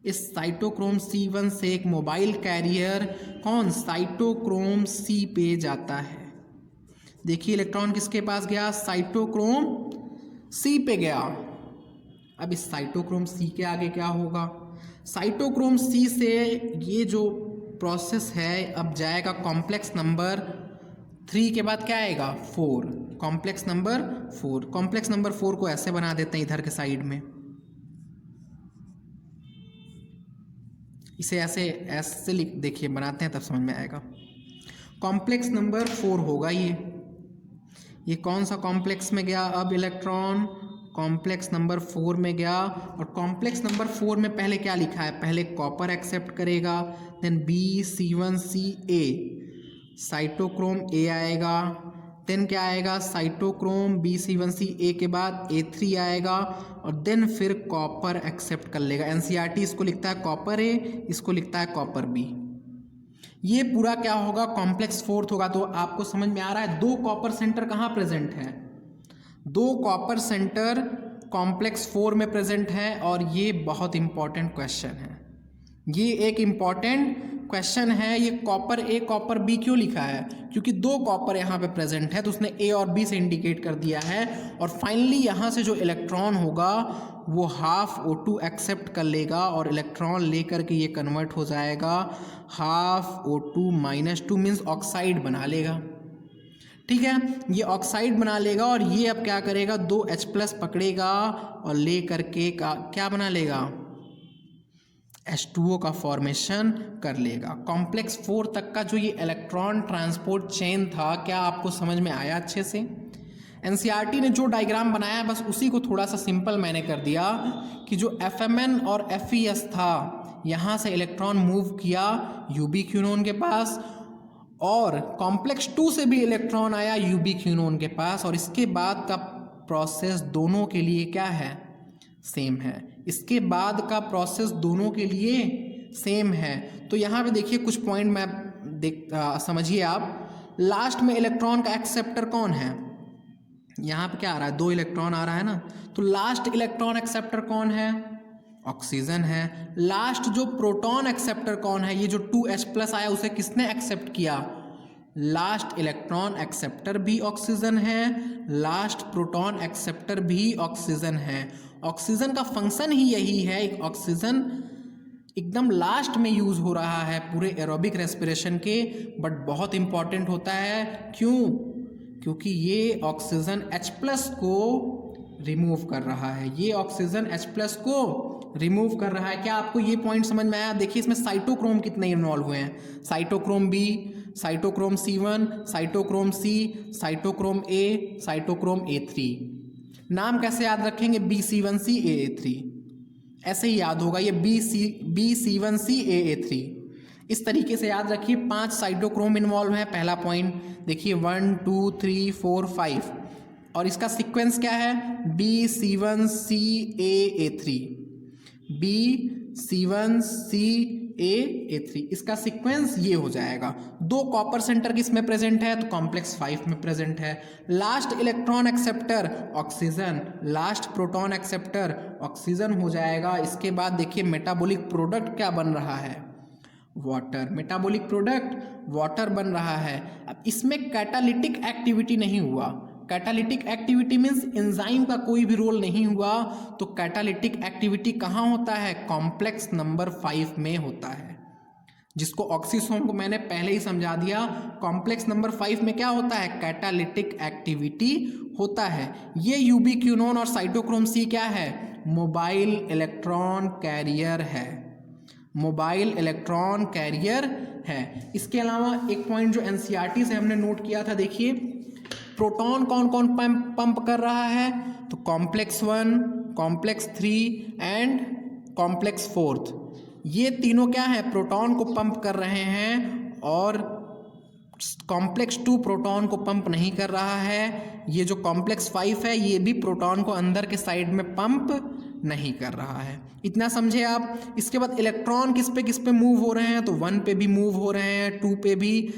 Speaker 1: इस साइटोक्रोम C1 से एक मोबाइल कैरियर कौन साइटोक्रोम C पे जाता है। देखिए इलेक्ट्रॉन किसके पास गया? साइटोक्रोम C पे गया। अब इस साइटोक्रोम C के आगे क्या होगा? साइटोक्रोम C से ये जो प्रोसेस है अब जाएगा कॉम्प्लेक्स नंबर 3 के बाद क्या आएगा? 4। Complex number 4। कॉम्प्लेक्स नंबर 4 को ऐसे बना देते हैं इधर के साइड में, इसे ऐसे ऐसे लिख, देखिए बनाते हैं तब समझ में आएगा। कॉम्प्लेक्स नंबर 4 होगा ये कौन सा कॉम्प्लेक्स में गया? अब इलेक्ट्रॉन कॉम्प्लेक्स नंबर 4 में गया। और कॉम्प्लेक्स नंबर 4 में पहले क्या लिखा है? पहले कॉपर एक्सेप्ट करेगा, देन BC1CA साइटोक्रोम A आएगा, देन क्या आएगा? साइटोक्रोम BC1CA के बाद A3 आएगा और देन फिर कॉपर एक्सेप्ट कर लेगा। NCERT इसको लिखता है कॉपर A, इसको लिखता है कॉपर B। ये पूरा क्या होगा? कॉम्प्लेक्स 4 होगा। तो आपको समझ में आ रहा है 2 कॉपर सेंटर कहाँ प्रेजेंट है? 2 कॉपर सेंटर कॉम्प्लेक्स 4 में प्रेजेंट है। और ये बहुत इंपॉर्टेंट क्वेश्चन है, ये एक इम्पॉर्टेंट क्वेश्चन है। ये कॉपर A कॉपर B क्यों लिखा है? क्योंकि 2 कॉपर यहाँ पे प्रेजेंट है तो उसने A और B से इंडिकेट कर दिया है। और फाइनली यहाँ से जो इलेक्ट्रॉन होगा वो हाफ O2 एक्सेप्ट कर लेगा और इलेक्ट्रॉन लेकर के ये कन्वर्ट हो जाएगा हाफ O2 - 2 मीन्स ऑक्साइड बना लेगा। ठीक है, ये ऑक्साइड बना लेगा और ये अब क्या करेगा? 2H+ पकड़ेगा और ले करके क्या बना लेगा? H2O का फॉर्मेशन कर लेगा। कॉम्प्लेक्स 4 तक का जो ये इलेक्ट्रॉन ट्रांसपोर्ट चेन था, क्या आपको समझ में आया अच्छे से? NCERT ने जो डायग्राम बनाया बस उसी को थोड़ा सा सिंपल मैंने कर दिया कि जो FMN और FES था, यहाँ से इलेक्ट्रॉन मूव किया UB क्यूनोन के पास और कॉम्प्लेक्स 2 से भी इलेक्ट्रॉन आया UB क्यूनोन के पास। और इसके बाद का प्रोसेस दोनों के लिए क्या है? सेम है। इसके बाद का प्रोसेस दोनों के लिए सेम है। तो यहाँ पे देखिए कुछ पॉइंट मैं समझिए आप। लास्ट में इलेक्ट्रॉन का एक्सेप्टर कौन है? यहाँ पे क्या आ रहा है? 2 इलेक्ट्रॉन आ रहा है ना, तो लास्ट इलेक्ट्रॉन एक्सेप्टर कौन है? ऑक्सीजन है। लास्ट जो प्रोटॉन एक्सेप्टर कौन है? ये जो 2H+ आया उसे किसने एक्सेप्ट किया? लास्ट इलेक्ट्रॉन एक्सेप्टर भी ऑक्सीजन है, लास्ट प्रोटॉन एक्सेप्टर भी ऑक्सीजन है। ऑक्सीजन का फंक्शन ही यही है। ऑक्सीजन एकदम लास्ट में यूज हो रहा है पूरे एरोबिक रेस्पिरेशन के, बट बहुत इंपॉर्टेंट होता है। क्यों? क्योंकि ये ऑक्सीजन H+ को रिमूव कर रहा है। ये ऑक्सीजन H+ को रिमूव कर रहा है। क्या आपको ये पॉइंट समझ में आया? देखिए इसमें साइटोक्रोम कितने इन्वॉल्व हुए हैं? Cytochrome B, cytochrome C1, cytochrome C, cytochrome A, cytochrome A3। नाम कैसे याद रखेंगे? BC1CAA3 ऐसे ही याद होगा। ये BC1CAA3 इस तरीके से याद रखिए। 5 साइटोक्रोम इन्वॉल्व है। पहला पॉइंट देखिए 1 2 3 4 5 और इसका सीक्वेंस क्या है? BC1CAA3 BC1CAA3 इसका सीक्वेंस ये हो जाएगा। 2 कॉपर सेंटर किसमें प्रेजेंट है? तो कॉम्प्लेक्स 5 में प्रेजेंट है। Last electron acceptor oxygen, last proton acceptor oxygen हो जाएगा। इसके बाद देखिए मेटाबॉलिक प्रोडक्ट क्या बन रहा है? वाटर। मेटाबॉलिक प्रोडक्ट वाटर बन रहा है। अब इसमें कैटालिटिक एक्टिविटी नहीं हुआ। कैटालिटिक एक्टिविटी मीन्स एंजाइम का कोई भी रोल नहीं हुआ। तो कैटालिटिक एक्टिविटी कहाँ होता है? कॉम्प्लेक्स नंबर 5 में होता है, जिसको ऑक्सीसोम को मैंने पहले ही समझा दिया। कॉम्प्लेक्स नंबर 5 में क्या होता है? कैटालिटिक एक्टिविटी होता है। ये UB क्यूनोन और साइटोक्रोम C क्या है? मोबाइल इलेक्ट्रॉन कैरियर है। मोबाइल इलेक्ट्रॉन कैरियर है। इसके अलावा एक पॉइंट जो NCERT से हमने नोट किया था, देखिए प्रोटॉन कौन कौन पंप कर रहा है? तो कॉम्प्लेक्स 1, कॉम्प्लेक्स 3 एंड कॉम्प्लेक्स 4। ये तीनों क्या है? प्रोटॉन को पंप कर रहे हैं और कॉम्प्लेक्स 2 प्रोटॉन को पंप नहीं कर रहा है। ये जो कॉम्प्लेक्स 5 है ये भी प्रोटॉन को अंदर के साइड में पंप नहीं कर रहा है। इतना समझे आप। इसके बाद इलेक्ट्रॉन किस पे मूव हो रहे हैं? तो 1 पे भी मूव हो रहे हैं, 2 पे भी,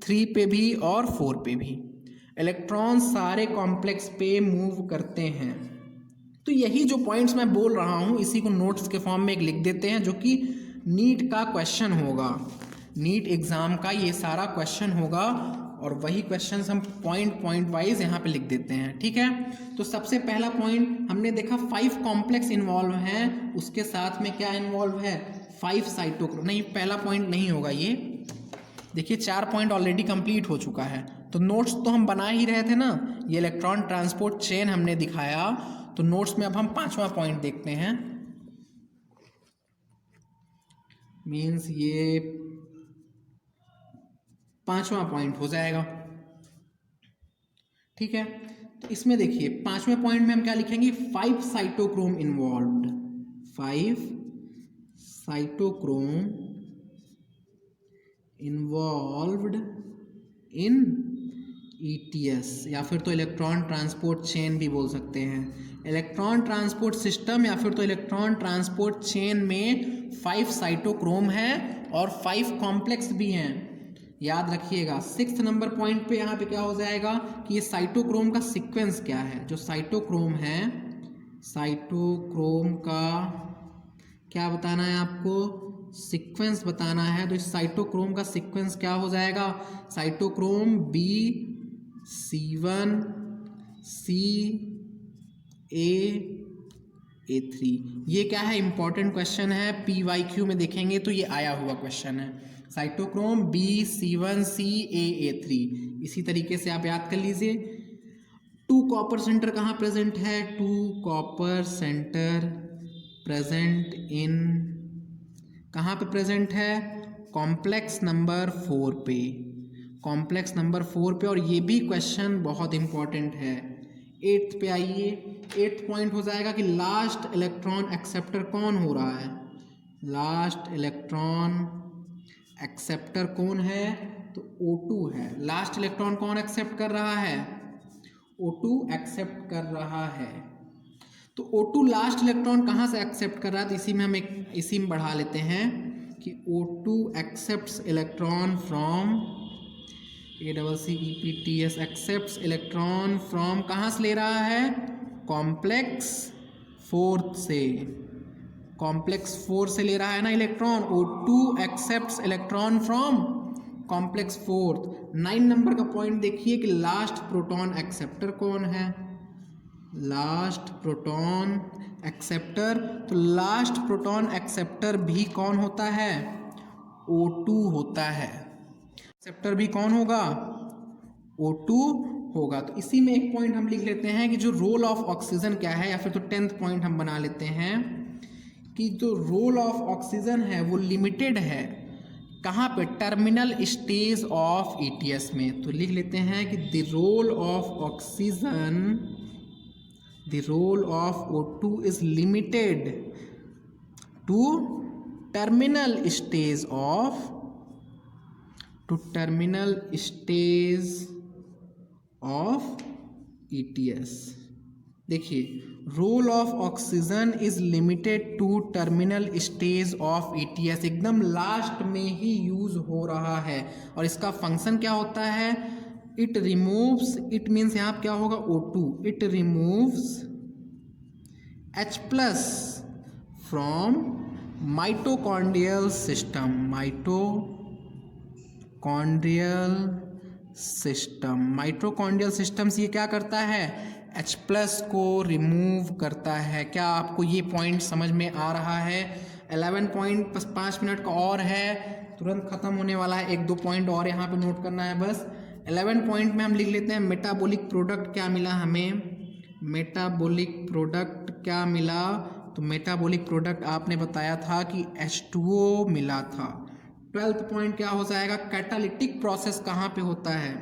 Speaker 1: 3 पे भी और 4 पे भी। इलेक्ट्रॉन सारे कॉम्प्लेक्स पे मूव करते हैं। तो यही जो पॉइंट्स मैं बोल रहा हूँ इसी को नोट्स के फॉर्म में एक लिख देते हैं, जो कि नीट का क्वेश्चन होगा, नीट एग्ज़ाम का ये सारा क्वेश्चन होगा और वही क्वेश्चंस हम पॉइंट वाइज यहाँ पे लिख देते हैं। ठीक है, तो सबसे पहला पॉइंट हमने देखा 5 कॉम्प्लेक्स इन्वॉल्व हैं, उसके साथ में क्या इन्वॉल्व है 5 साइटोक्रोम। नहीं, पहला पॉइंट नहीं होगा ये, देखिए 4 पॉइंट ऑलरेडी कंप्लीट हो चुका है। तो नोट्स तो हम बना ही रहे थे ना, ये इलेक्ट्रॉन ट्रांसपोर्ट चेन हमने दिखाया, तो नोट्स में अब हम 5वां पॉइंट देखते हैं। मीन्स ये 5वां पॉइंट हो जाएगा। ठीक है, तो इसमें देखिए 5वें पॉइंट में हम क्या लिखेंगे 5 साइटोक्रोम इन्वॉल्व्ड, 5 साइटोक्रोम इन्वॉल्व्ड इन ETS, या फिर तो इलेक्ट्रॉन ट्रांसपोर्ट चेन भी बोल सकते हैं, इलेक्ट्रॉन ट्रांसपोर्ट सिस्टम या फिर तो इलेक्ट्रॉन ट्रांसपोर्ट चेन में 5 साइटोक्रोम है और 5 कॉम्प्लेक्स भी हैं। याद रखिएगा 6 नंबर पॉइंट पे यहाँ पे क्या हो जाएगा कि ये साइटोक्रोम का सीक्वेंस क्या है। जो साइटोक्रोम है, साइटोक्रोम का क्या बताना है आपको, सीक्वेंस बताना है। तो इस साइटोक्रोम का सीक्वेंस क्या हो जाएगा, साइटोक्रोम B1C A3। ये क्या है, इंपॉर्टेंट क्वेश्चन है, PYQ में देखेंगे तो ये आया हुआ क्वेश्चन है, साइटोक्रोम B1C A3। इसी तरीके से आप याद कर लीजिए। 2 कॉपर सेंटर कहाँ प्रेजेंट है, 2 कॉपर सेंटर प्रेजेंट इन, कहाँ पे प्रेजेंट है, कॉम्प्लेक्स नंबर 4 पे, कॉम्प्लेक्स नंबर 4 पे। और ये भी क्वेश्चन बहुत इंपॉर्टेंट है। 8th पे आइए, 8th पॉइंट हो जाएगा कि लास्ट इलेक्ट्रॉन एक्सेप्टर कौन हो रहा है, लास्ट इलेक्ट्रॉन एक्सेप्टर कौन है, तो O2 है। लास्ट इलेक्ट्रॉन कौन एक्सेप्ट कर रहा है, O2 एक्सेप्ट कर रहा है। तो O2 लास्ट इलेक्ट्रॉन कहाँ से एक्सेप्ट कर रहा है, तो इसी में बढ़ा लेते हैं कि O2 accepts electron from ACCEPTS, accepts electron from, कहाँ से ले रहा है, कॉम्प्लेक्स 4 से, कॉम्प्लेक्स 4 से ले रहा है ना electron. O2 accepts electron from complex 4। 9 number का पॉइंट देखिए कि लास्ट प्रोटॉन एक्सेप्टर कौन है, लास्ट प्रोटॉन एक्सेप्टर। तो लास्ट प्रोटॉन एक्सेप्टर भी कौन होता है, O2 होता है। एक्सेप्टर भी कौन होगा, O2 होगा। तो इसी में एक पॉइंट हम लिख लेते हैं कि जो रोल ऑफ ऑक्सीजन क्या है, या फिर तो 10th पॉइंट हम बना लेते हैं कि जो रोल ऑफ ऑक्सीजन है वो लिमिटेड है, कहाँ पे, टर्मिनल स्टेज ऑफ ETS में। तो लिख लेते हैं कि the role of oxygen, the role of O2 is limited to terminal stage of ETS। देखिए role of oxygen is limited to terminal stage of ETS, एकदम लास्ट में ही यूज हो रहा है। और इसका फंक्शन क्या होता है, इट रिमूव्स, इट मीन्स यहाँ क्या होगा O2, it removes H+ from mitochondrial system, mitochondrial systems ये क्या करता है, H+ को रिमूव करता है। क्या आपको ये पॉइंट समझ में आ रहा है। 11 पॉइंट, बस 5 मिनट का और है, तुरंत खत्म होने वाला है। 1-2 पॉइंट और यहाँ पे नोट करना है बस। 11 पॉइंट में हम लिख लेते हैं मेटाबॉलिक प्रोडक्ट क्या मिला हमें, मेटाबॉलिक प्रोडक्ट क्या मिला, तो मेटाबॉलिक प्रोडक्ट आपने बताया था कि H2O मिला था। 12th पॉइंट क्या हो जाएगा, कैटालिटिक प्रोसेस कहाँ पे होता है,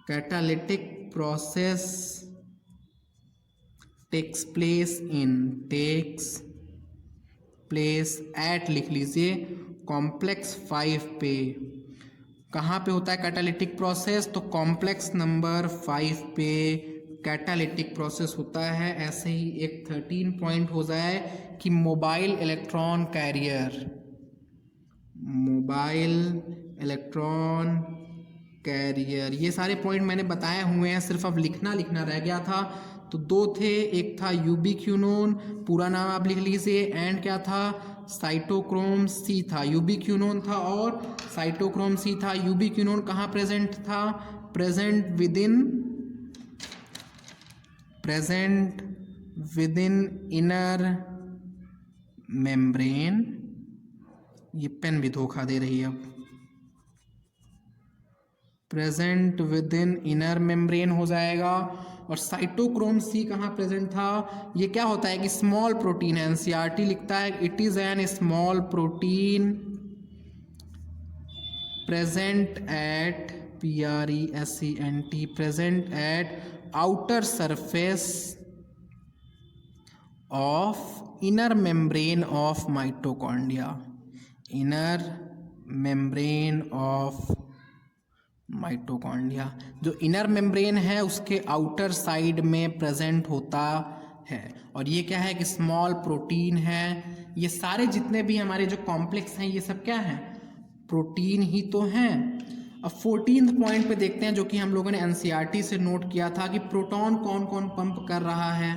Speaker 1: catalytic process takes place at, लिख लीजिए कॉम्प्लेक्स 5 पे। कहाँ पे होता है कैटालिटिक प्रोसेस, तो कॉम्प्लेक्स नंबर 5 पे कैटालिटिक प्रोसेस होता है। ऐसे ही एक 13 पॉइंट हो जाए कि मोबाइल इलेक्ट्रॉन कैरियर। ये सारे पॉइंट मैंने बताए हुए हैं, सिर्फ अब लिखना रह गया था। तो दो थे, एक था यूबिक्विनोन, पूरा नाम आप लिख लीजिए, एंड क्या था, साइटोक्रोम सी था। यूबिक्विनोन था और साइटोक्रोम सी था। यूबिक्विनोन कहाँ प्रेजेंट था, प्रेजेंट विदिन इनर मेम्ब्रेन। ये पेन भी धोखा दे रही है अब। Present with in inner membrane हो जाएगा। और साइटोक्रोम सी कहाँ प्रेजेंट था, ये क्या होता है कि स्मॉल प्रोटीन, एनसीईआरटी लिखता है it is an small protein present at PRESENT present at outer surface of inner membrane of mitochondria. Inner membrane of mitochondria, जो इनर मेम्ब्रेन है उसके आउटर साइड में प्रेजेंट होता है। और ये क्या है कि स्मॉल प्रोटीन है। ये सारे जितने भी हमारे जो कॉम्प्लेक्स हैं ये सब क्या हैं, प्रोटीन ही तो हैं। अब 14th पॉइंट पे देखते हैं, जो कि हम लोगों ने एनसीईआरटी से नोट किया था कि प्रोटॉन कौन कौन पंप कर रहा है।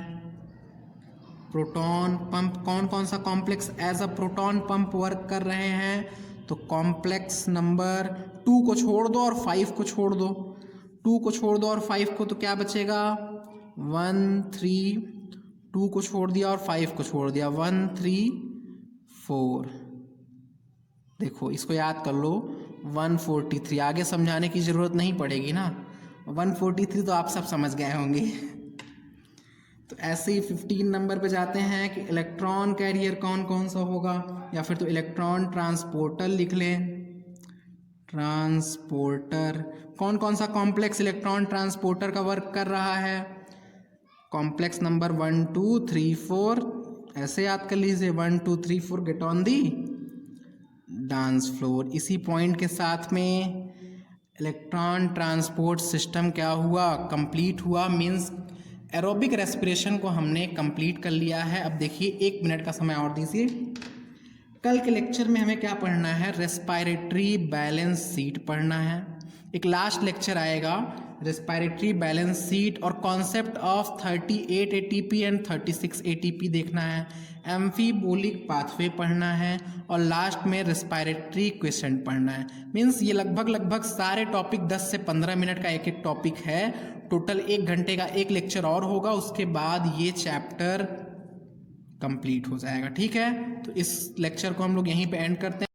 Speaker 1: प्रोटॉन पंप कौन कौन सा complex as a proton pump work कर रहे हैं। तो कॉम्प्लेक्स नंबर 2 को छोड़ दो और 5 को छोड़ दो, 2 को छोड़ दो और 5 को, तो क्या बचेगा 1 3, 2 को छोड़ दिया और 5 को छोड़ दिया 1 3 4। देखो इसको याद कर लो 143, आगे समझाने की ज़रूरत नहीं पड़ेगी ना, 143 तो आप सब समझ गए होंगे। तो ऐसे ही 15 नंबर पे जाते हैं कि इलेक्ट्रॉन कैरियर कौन कौन सा होगा, या फिर तो इलेक्ट्रॉन ट्रांसपोर्टर लिख लें। ट्रांसपोर्टर कौन कौन सा कॉम्प्लेक्स इलेक्ट्रॉन ट्रांसपोर्टर का वर्क कर रहा है, कॉम्प्लेक्स नंबर 1 2 3 4, ऐसे याद कर लीजिए 1 2 3 4 get on the dance floor. इसी पॉइंट के साथ में इलेक्ट्रॉन ट्रांसपोर्ट सिस्टम क्या हुआ, कंप्लीट हुआ। मीन्स एरोबिक रेस्पिरेशन को हमने कंप्लीट कर लिया है। अब देखिए 1 मिनट का समय और दीजिए। कल के लेक्चर में हमें क्या पढ़ना है, रेस्पिरेटरी बैलेंस शीट पढ़ना है। एक लास्ट लेक्चर आएगा रेस्पिरेटरी बैलेंस शीट और concept of 38 ATP and 36 ATP देखना है। एम्फीबोलिक पाथवे पढ़ना है और लास्ट में रेस्पिरेटरी क्वेश्चन पढ़ना है। मीन्स ये लगभग सारे टॉपिक 10 से 15 मिनट का एक एक टॉपिक है। टोटल 1 घंटे का एक लेक्चर और होगा, उसके बाद ये चैप्टर कंप्लीट हो जाएगा। ठीक है, तो इस लेक्चर को हम लोग यहीं पे एंड करते हैं।